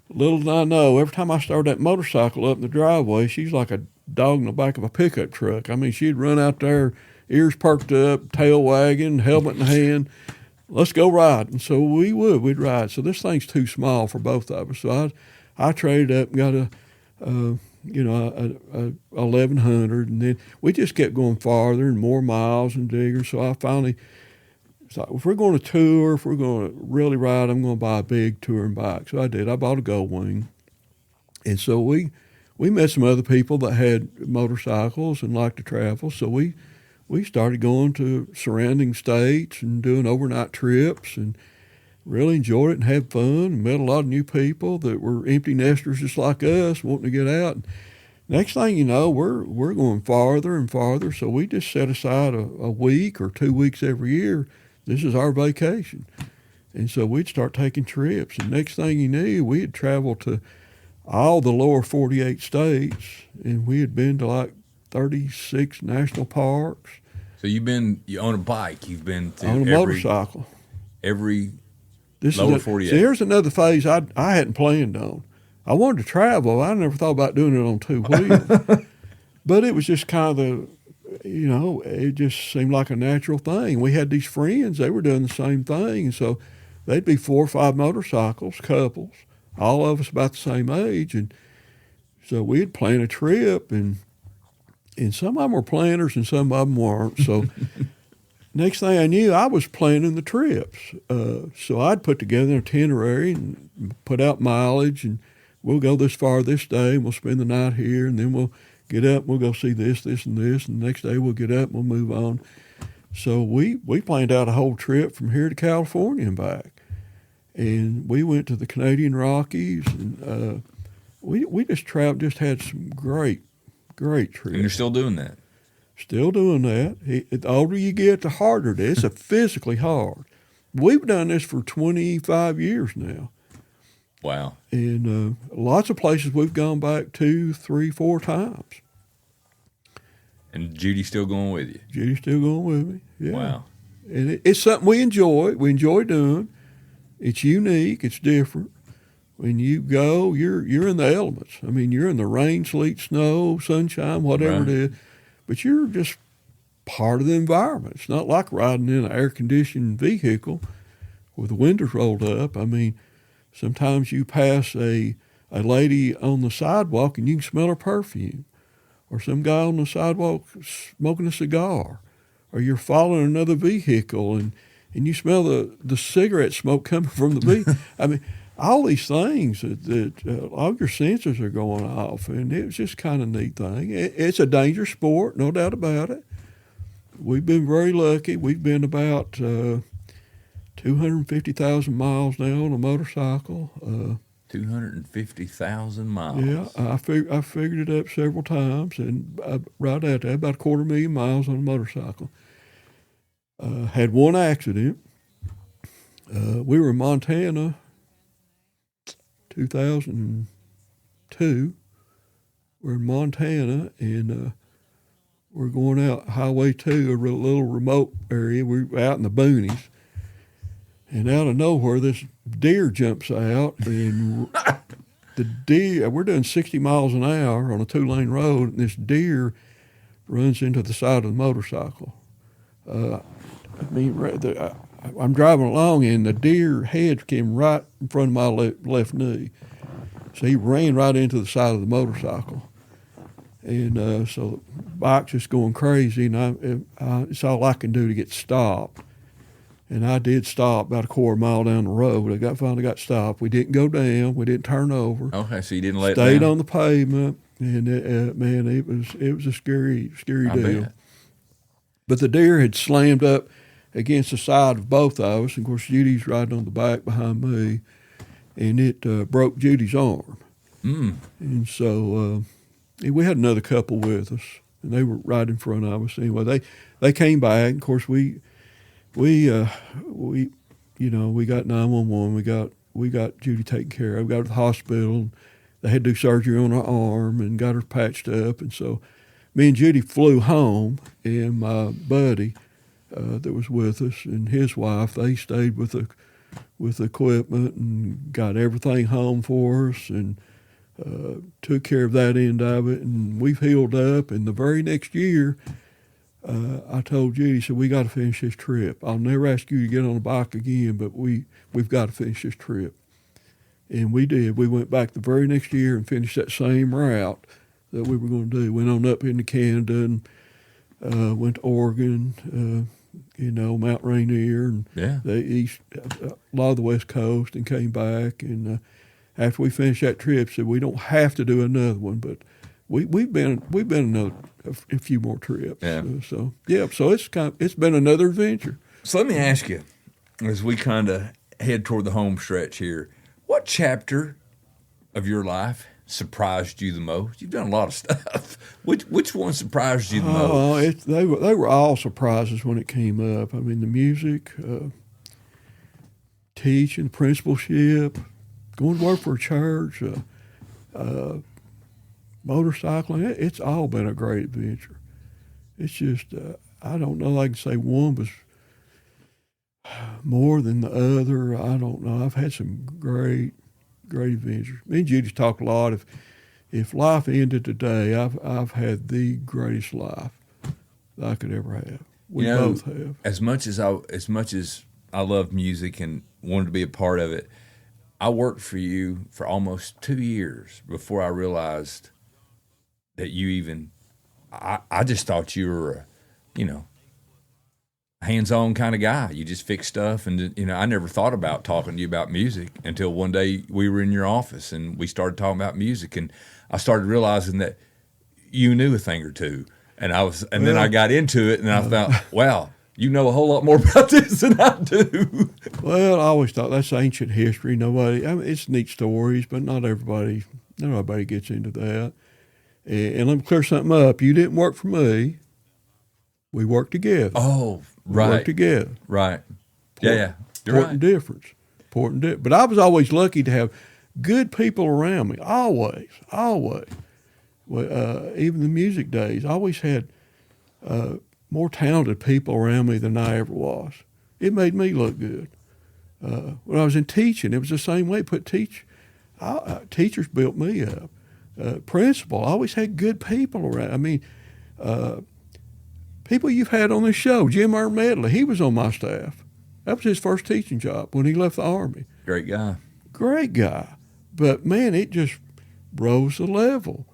little did I know, every time I started that motorcycle up in the driveway, she's like a dog in the back of a pickup truck. I mean, she'd run out there, ears perked up, tail wagging, helmet in hand. Let's go ride. And so we'd ride. So this thing's too small for both of us. So I traded up and got a 1100, and then we just kept going farther and more miles and digger. So I finally thought, if we're going to tour, if we're going to really ride, I'm going to buy a big touring bike. So I did. I bought a Gold Wing. And so we met some other people that had motorcycles and liked to travel. So we started going to surrounding states and doing overnight trips, and really enjoyed it and had fun and met a lot of new people that were empty nesters just like us, wanting to get out. And next thing you know, we're going farther and farther. So we just set aside a week or 2 weeks every year. This is our vacation. And so we'd start taking trips. And next thing you knew, we had traveled to all the lower 48 states, and we had been to like 36 national parks. So you on a bike. You've been to on a motorcycle. Every This lower is 48. So here's another phase I hadn't planned on. I wanted to travel. I never thought about doing it on two wheels. But it was just kind of it just seemed like a natural thing. We had these friends, they were doing the same thing. And so they'd be 4 or 5 motorcycles, couples, all of us about the same age. And so we'd plan a trip, and some of them were planners and some of them weren't. So next thing I knew, I was planning the trips. So I'd put together an itinerary and put out mileage, and we'll go this far this day, and we'll spend the night here, and then we'll get up, we'll go see this, this, and this, and the next day we'll get up and we'll move on. So we planned out a whole trip from here to California and back. And we went to the Canadian Rockies, and we just traveled, just had some great trips. And you're still doing that? Still doing that. The older you get, the harder it is. It's physically hard. We've done this for 25 years now. Wow. And lots of places we've gone back 2, 3, 4 times. And Judy's still going with you? Judy's still going with me, yeah. Wow. And it's something we enjoy. We enjoy doing. It's unique. It's different. When you go, you're in the elements. I mean, you're in the rain, sleet, snow, sunshine, whatever it is. But you're just part of the environment. It's not like riding in an air-conditioned vehicle with the windows rolled up. I mean, sometimes you pass a lady on the sidewalk and you can smell her perfume, or some guy on the sidewalk smoking a cigar, or you're following another vehicle and you smell the cigarette smoke coming from the vehicle. I mean, all these things that all your senses are going off, and it was just kind of a neat thing. It's a dangerous sport, no doubt about it. We've been very lucky. We've been about 250,000 miles now on a motorcycle. 250,000 miles. Yeah, I figured it up several times, and right at that, about 250,000 miles on a motorcycle. Had one accident. We were in Montana, 2002. We're in Montana, and we're going out Highway 2, a little remote area. We're out in the boonies. And out of nowhere, this deer jumps out, and the deer, we're doing 60 miles an hour on a 2-lane road, and this deer runs into the side of the motorcycle. I'm driving along, and the deer head came right in front of my left knee. So he ran right into the side of the motorcycle. And so the bike's just going crazy, and it's all I can do to get stopped. And I did stop about a 1/4 mile down the road. I finally got stopped. We didn't go down. We didn't turn over. Okay, so you didn't let Stayed it down? on the pavement, and man, it was a scary deal. Bet. But the deer had slammed up against the side of both of us. And of course, Judy's riding on the back behind me, and it broke Judy's arm. Mm. And so we had another couple with us, and they were right in front of us. Anyway, they came back. Of course, we got 911. We got Judy taken care of. We got her to the hospital. They had to do surgery on her arm and got her patched up. And so me and Judy flew home, and my buddy that was with us and his wife, they stayed with the equipment and got everything home for us and took care of that end of it. And we've healed up. And the very next year, I told Judy, said, we got to finish this trip. I'll never ask you to get on a bike again, but we've got to finish this trip. And we did. We went back the very next year and finished that same route that we were going to do. Went on up into Canada and went to Oregon, Mount Rainier, and the east, a lot of the West Coast, and came back. And after we finished that trip, said we don't have to do another one, but we've been a few more trips. Yeah. So it's been another adventure. So let me ask you, as we kind of head toward the home stretch here, what chapter of your life surprised you the most? You've done a lot of stuff. Which one surprised you the most? They were all surprises when it came up. I mean, the music, teaching, principalship, going to work for a church. motorcycling. It's all been a great adventure. It's just, I don't know, I can say one was more than the other. I don't know. I've had some great adventures. Me and Judy's talk a lot. If life ended today, I've had the greatest life that I could ever have. We both have. As much as I love music and wanted to be a part of it, I worked for you for almost 2 years before I realized that you even. I just thought you were hands-on kind of guy. You just fix stuff, and I never thought about talking to you about music until one day we were in your office and we started talking about music, and I started realizing that you knew a thing or two, and then I got into it, and I thought, wow, you know a whole lot more about this than I do. Well, I always thought that's ancient history. It's neat stories, but not everybody gets into that. And let me clear something up. You didn't work for me. We worked together. Oh, right. We worked together. Right. Yeah. You're important right. difference. But I was always lucky to have good people around me. Always. Even the music days, I always had more talented people around me than I ever was. It made me look good. When I was in teaching, it was the same way. Teachers built me up. Principal, I always had good people around. I mean, people you've had on this show, Jim Earl Medley, he was on my staff. That was his first teaching job when he left the Army. Great guy. But, man, it just rose the level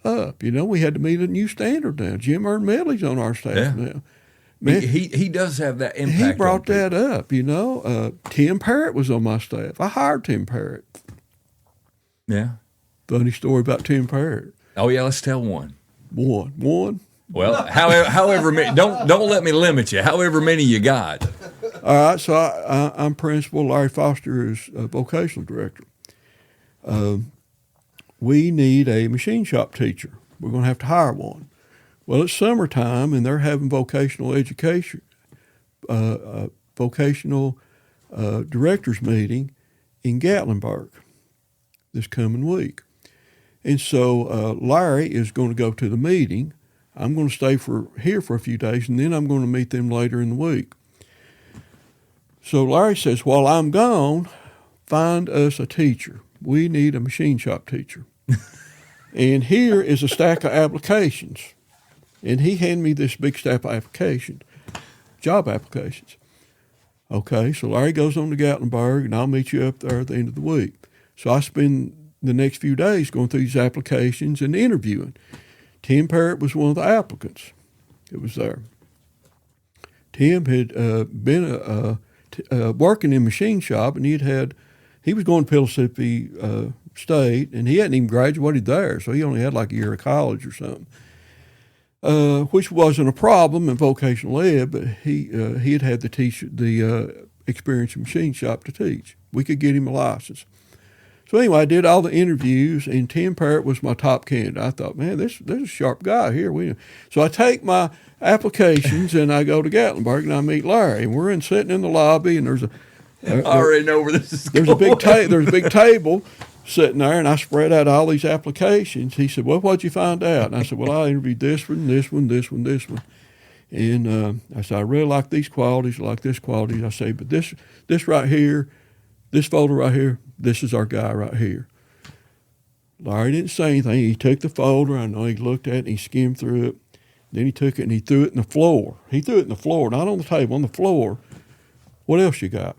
up. We had to meet a new standard now. Jim Earl Medley's on our staff now. Man, he does have that impact. He brought that up, Tim Parrott was on my staff. I hired Tim Parrott. Yeah. Funny story about Tim Parrott. Oh, yeah, let's tell one. One. Well, however many, don't let me limit you. However many you got. All right, so I'm principal. Larry Foster is vocational director. We need a machine shop teacher. We're going to have to hire one. Well, it's summertime, and they're having vocational education, vocational directors meeting in Gatlinburg this coming week. And so Larry is going to go to the meeting. I'm going to stay here for a few days, and then I'm going to meet them later in the week. So Larry says, while I'm gone, find us a teacher. We need a machine shop teacher. And here is a stack of applications. And he handed me this big stack of applications, job applications. Okay, so Larry goes on to Gatlinburg, and I'll meet you up there at the end of the week. So I spend the next few days going through these applications and interviewing. Tim Parrott was one of the applicants that was there. Tim had been working in machine shop, and he was going to Mississippi State, and he hadn't even graduated there, so he only had like a year of college or something, which wasn't a problem in vocational ed, but he had the experience in machine shop to teach. We could get him a license. So anyway, I did all the interviews, and Tim Parrott was my top candidate. I thought, man, there's a sharp guy here. So I take my applications, and I go to Gatlinburg, and I meet Larry. And we're sitting in the lobby, and I already know where this is going. There's a big table sitting there, and I spread out all these applications. He said, well, what'd you find out? And I said, well, I interviewed this one, this one, this one, this one. And I said, I really like these qualities, I like this quality. I say, but this right here, this folder right here, this is our guy right here. Larry didn't say anything. He took the folder. I know he looked at it and he skimmed through it. Then he took it and he threw it in the floor. He threw it in the floor, not on the table, on the floor. What else you got?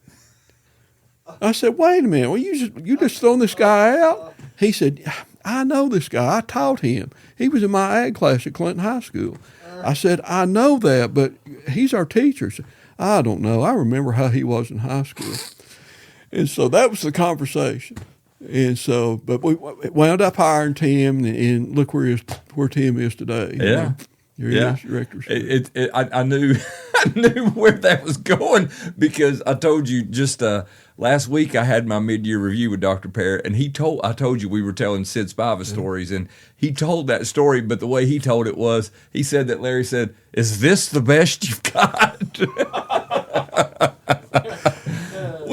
I said, wait a minute. Well, you just throwing this guy out? He said, I know this guy. I taught him. He was in my ag class at Clinton High School. I said, I know that, but he's our teacher. Said, I don't know. I remember how he was in high school. And so that was the conversation. And so, but we wound up hiring Tim, and look where Tim is today. Yeah. Director. I knew where that was going, because I told you just last week I had my mid-year review with Dr. Parrott, and I told you we were telling Sid Spiva stories, and he told that story, but the way he told it was, he said that Larry said, "Is this the best you've got?"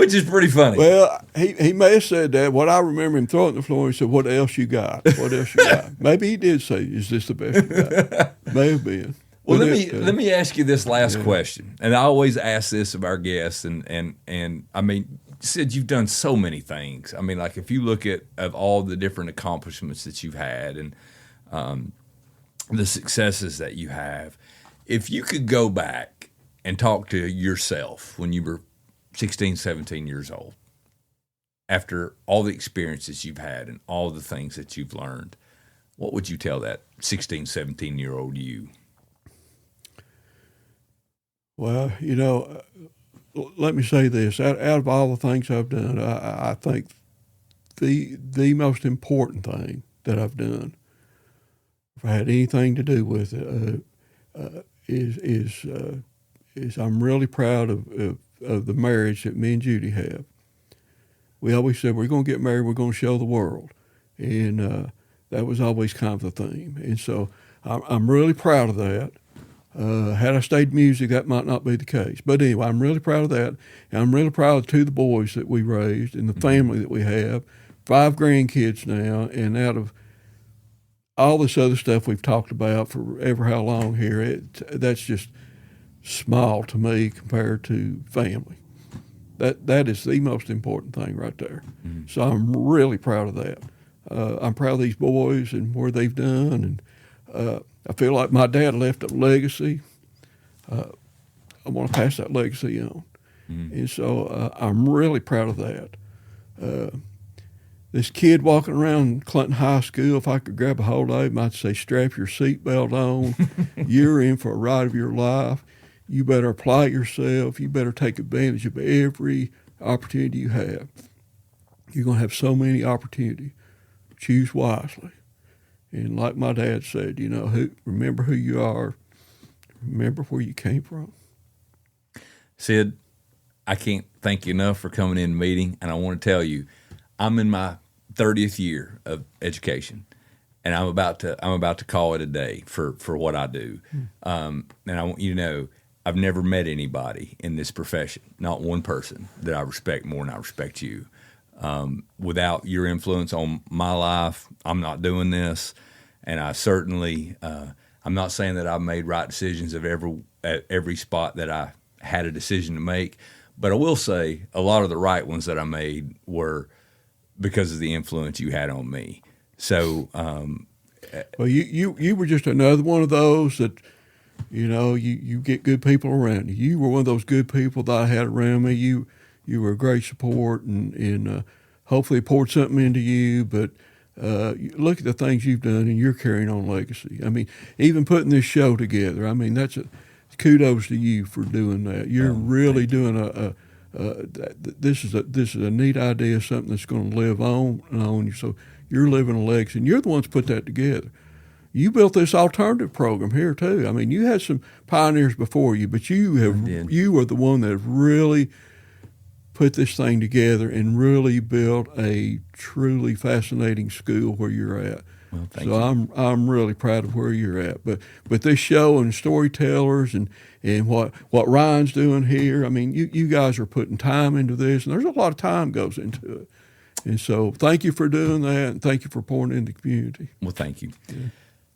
which is pretty funny. Well, he may have said that. What I remember him throwing it on the floor, he said, "What else you got? What else you got?" Maybe he did say, "Is this the best you got?" May have been. Well, let me ask you this last question, and I always ask this of our guests, and I mean, Sid, you've done so many things. I mean, like if you look at of all the different accomplishments that you've had and the successes that you have, if you could go back and talk to yourself when you were 16, 17 years old, after all the experiences you've had and all the things that you've learned, what would you tell that 16, 17-year-old you? Well, let me say this. Out of all the things I've done, I think the most important thing that I've done, if I had anything to do with it, is I'm really proud of the marriage that me and Judy have. We always said we're going to get married, we're going to show the world, and that was always kind of the theme. And so I'm really proud of that. Had I stayed music, that might not be the case. But anyway, I'm really proud of that. And I'm really proud of the boys that we raised and the family that we have. 5 grandkids now. And out of all this other stuff we've talked about for ever how long here, that's just small to me compared to family. That is the most important thing right there. Mm-hmm. So I'm really proud of that. I'm proud of these boys and where they've done. And I feel like my dad left a legacy. I want to pass that legacy on. Mm-hmm. And so I'm really proud of that. This kid walking around Clinton High School, if I could grab a hold of him, I'd say, strap your seatbelt on. You're in for a ride of your life. You better apply yourself. You better take advantage of every opportunity you have. You're going to have so many opportunities. Choose wisely. And like my dad said, remember who you are. Remember where you came from. Sid, I can't thank you enough for coming in the meeting. And I want to tell you, I'm in my 30th year of education, and I'm about to call it a day for what I do. And I want you to know, I've never met anybody in this profession, not one person, that I respect more than I respect you. Without your influence on my life, I'm not doing this. And I certainly, I'm not saying that I've made right decisions at every spot that I had a decision to make, but I will say a lot of the right ones that I made were because of the influence you had on me. So, well, you were just another one of those that, you get good people around you. You were one of those good people that I had around me. You were a great support, and hopefully poured something into you, but look at the things you've done, and you're carrying on legacy. I mean, even putting this show together, I mean, that's kudos to you for doing that. You're really doing this is a neat idea, something that's going to live on and on. So you're living a legacy, and you're the ones that put that together. You built this alternative program here too. I mean, you had some pioneers before you, but you are the one that really put this thing together and really built a truly fascinating school where you're at. Well, thank you. I'm really proud of where you're at. But this show and storytellers and what Ryan's doing here, I mean, you guys are putting time into this, and there's a lot of time goes into it. And so thank you for doing that, and thank you for pouring into the community. Well, thank you. Yeah.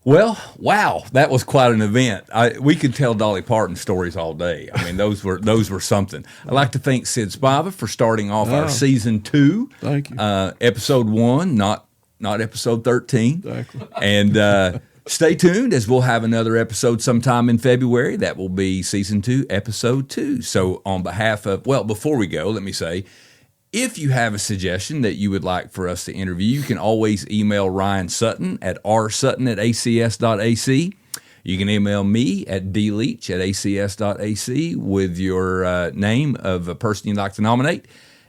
Well, wow, that was quite an event. We could tell Dolly Parton stories all day. I mean, those were something. I'd like to thank Sid Spiva for starting off our season 2. Thank you. Episode 1, not episode 13. Exactly. And stay tuned, as we'll have another episode sometime in February. That will be season 2, episode 2. So on behalf of, before we go, let me say, if you have a suggestion that you would like for us to interview, you can always email Ryan Sutton at rsutton@acs.ac. You can email me at dleach@acs.ac with your name of a person you'd like to nominate.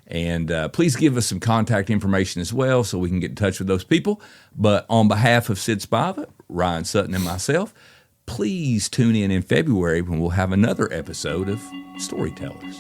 And please give us some contact information as well so we can get in touch with those people. But on behalf of Sid Spiva, Ryan Sutton, and myself, please tune in February when we'll have another episode of Storytellers.